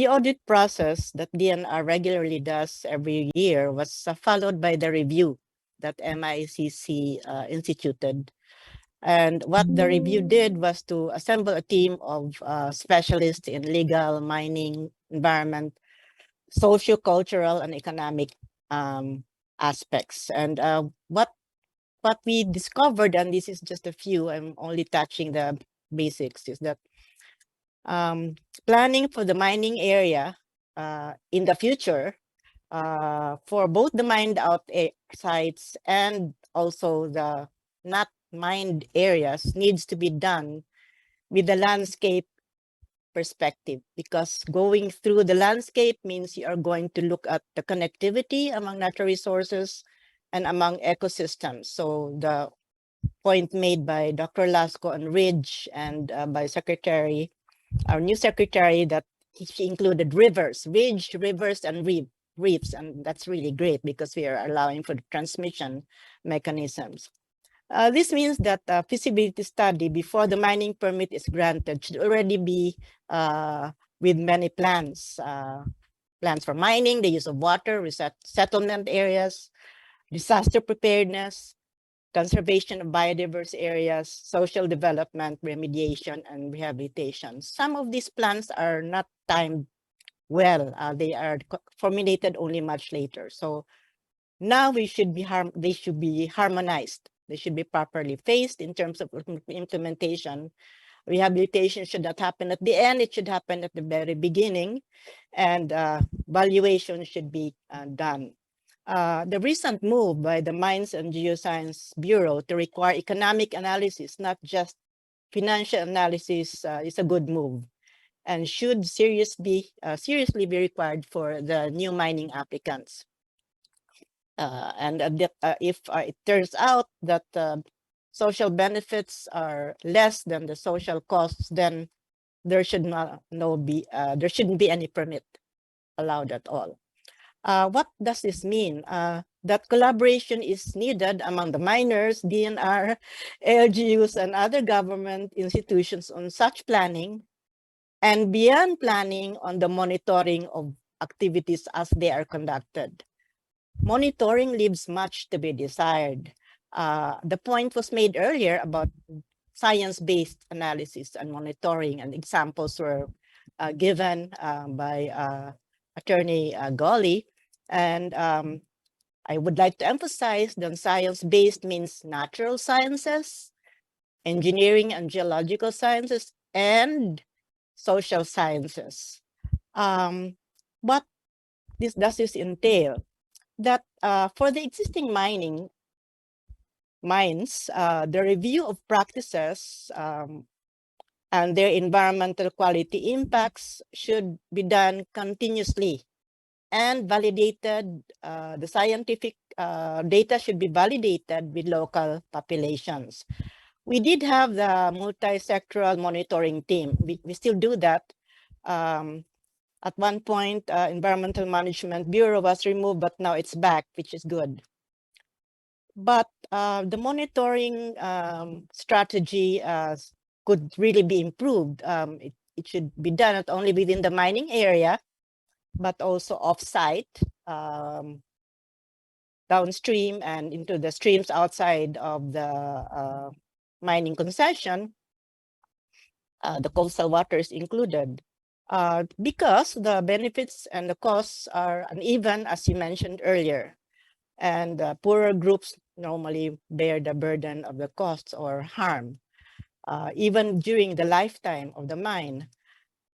audit process that DNR regularly does every year was followed by the review that MICC instituted. And what the review did was to assemble a team of specialists in legal, mining, environment, socio-cultural, and economic aspects. And what we discovered, and this is just a few, I'm only touching the basics, is that planning for the mining area in the future for both the mined out sites and also the not mined areas needs to be done with the landscape perspective, because going through the landscape means you are going to look at the connectivity among natural resources and among ecosystems. So the point made by Dr. Lasco on Ridge and by Secretary, our new Secretary, that she included rivers, ridge, rivers, and reefs. And that's really great because we are allowing for the transmission mechanisms. This means that a feasibility study before the mining permit is granted should already be with many plans. Plans for mining, the use of water, settlement areas, disaster preparedness, conservation of biodiverse areas, social development, remediation, and rehabilitation. Some of these plans are not timed well. They are formulated only much later. So now they should be harmonized. They should be properly phased in terms of implementation. Rehabilitation should not happen at the end. It should happen at the very beginning. And valuation should be done. The recent move by the Mines and Geoscience Bureau to require economic analysis, not just financial analysis, is a good move and should seriously be required for the new mining applicants. And if it turns out that social benefits are less than the social costs, then there should there shouldn't be any permit allowed at all. What does this mean? That collaboration is needed among the miners, DNR, LGUs, and other government institutions on such planning, and beyond planning on the monitoring of activities as they are conducted. Monitoring leaves much to be desired. The point was made earlier about science-based analysis and monitoring, and examples were given by Attorney Golly. And I would like to emphasize that science-based means natural sciences, engineering and geological sciences, and social sciences. What does this entail? That for the existing mines, the review of practices and their environmental quality impacts should be done continuously and validated. The scientific data should be validated with local populations. We did have the multi-sectoral monitoring team. We still do that. At one point, Environmental Management Bureau was removed, but now it's back, which is good. But the monitoring strategy could really be improved. It should be done not only within the mining area, but also off-site, downstream, and into the streams outside of the mining concession, the coastal waters included. Because the benefits and the costs are uneven, as you mentioned earlier. and poorer groups normally bear the burden of the costs or harm, even during the lifetime of the mine.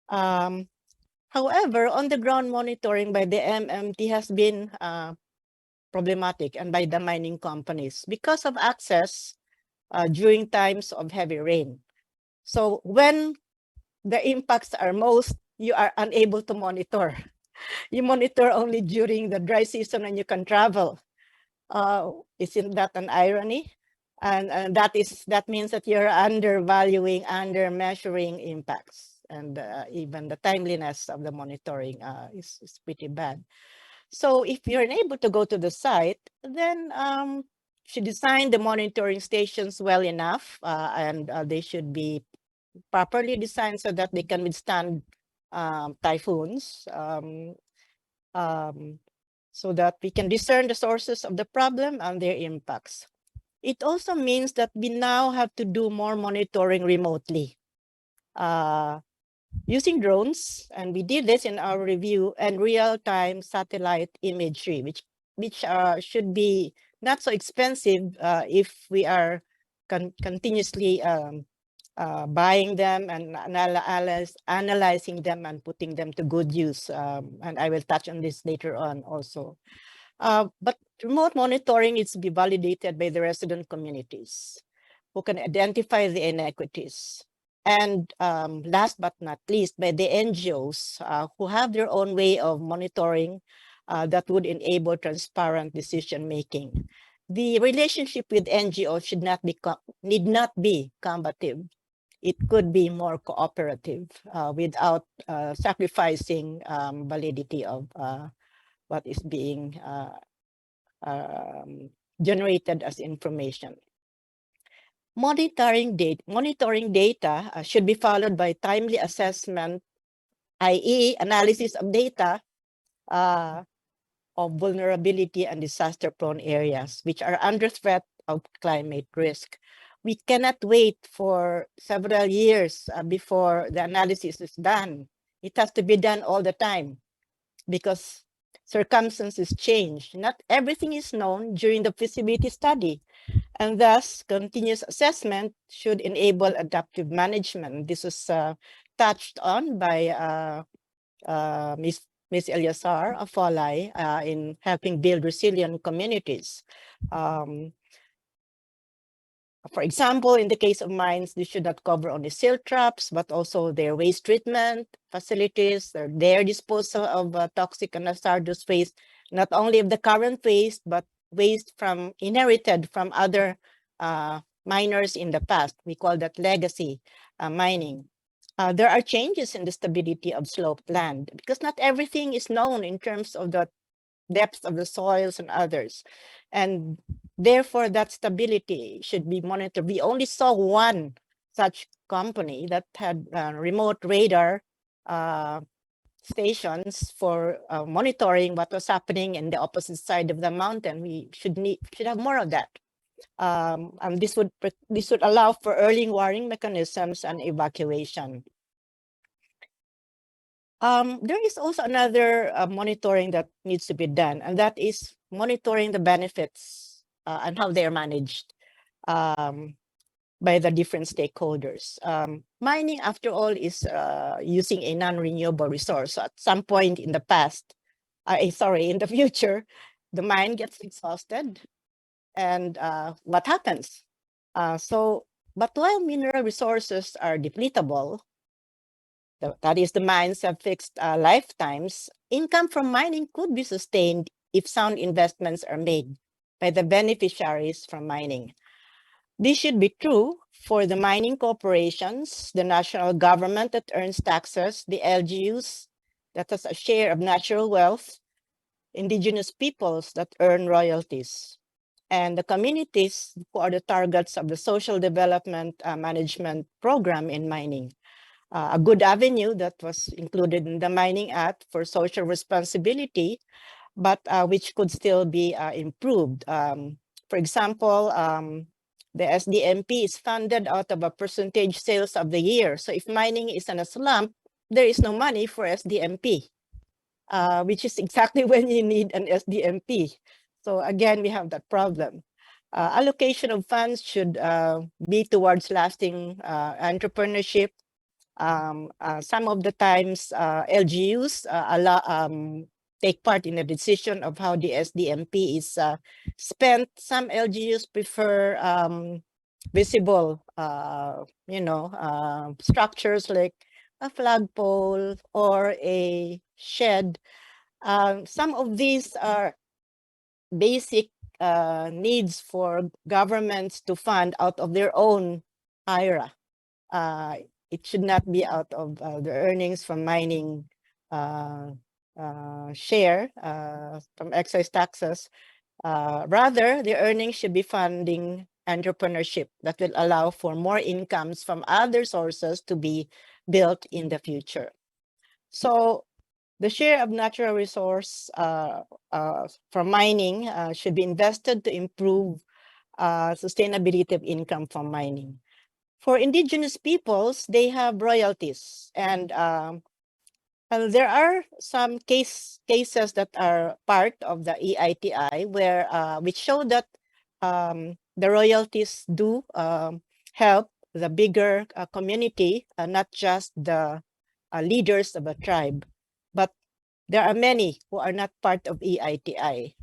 However, on-the-ground monitoring by the MMT has been problematic and by the mining companies because of access during times of heavy rain. So when the impacts are most, you are unable to monitor. You monitor only during the dry season when you can travel. Isn't that an irony? And that means that you're undervaluing, under measuring impacts, and even the timeliness of the monitoring is pretty bad. So if you're unable to go to the site, then you should design the monitoring stations well enough, and they should be properly designed so that they can withstand typhoons, so that we can discern the sources of the problem and their impacts. It also means that we now have to do more monitoring remotely using drones, and we did this in our review, and real-time satellite imagery, which should be not so expensive if we are continuously buying them and analyzing them and putting them to good use. And I will touch on this later on also. But remote monitoring is to be validated by the resident communities who can identify the inequities. And last but not least, by the NGOs who have their own way of monitoring that would enable transparent decision making. The relationship with NGOs need not be combative. It could be more cooperative without sacrificing validity of what is being generated as information. Monitoring data should be followed by timely assessment, i.e. analysis of data of vulnerability and disaster-prone areas, which are under threat of climate risk. We cannot wait for several years before the analysis is done. It has to be done all the time because circumstances change. Not everything is known during the feasibility study, and thus continuous assessment should enable adaptive management. This was touched on by Ms. Eleazar of Folai in helping build resilient communities. For example, in the case of mines, this should not cover only silt traps, but also their waste treatment facilities, their disposal of toxic and hazardous waste, not only of the current waste, but waste inherited from other miners in the past. We call that legacy mining. There are changes in the stability of sloped land because not everything is known in terms of the depth of the soils and others. And therefore, that stability should be monitored. We only saw one such company that had remote radar stations for monitoring what was happening in the opposite side of the mountain. We should have more of that. And this would allow for early warning mechanisms and evacuation. There is also another monitoring that needs to be done, and that is monitoring the benefits and how they are managed by the different stakeholders. Mining, after all, is using a non-renewable resource. So at some point in the past, in the future, the mine gets exhausted, and what happens? But while mineral resources are depletable, that is, the mines have fixed lifetimes, income from mining could be sustained if sound investments are made by the beneficiaries from mining. This should be true for the mining corporations, the national government that earns taxes, the LGUs that has a share of natural wealth, indigenous peoples that earn royalties, and the communities who are the targets of the social development management program in mining. A good avenue that was included in the Mining Act for social responsibility, but which could still be improved. For example, the SDMP is funded out of a percentage sales of the year. So if mining is in a slump, there is no money for SDMP, which is exactly when you need an SDMP. So again, we have that problem. Allocation of funds should be towards lasting entrepreneurship. Some of the times, LGUs take part in the decision of how the SDMP is spent. Some LGUs prefer visible, structures like a flagpole or a shed. Some of these are basic needs for governments to fund out of their own IRA. It should not be out of the earnings from mining share from excise taxes. Rather, the earnings should be funding entrepreneurship that will allow for more incomes from other sources to be built in the future. So the share of natural resource from mining should be invested to improve sustainability of income from mining. For indigenous peoples, they have royalties, and there are some cases that are part of the EITI where which show that the royalties do help the bigger community, not just the leaders of a tribe. But there are many who are not part of EITI,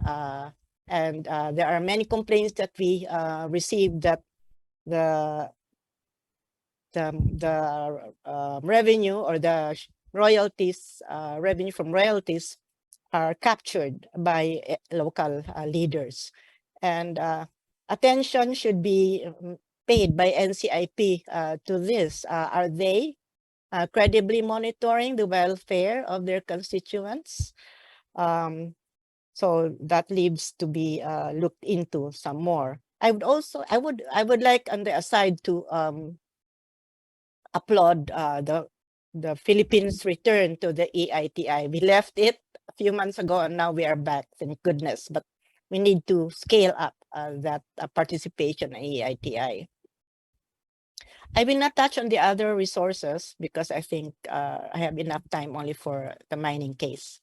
and there are many complaints that we received that the revenue or the royalties, revenue from royalties are captured by local leaders. And attention should be paid by NCIP to this. Are they credibly monitoring the welfare of their constituents? So that leaves to be looked into some more. I would like on the aside to applaud the Philippines' return to the EITI. We left it a few months ago and now we are back, thank goodness. But we need to scale up that participation in EITI. I will not touch on the other resources because I think I have enough time only for the mining case.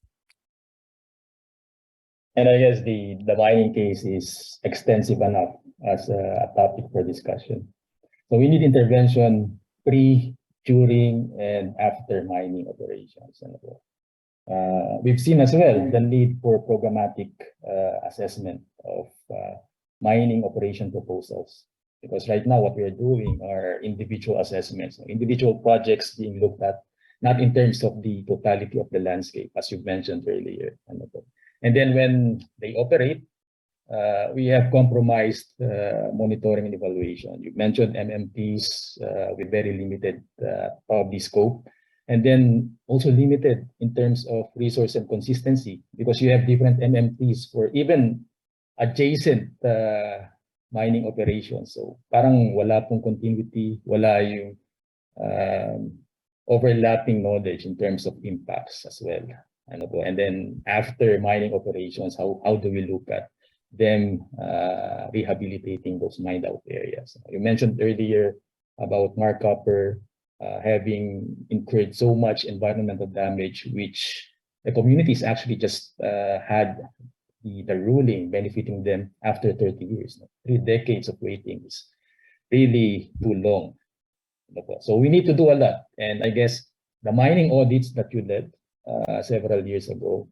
And I guess the mining case is extensive enough as a topic for discussion. So we need intervention pre, during, and after mining operations. We've seen as well the need for programmatic assessment of mining operation proposals. Because right now what we are doing are individual assessments, individual projects being looked at, not in terms of the totality of the landscape, as you mentioned earlier. And then when they operate, we have compromised monitoring and evaluation. You mentioned MMPs with very limited probably scope, and then also limited in terms of resource and consistency because you have different MMPs for even adjacent mining operations. So parang wala pong continuity, wala yung overlapping knowledge in terms of impacts as well. And then after mining operations, how do we look at them rehabilitating those mined out areas? You mentioned earlier about Mark Copper having incurred so much environmental damage, which the communities actually just had the ruling benefiting them after 30 years. 3 decades of waiting is really too long. So we need to do a lot. And I guess the mining audits that you led several years ago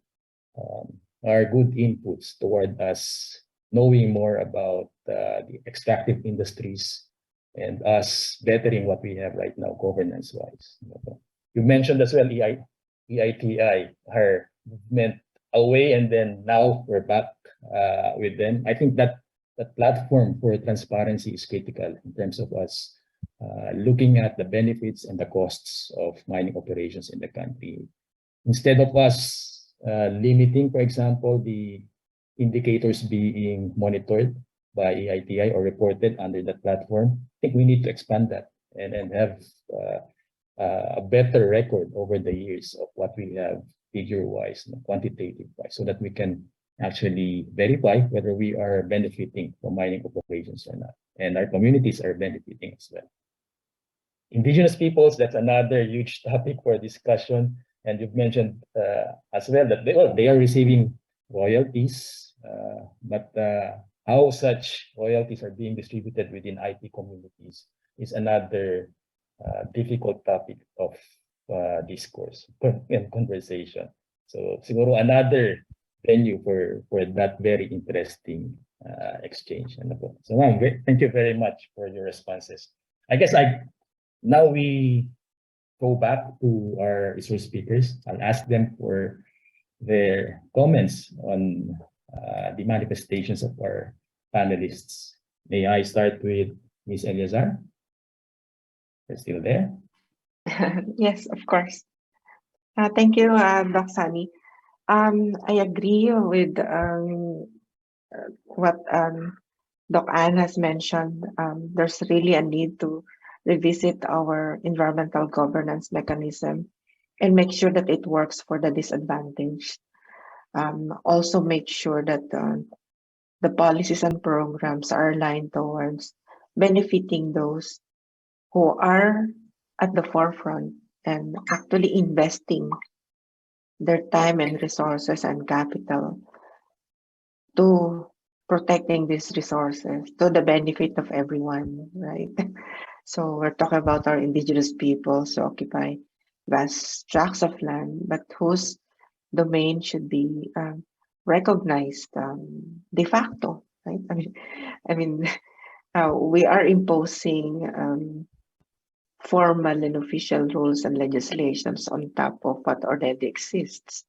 are good inputs toward us knowing more about the extractive industries and us bettering what we have right now governance-wise. You mentioned as well EITI, our movement away, and then now we're back with them. I think that platform for transparency is critical in terms of us looking at the benefits and the costs of mining operations in the country. Instead of us limiting, for example, the indicators being monitored by EITI or reported under that platform, I think we need to expand that and have a better record over the years of what we have figure-wise, quantitative-wise, so that we can actually verify whether we are benefiting from mining operations or not. And our communities are benefiting as well. Indigenous peoples, that's another huge topic for discussion. And you've mentioned as well that they are receiving royalties but how such royalties are being distributed within IT communities is another difficult topic of discourse and conversation. So siguro another venue for that very interesting exchange. So ma'am, thank you very much for your responses. I guess now we go back to our resource speakers. I'll ask them for their comments on the manifestations of our panelists. May I start with Ms. Eleazar? You're still there? Yes, of course. Thank you, Doc Sonny. I agree with what Doc Ann has mentioned. There's really a need to revisit our environmental governance mechanism and make sure that it works for the disadvantaged. Also make sure that the policies and programs are aligned towards benefiting those who are at the forefront and actually investing their time and resources and capital to protecting these resources to the benefit of everyone, right? So we're talking about our indigenous peoples who occupy vast tracts of land, but whose domain should be recognized de facto, right? I mean, we are imposing formal and official rules and legislations on top of what already exists.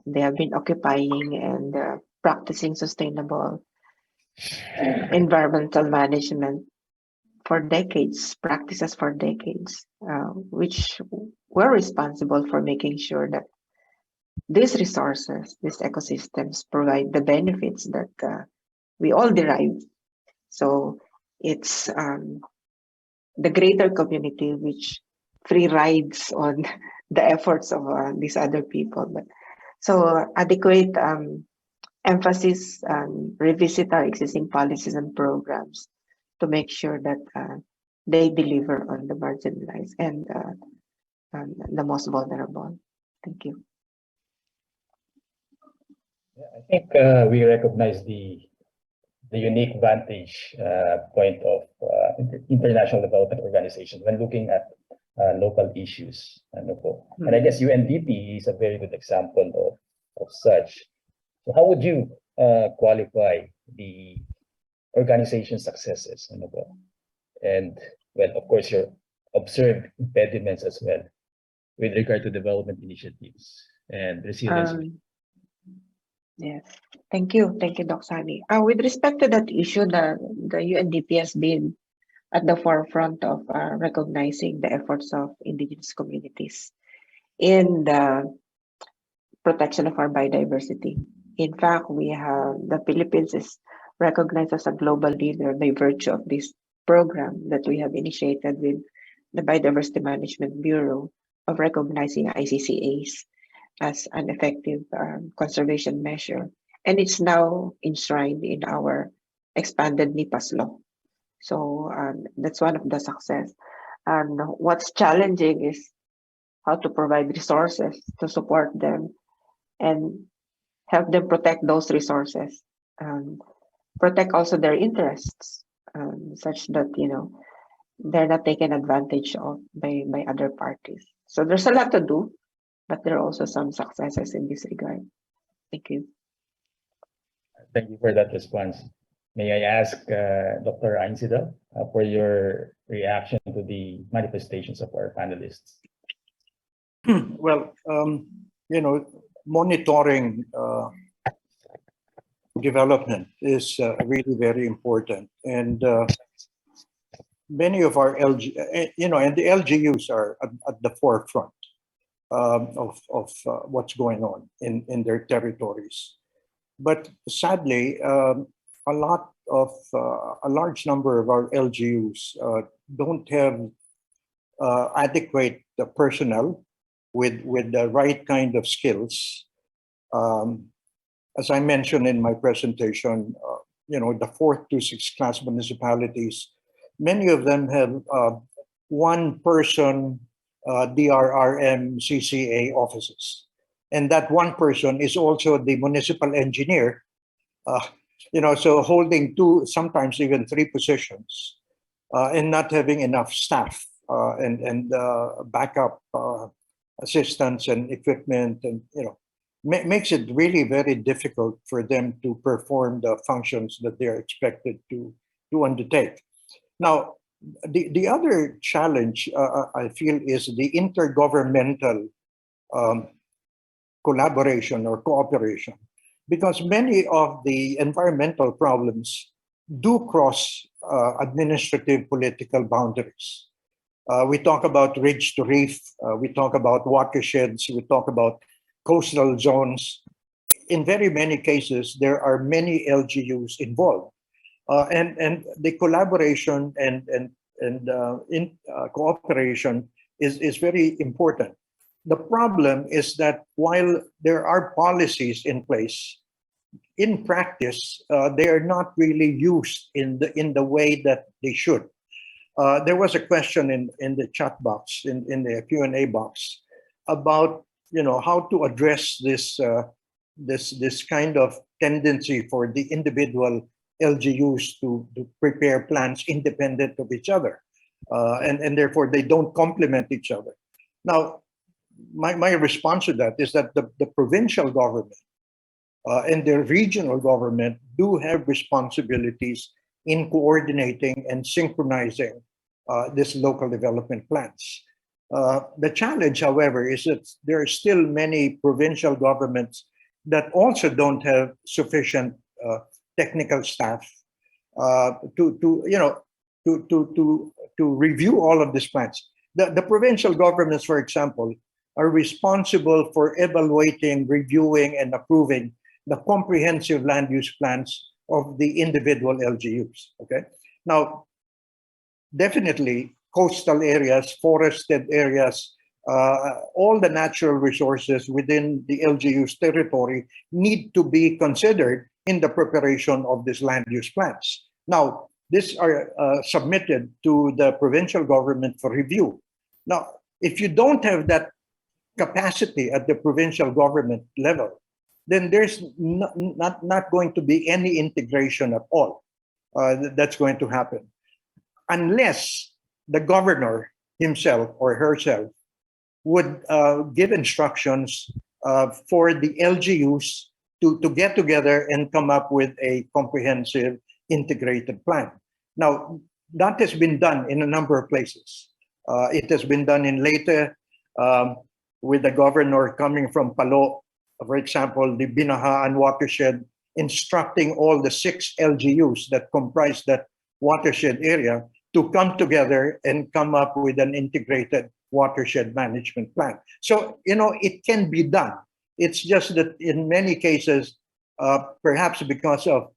They have been occupying and practicing sustainable environmental management for decades, practices for decades, which were responsible for making sure that these resources, these ecosystems provide the benefits that we all derive. So it's the greater community which free rides on the efforts of these other people. But so adequate emphasis, revisit our existing policies and programs to make sure that they deliver on the marginalized and the most vulnerable. Thank you. I think we recognize the unique vantage point of international development organizations when looking at local issues. And I guess UNDP is a very good example of such. So how would you qualify the organization's successes? And well, of course, your observed impediments as well with regard to development initiatives and resilience. Yes, thank you, Doc Sonny. With respect to that issue, the UNDP has been at the forefront of recognizing the efforts of indigenous communities in the protection of our biodiversity. In fact, the Philippines is recognized as a global leader by virtue of this program that we have initiated with the Biodiversity Management Bureau of recognizing ICCAs as an effective conservation measure. And it's now enshrined in our expanded NIPAS law. So that's one of the success. And what's challenging is how to provide resources to support them and help them protect those resources, protect also their interests, such that, they're not taken advantage of by other parties. So there's a lot to do, but there are also some successes in this regard. Thank you. Thank you for that response. May I ask Dr. Einsiedel for your reaction to the manifestations of our panelists? Well, monitoring development is really very important, and many of our and the LGUs are at the forefront of what's going on in their territories. But sadly, a large number of our LGUs don't have adequate personnel with the right kind of skills. As I mentioned in my presentation, the 4th to 6th class municipalities, many of them have one person DRRM CCA offices. And that one person is also the municipal engineer So holding two, sometimes even three positions, and not having enough staff and backup assistance and equipment, and makes it really very difficult for them to perform the functions that they are expected to undertake. Now, the other challenge I feel is the intergovernmental collaboration or cooperation, because many of the environmental problems do cross administrative political boundaries. We talk about ridge to reef, we talk about watersheds, we talk about coastal zones. In very many cases, there are many LGUs involved. And the collaboration and cooperation is very important. The problem is that while there are policies in place, in practice, they are not really used in the way that they should. There was a question in the chat box, in the Q&A box, about how to address this kind of tendency for the individual LGUs to prepare plans independent of each other, and therefore they don't complement each other. Now, my response to that is that the provincial government and the regional government do have responsibilities in coordinating and synchronizing these local development plans. The challenge, however, is that there are still many provincial governments that also don't have sufficient technical staff to review all of these plans. The provincial governments, for example, are responsible for evaluating, reviewing, and approving the comprehensive land use plans of the individual LGUs. Okay. Now, definitely, coastal areas, forested areas, all the natural resources within the LGU's territory need to be considered in the preparation of these land use plans. Now, these are submitted to the provincial government for review. Now, if you don't have that capacity at the provincial government level, then there's not going to be any integration at all that's going to happen. Unless the governor himself or herself would give instructions for the LGUs to get together and come up with a comprehensive integrated plan. Now, that has been done in a number of places. It has been done in Leyte with the governor coming from Palo, for example, the Binahaan watershed, instructing all the 6 LGUs that comprise that watershed area to come together and come up with an integrated watershed management plan. So, it can be done. It's just that in many cases, perhaps because of,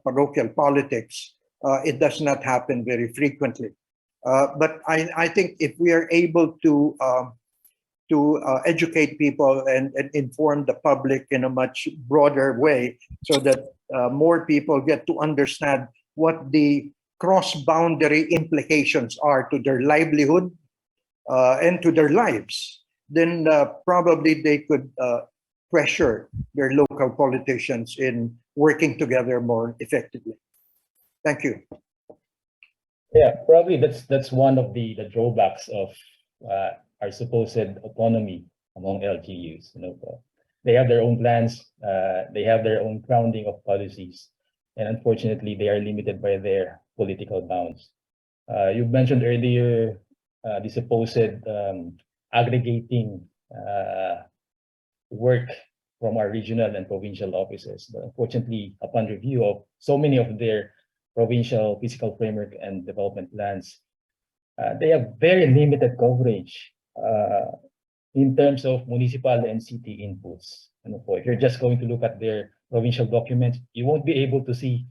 parochial politics, it does not happen very frequently. But I think if we are able to educate people and inform the public in a much broader way, so that more people get to understand what the cross-boundary implications are to their livelihood and to their lives, then probably they could pressure their local politicians in working together more effectively. Thank you. Yeah, probably that's one of the drawbacks of our supposed autonomy among LGUs. They have their own plans, they have their own grounding of policies, and unfortunately, they are limited by their political bounds. You mentioned earlier the supposed aggregating work from our regional and provincial offices. But unfortunately, upon review of so many of their provincial physical framework and development plans, they have very limited coverage in terms of municipal and city inputs. And if you're just going to look at their provincial documents, you won't be able to see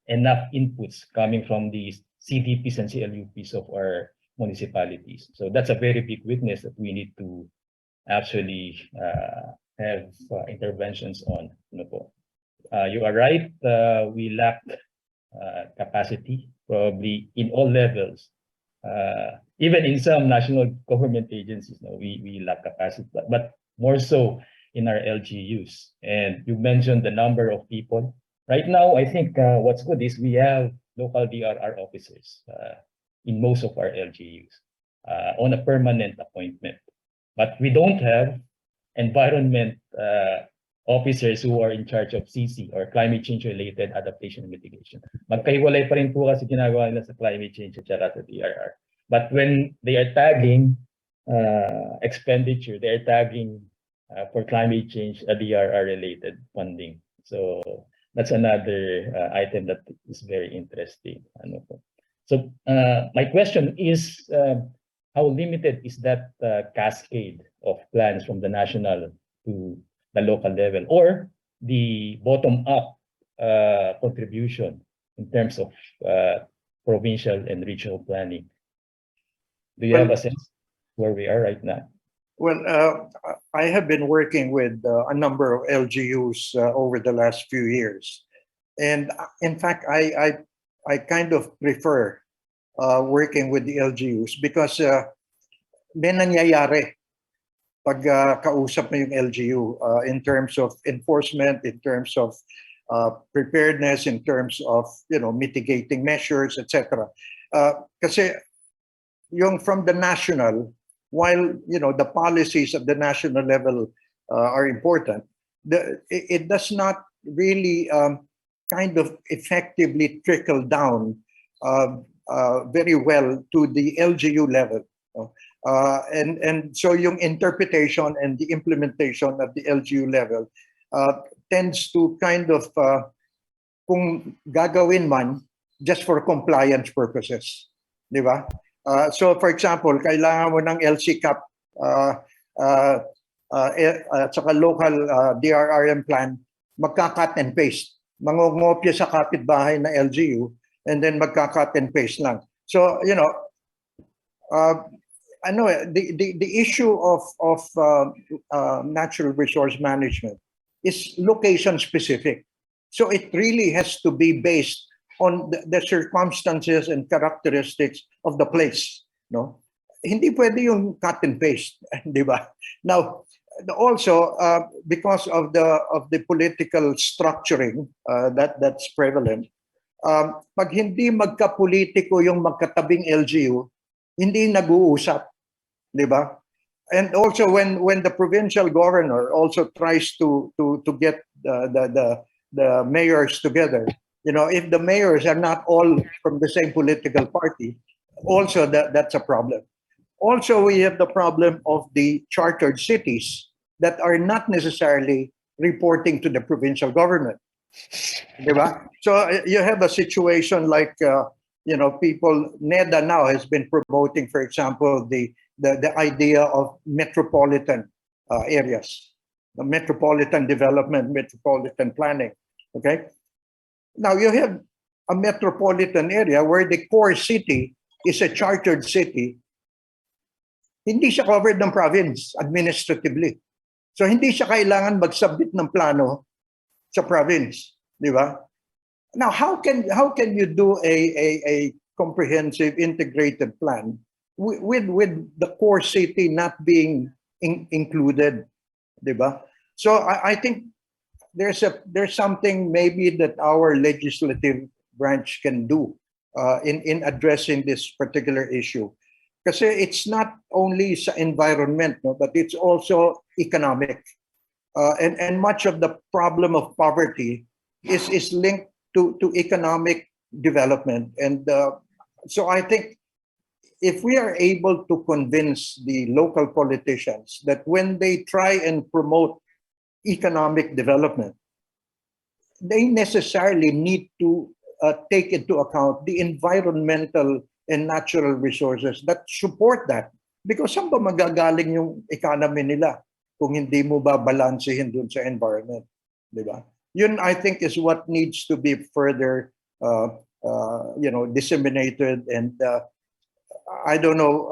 enough inputs coming from the CDPs and CLUPs of our municipalities. So that's a very big weakness that we need to actually have interventions on. You are right, we lack capacity, probably in all levels. Even in some national government agencies, we lack capacity, but more so in our LGUs. And you mentioned the number of people. Right now, I think what's good is we have local DRR officers in most of our LGUs on a permanent appointment. But we don't have environment officers who are in charge of CC or climate change related adaptation and mitigation. Magkahiwalay pa rin po kasi ginagawa nila sa climate change at saka sa DRR. But when they are tagging expenditure, they are tagging for climate change DRR related funding. So that's another item that is very interesting. So my question is, how limited is that cascade of plans from the national to the local level, or the bottom-up contribution in terms of provincial and regional planning? Do you have a sense where we are right now? Well, I have been working with a number of LGUs over the last few years. And in fact, I kind of prefer working with the LGUs because may nangyayari pag kausap mo yung LGU in terms of enforcement, in terms of preparedness, in terms of mitigating measures, etc. Kasi yung from the national, while the policies at the national level are important, it does not really kind of effectively trickle down very well to the LGU level. And so yung interpretation and the implementation at the LGU level tends to kind of, kung gagawin man, just for compliance purposes. Di ba? So for example, kailangan mo ng LCCAP at saka local DRRM plan, magka-cut and paste. Mangongopya sa kapitbahay na LGU and then magka-cut and paste lang. So, the issue of natural resource management is location specific. So it really has to be based on the circumstances and characteristics of the place. No, hindi pwede yung cut and paste, di ba? Now, also because of the political structuring that's prevalent, pag hindi magkapolitiko yung magkatabing LGU, hindi nag-uusap, di ba? And also when the provincial governor also tries to get the mayors together, if the mayors are not all from the same political party, also that's a problem. Also, we have the problem of the chartered cities that are not necessarily reporting to the provincial government. Diba? So you have a situation like, people, NEDA now has been promoting, for example, the idea of metropolitan areas, the metropolitan development, metropolitan planning, okay? Now you have a metropolitan area where the core city is a chartered city. Hindi siya covered ng province administratively. So hindi siya kailangan mag-submit ng plano sa province, di ba? Now, how can you do a comprehensive integrated plan with the core city not being included, di ba? So I think there's something maybe that our legislative branch can do in addressing this particular issue. Kasi it's not only sa environment, no, but it's also economic. And much of the problem of poverty is linked to economic development. And so I think if we are able to convince the local politicians that when they try and promote economic development, they necessarily need to take into account the environmental and natural resources that support that. Because saan ba magagaling yung economy nila kung hindi mo ba balansehin dun sa environment, di ba? Yun, I think, is what needs to be further, disseminated. And I don't know,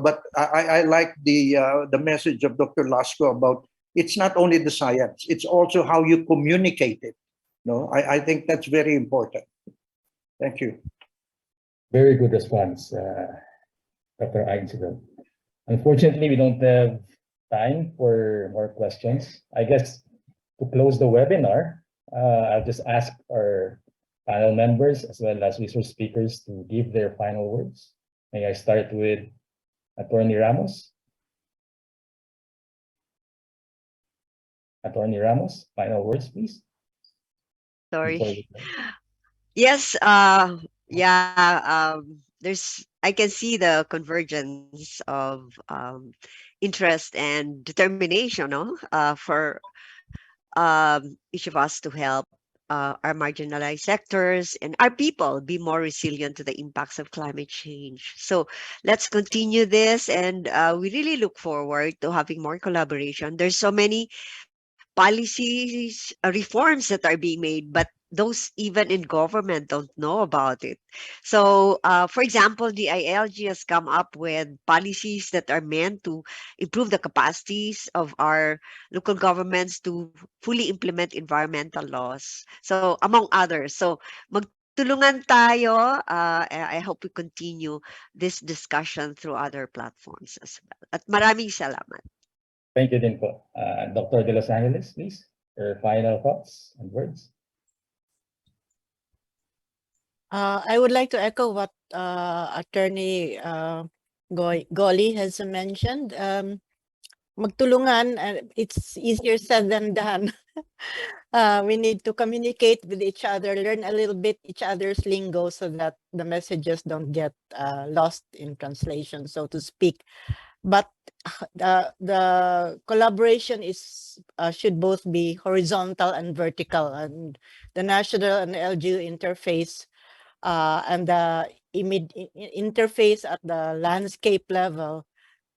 but I like the message of Dr. Lasco about it's not only the science, it's also how you communicate it. No, I think that's very important. Thank you. Very good response, Dr. Einsiedel. Unfortunately, we don't have time for more questions. I guess to close the webinar, I'll just ask our panel members as well as resource speakers to give their final words. May I start with Attorney Ramos? Attorney Ramos, final words, please. Sorry. Yes, there's I can see the convergence of interest and determination, no, for each of us to help our marginalized sectors and our people be more resilient to the impacts of climate change. So let's continue this, and we really look forward to having more collaboration. There's so many policies, reforms that are being made, but those even in government don't know about it. So, for example, the ILG has come up with policies that are meant to improve the capacities of our local governments to fully implement environmental laws. So, among others. So, magtulungan tayo. I hope we continue this discussion through other platforms as well. At maraming salamat. Thank you din po. Dr. De Los Angeles, please, your final thoughts and words. I would like to echo what Attorney Goli has mentioned. Magtulungan, it's easier said than done. We need to communicate with each other, learn a little bit each other's lingo so that the messages don't get lost in translation, so to speak. But the collaboration is should both be horizontal and vertical, and the national and LGU interface and the interface at the landscape level,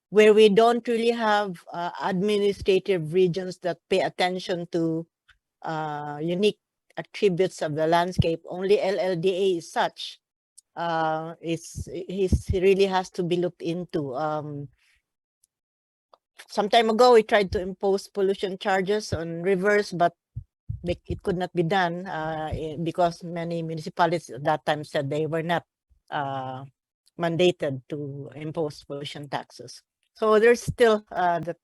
where we don't really have administrative regions that pay attention to unique attributes of the landscape. Only LLDA is such. It really has to be looked into. Some time ago, we tried to impose pollution charges on rivers, but it could not be done because many municipalities at that time said they were not mandated to impose pollution taxes. So there's still a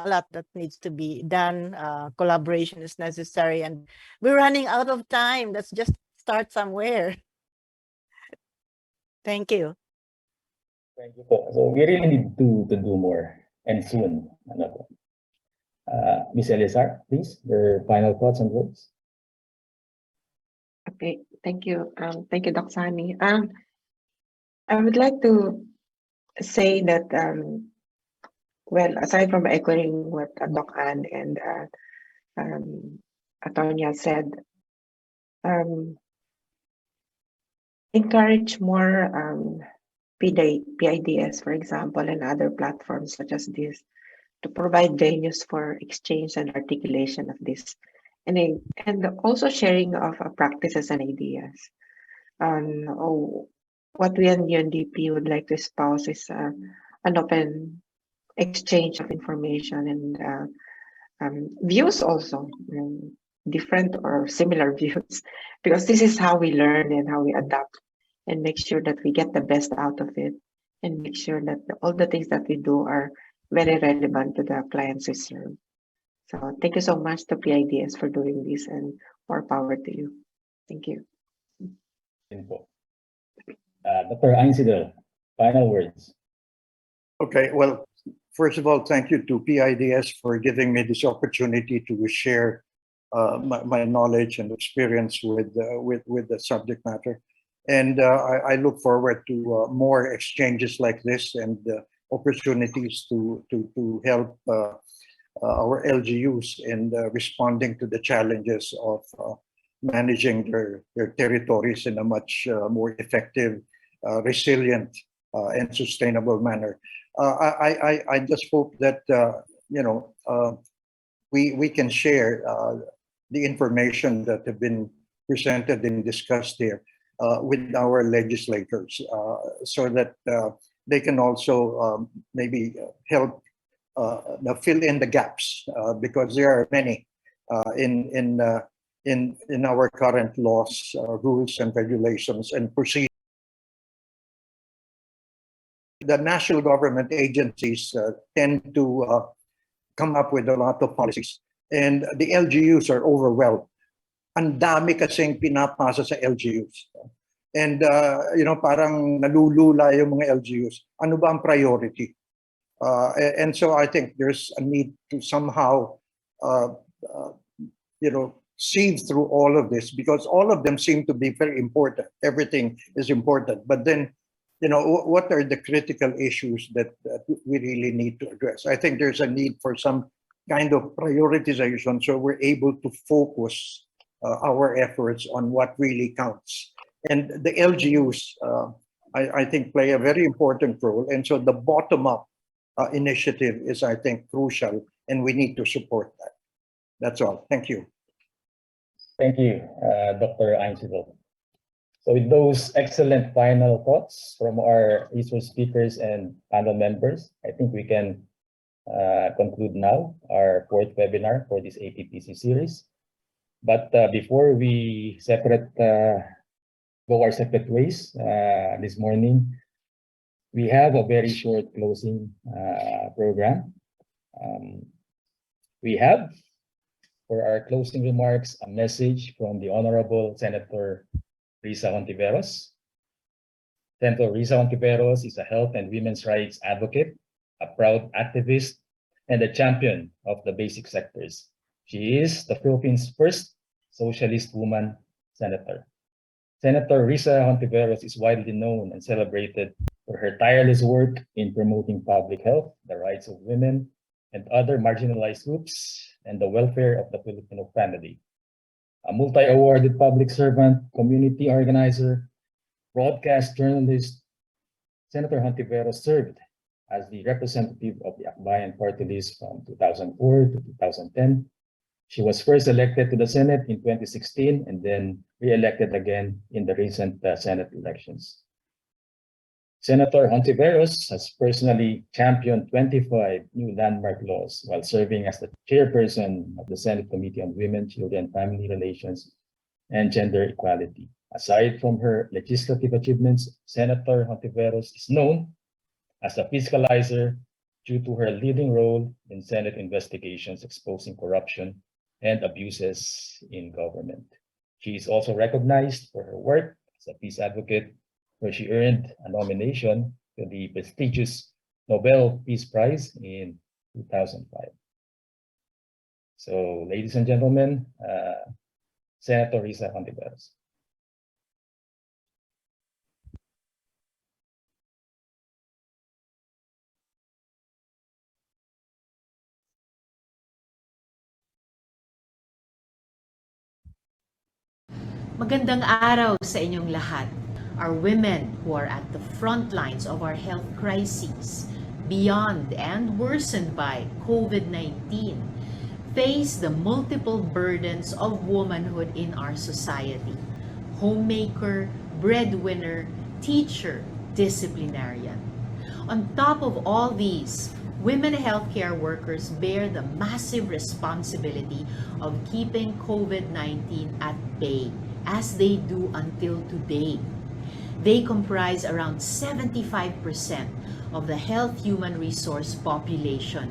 lot that needs to be done. Collaboration is necessary, and we're running out of time. Let's just start somewhere. Thank you. Thank you po. So we really need to do more, and soon. Ms. Eleazar, please, your final thoughts and words. Okay, thank you. Thank you, Doc Sonny. I would like to say that, well, aside from echoing what Doc Ann and Atonia said, encourage more PIDS, for example, and other platforms such as this to provide venues for exchange and articulation of this, and also sharing of practices and ideas. What we in UNDP would like to espouse is an open exchange of information and views also, different or similar views, because this is how we learn and how we adapt and make sure that we get the best out of it and make sure that all the things that we do are very relevant to the clients we serve. So thank you so much to PIDS for doing this, and more power to you. Thank you. Dr. Einsiedel, final words. Okay, well, first of all, thank you to PIDS for giving me this opportunity to share my knowledge and experience with the subject matter. And I look forward to more exchanges like this and opportunities to help our LGUs in responding to the challenges of managing their territories in a much more effective, resilient, and sustainable manner. I just hope that we can share the information that have been presented and discussed here with our legislators, so that they can also maybe help fill in the gaps, because there are many in our current laws, rules and regulations and procedures. The national government agencies tend to come up with a lot of policies. And the LGUs are overwhelmed. Ang dami kasing pinapasa sa LGUs. And, parang nalulula yung mga LGUs. Ano ba ang priority? And so I think there's a need to somehow, sieve through all of this, because all of them seem to be very important. Everything is important. But then, what are the critical issues that we really need to address? I think there's a need for some kind of prioritization so we're able to focus our efforts on what really counts. And the LGUs, I think, play a very important role. And so the bottom-up initiative is, I think, crucial, and we need to support that. That's all. Thank you. Thank you, Dr. Einsiedel. So with those excellent final thoughts from our resource speakers and panel members, I think we can conclude now our fourth webinar for this APPC series. But before we go our separate ways this morning, we have a very short closing program. We have, for our closing remarks, a message from the Honorable Senator Risa Hontiveros. Senator Risa Hontiveros is a health and women's rights advocate, a proud activist, and a champion of the basic sectors. She is the Philippines' first socialist woman senator. Senator Risa Hontiveros is widely known and celebrated for her tireless work in promoting public health, the rights of women and other marginalized groups, and the welfare of the Filipino family. A multi-awarded public servant, community organizer, broadcast journalist, Senator Hontiveros served as the representative of the Akbayan Party List from 2004 to 2010. She was first elected to the Senate in 2016 and then re-elected again in the recent Senate elections. Senator Hontiveros has personally championed 25 new landmark laws while serving as the chairperson of the Senate Committee on Women, Children, Family Relations, and Gender Equality. Aside from her legislative achievements, Senator Hontiveros is known as a fiscalizer due to her leading role in Senate investigations exposing corruption and abuses in government. She is also recognized for her work as a peace advocate, where she earned a nomination to the prestigious Nobel Peace Prize in 2005. So, ladies and gentlemen, Senator Risa Hontiveros. Magandang araw sa inyong lahat. Our women who are at the front lines of our health crises, beyond and worsened by COVID-19, face the multiple burdens of womanhood in our society. Homemaker, breadwinner, teacher, disciplinarian. On top of all these, women healthcare workers bear the massive responsibility of keeping COVID-19 at bay, as they do until today. They comprise around 75% of the health human resource population,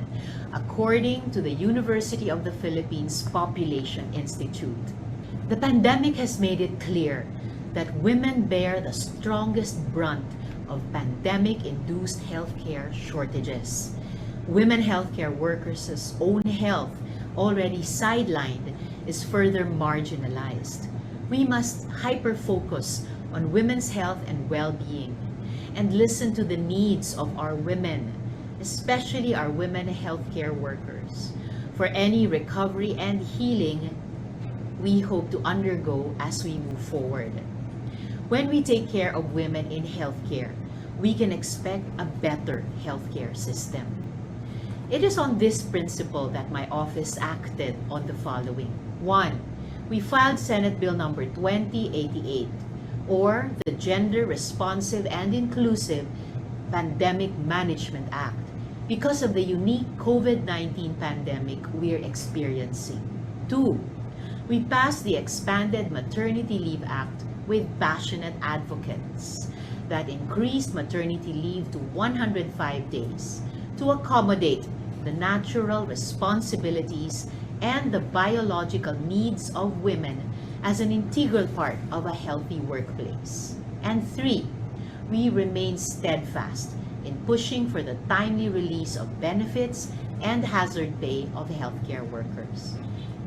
according to the University of the Philippines Population Institute. The pandemic has made it clear that women bear the strongest brunt of pandemic-induced healthcare shortages. Women healthcare workers' own health, already sidelined, is further marginalized. We must hyper-focus on women's health and well-being and listen to the needs of our women, especially our women healthcare workers. For any recovery and healing we hope to undergo as we move forward. When we take care of women in healthcare, we can expect a better healthcare system. It is on this principle that my office acted on the following. 1. We filed Senate Bill number 2088, or the Gender Responsive and Inclusive Pandemic Management Act, because of the unique COVID-19 pandemic we're experiencing. 2. We passed the Expanded Maternity Leave Act with passionate advocates that increased maternity leave to 105 days to accommodate the natural responsibilities and the biological needs of women as an integral part of a healthy workplace. And 3, we remain steadfast in pushing for the timely release of benefits and hazard pay of healthcare workers.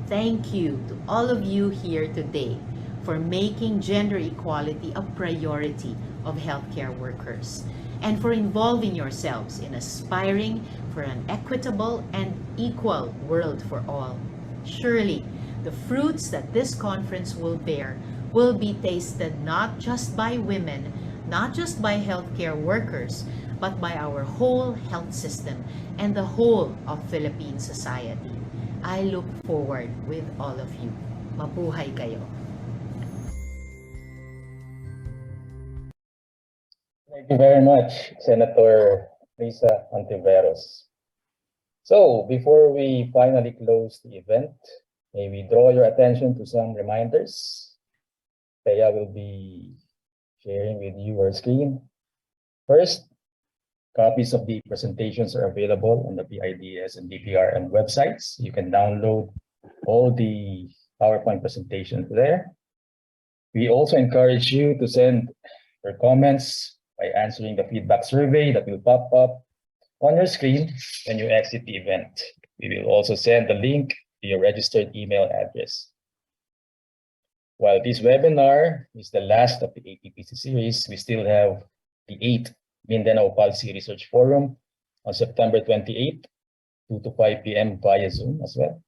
Thank you to all of you here today for making gender equality a priority of healthcare workers and for involving yourselves in aspiring for an equitable and equal world for all. Surely, the fruits that this conference will bear will be tasted not just by women, not just by healthcare workers, but by our whole health system and the whole of Philippine society. I look forward with all of you. Mabuhay kayo. Thank you very much, Senator Risa Hontiveros. So, before we finally close the event, may we draw your attention to some reminders. Thea will be sharing with you her screen. First, copies of the presentations are available on the PIDS and DPRM websites. You can download all the PowerPoint presentations there. We also encourage you to send your comments by answering the feedback survey that will pop up on your screen when you exit the event. We will also send the link to your registered email address. While this webinar is the last of the APPC series, we still have the 8th Mindanao Policy Research Forum on September 28th, 2 to 5 p.m. via Zoom as well.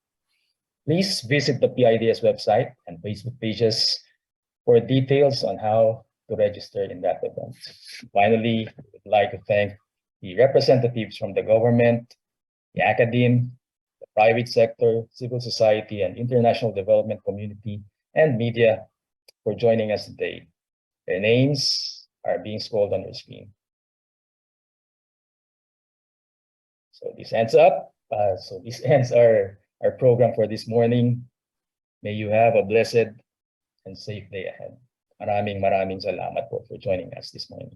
Please visit the PIDS website and Facebook pages for details on how to register in that event. Finally, I would like to thank the representatives from the government, the academe, the private sector, civil society, and international development community and media for joining us today. Their names are being scrolled on your screen. So this ends our program for this morning. May you have a blessed and safe day ahead. Maraming salamat po for joining us this morning.